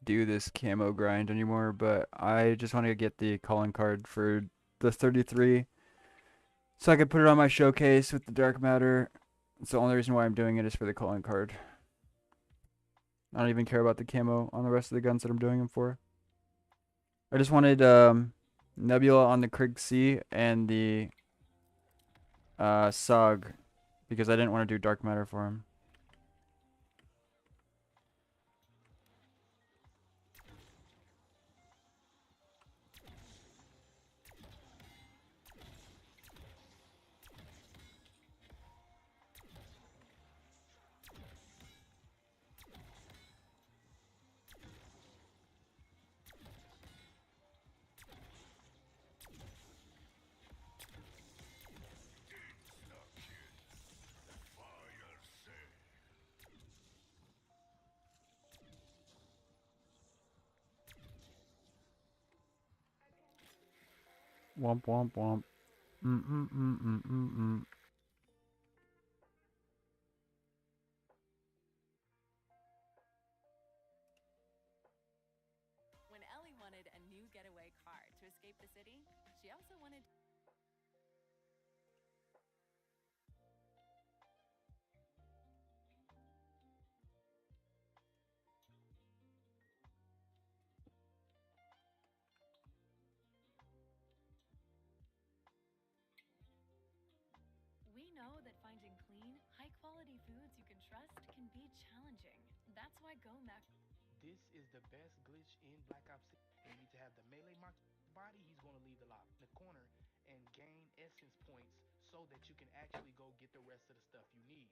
do this camo grind anymore, but I just want to get the calling card for the 33 so I could put it on my showcase with the dark matter. It's the only reason why I'm doing it is for the calling card. I don't even care about the camo on the rest of the guns that I'm doing them for. I just wanted Nebula on the Krieg C and the Sog because I didn't want to do dark matter for him. Womp womp womp. Mm mm mm mm mm mm. When Ellie wanted a new getaway car to escape the city, she also wanted We know that finding clean, high-quality foods you can trust can be challenging. That's why GoMac This is the best glitch in Black Ops 6. You need to have the melee mark body. He's going to leave the lock in the corner and gain essence points so that you can actually go get the rest of the stuff you need.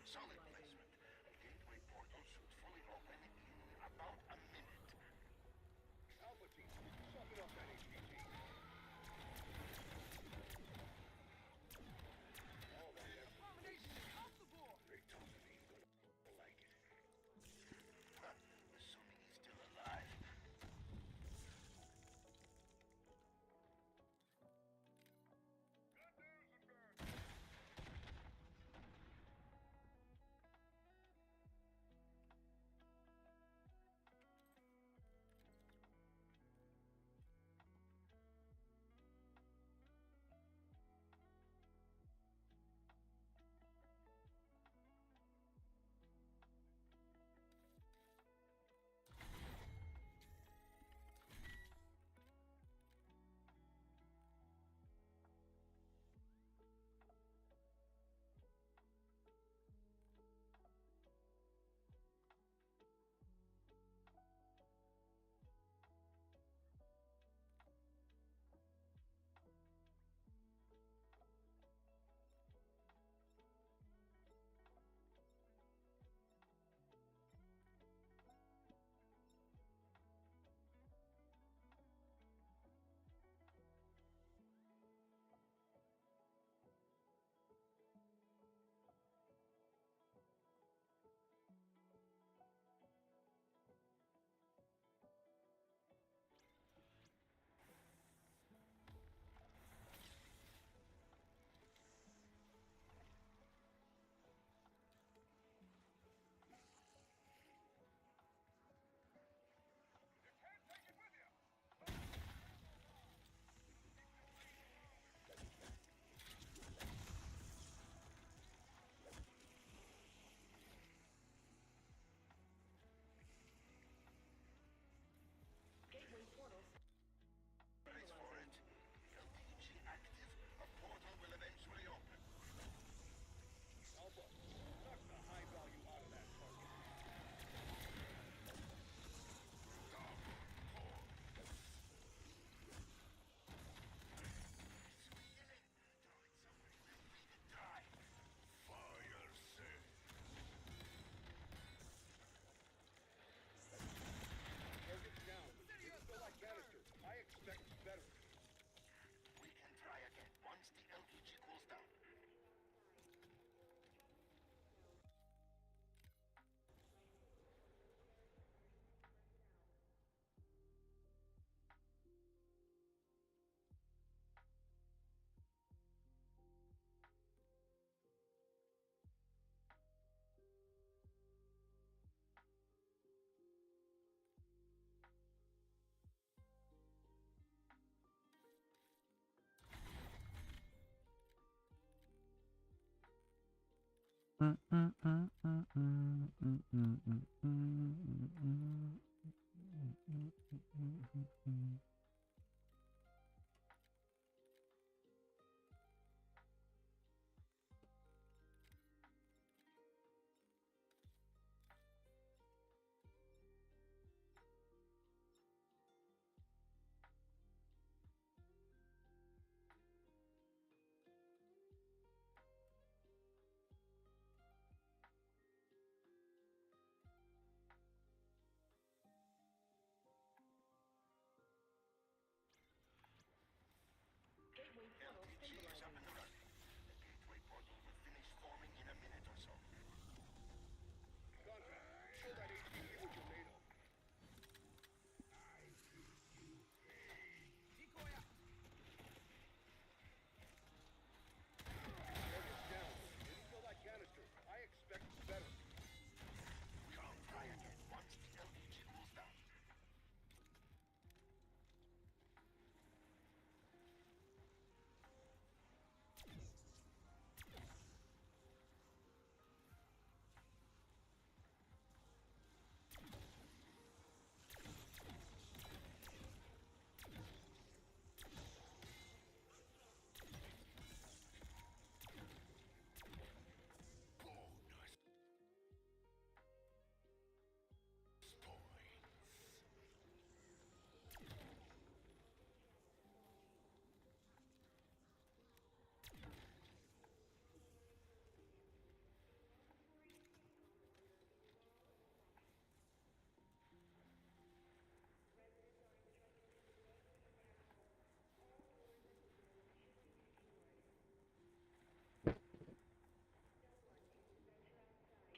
Solid placement. Gateway portal should fully open in about a minute. Alpha team, suck it up that HVT. LTG is up and running. The gateway portal will finish forming in a minute or so. Contact. Show that HVT what you're made of. Decoy out. Target's down. Didn't kill that canister. I expect better. Come try again once the LTG cools down.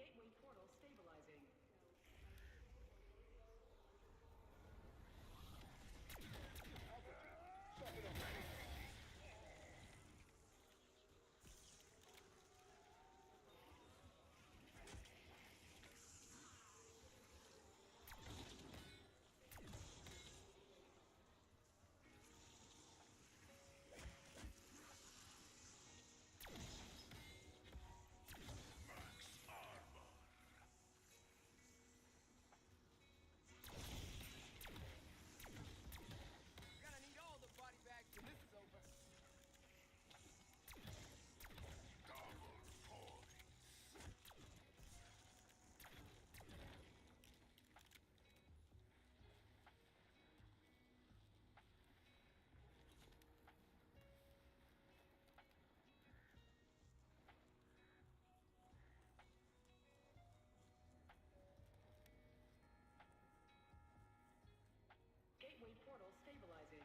Gateway portal stabilizing. Soften up that HVT. Gonna need all the body bags when this is over. Gateway portal stabilizing.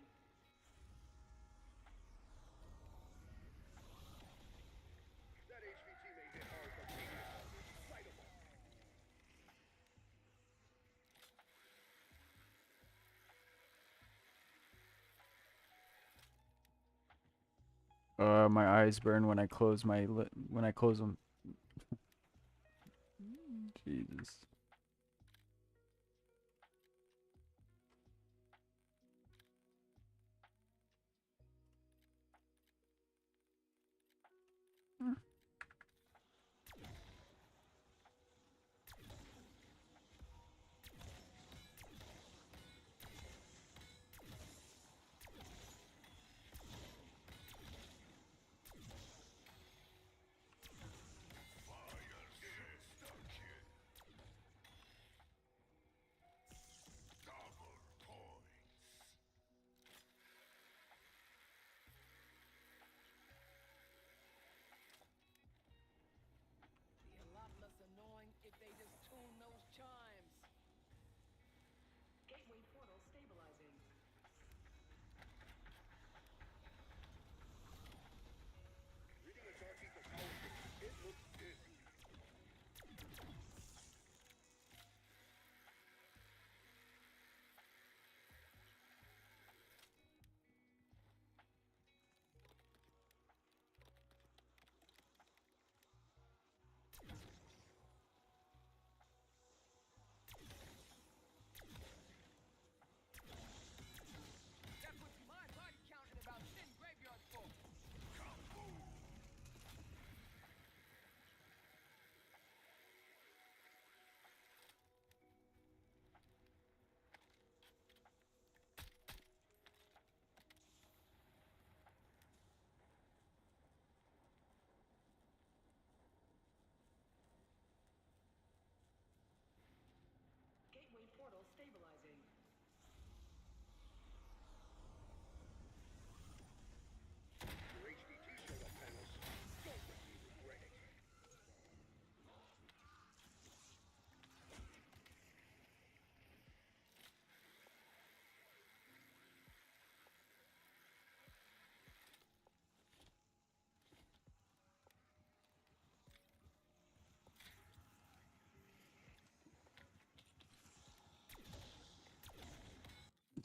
That HVT may hit hard, but we hit harder. Light 'em up. My eyes burn when I close when I close them. Jesus.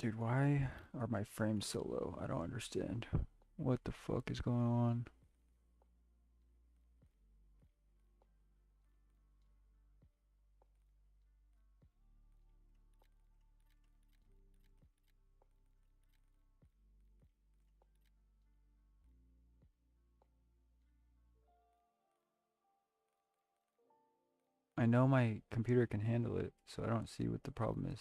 Dude, why are my frames so low? I don't understand. What the fuck is going on? I know my computer can handle it, so I don't see what the problem is.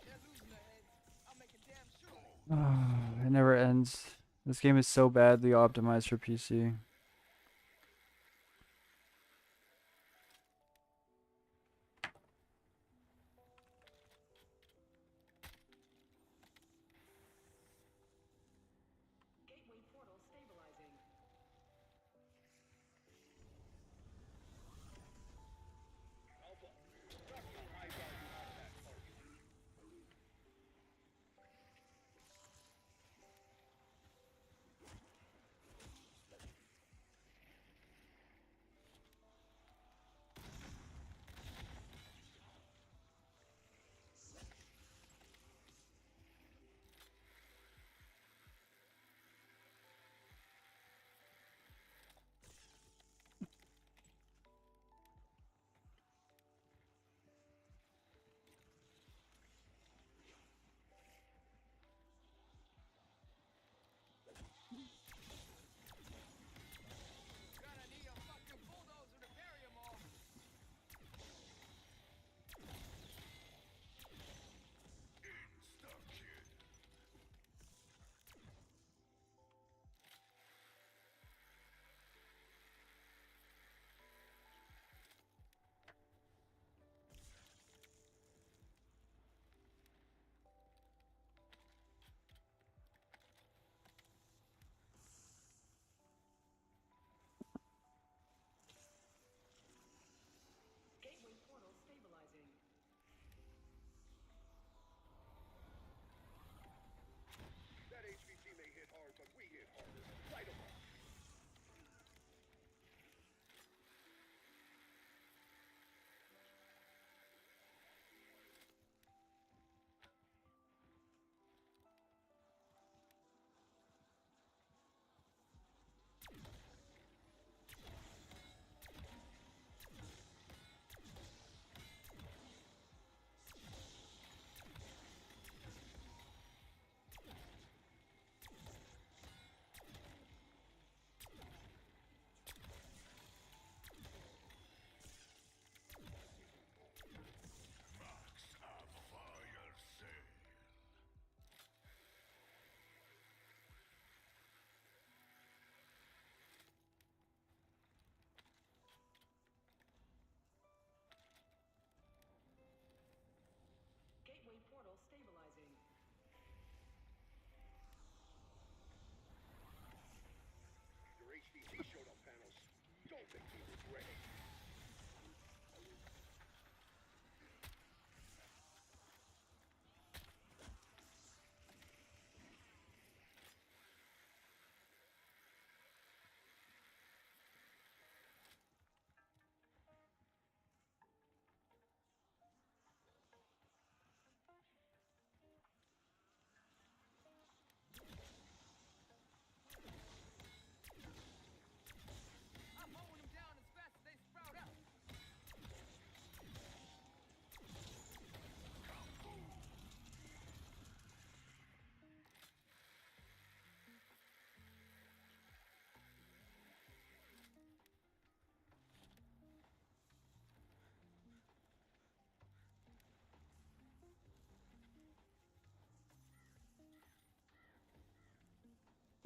They're losing their heads. I'll make a damn sure. It never ends. This game is so badly optimized for PC. Gateway portal stabilizing. Alpha, suck the high value out of that target.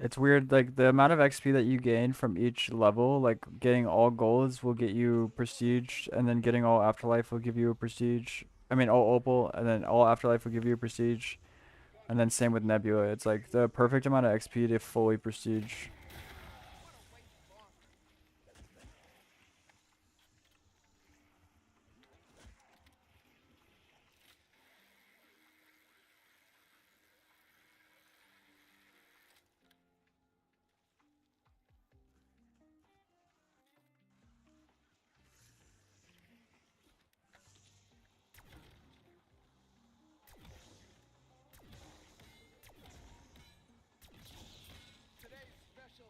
It's weird, like the amount of XP that you gain from each level, like getting all golds will get you prestige, and then getting all afterlife will give you a prestige. I mean, all opal, and then all afterlife will give you a prestige, and then same with nebula. It's like the perfect amount of XP to fully prestige. Today's special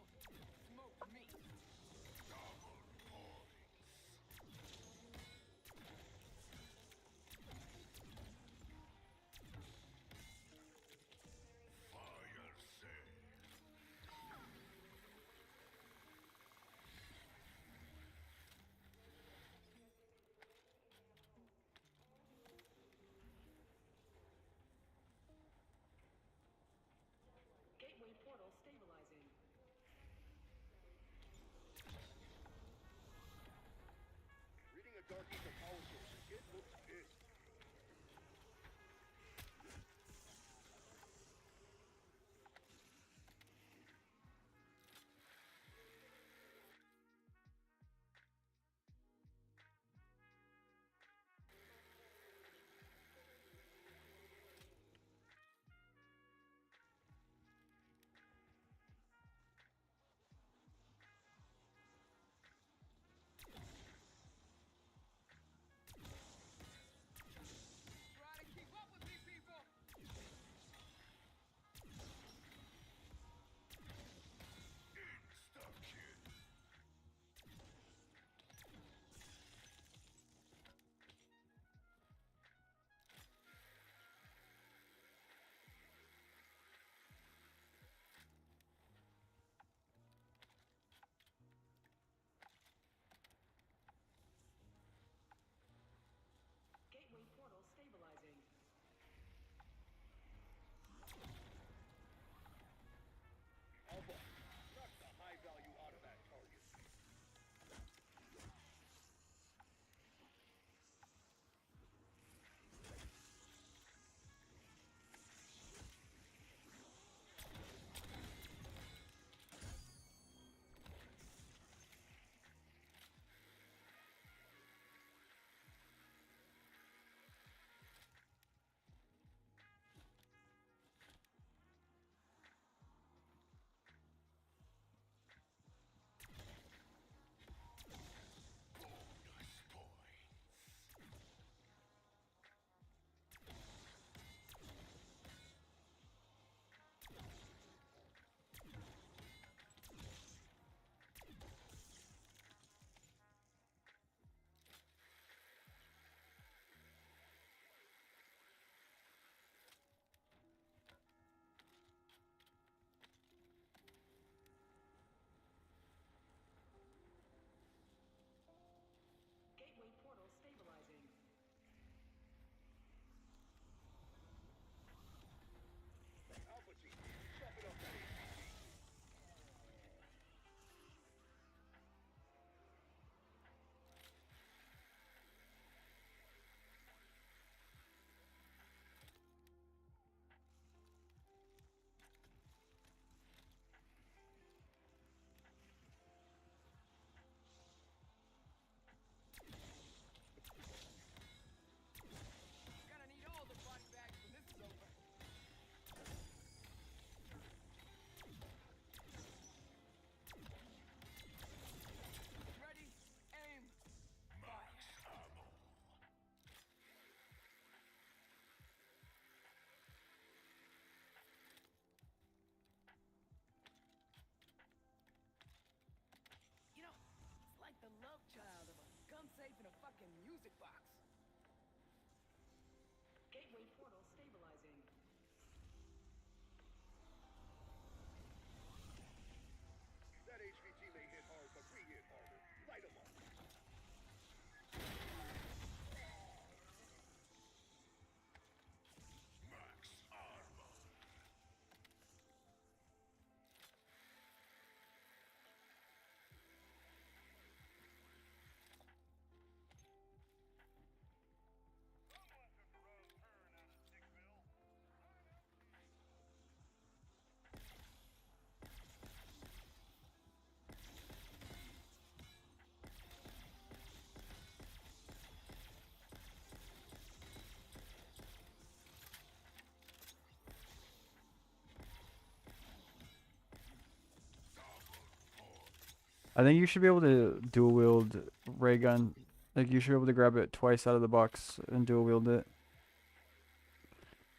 I think you should be able to dual wield ray gun. Like you should be able to grab it twice out of the box and dual wield it.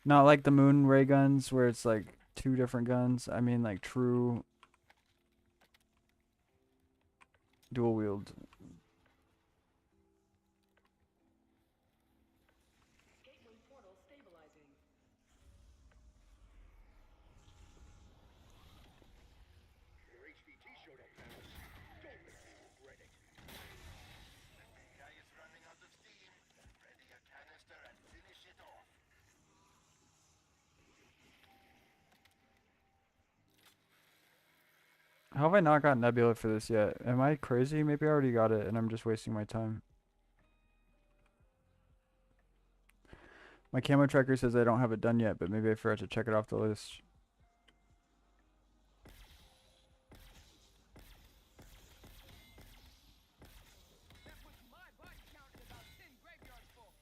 Not like the moon ray guns where it's like two different guns. I mean like true dual wield. Gateway portal stabilizing. Your HVT showed up, Thanos. Don't make me regret it. The guy is running out of steam. Ready a canister and finish it off. How have I not got Nebula for this yet? Am I crazy? Maybe I already got it and I'm just wasting my time. My camo tracker says I don't have it done yet, but maybe I forgot to check it off the list. That puts my body count at about 10 graveyards full.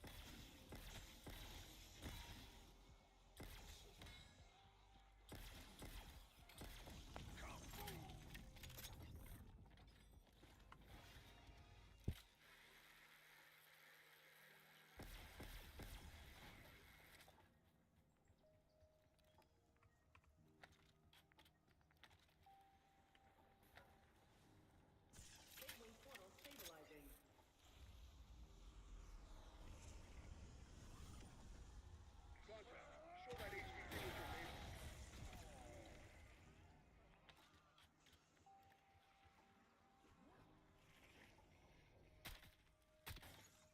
Gateway portal stabilizing. Santa, show that HVT with your name.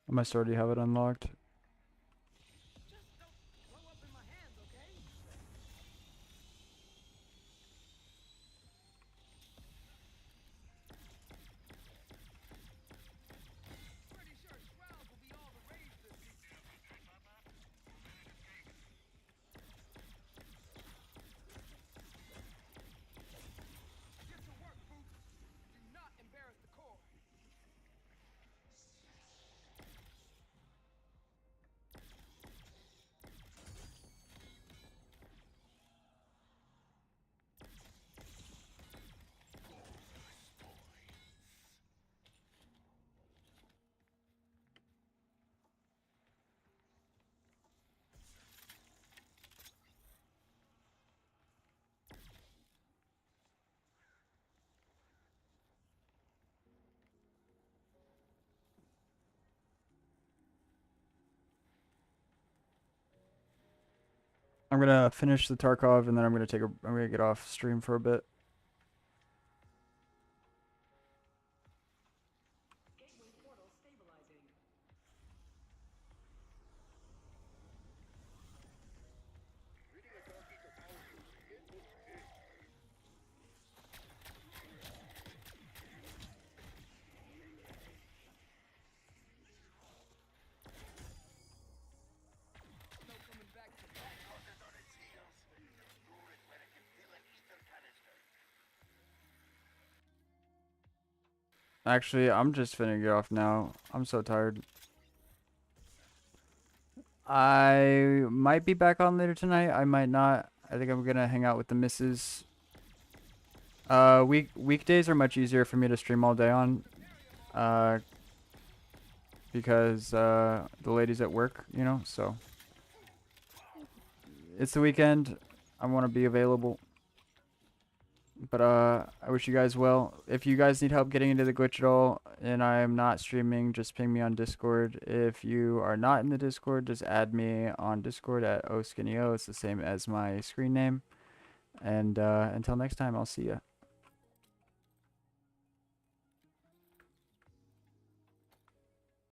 I must already have it unlocked. Just don't blow up in my hands, okay? Pretty sure Shrouds will be all the rage this season. Get to work, Boots. Do not embarrass the core. I'm gonna finish the Tarkov and then I'm gonna get off stream for a bit. Gateway portal stabilizing. Reading a Dark Ether power source, it looks big. No coming back to that. Got it on its heels. Lure it where it can fill an ether canister. Actually, I'm just finna get off now. I'm so tired. I might be back on later tonight. I might not. I think I'm gonna hang out with the missus. Weekdays are much easier for me to stream all day on. Because the ladies at work, you know, so it's the weekend. I want to be available. But I wish you guys well. If you guys need help getting into the glitch at all and I am not streaming, just ping me on Discord. If you are not in the Discord, just add me on Discord at oskinyo. It's the same as my screen name. And until next time, I'll see ya.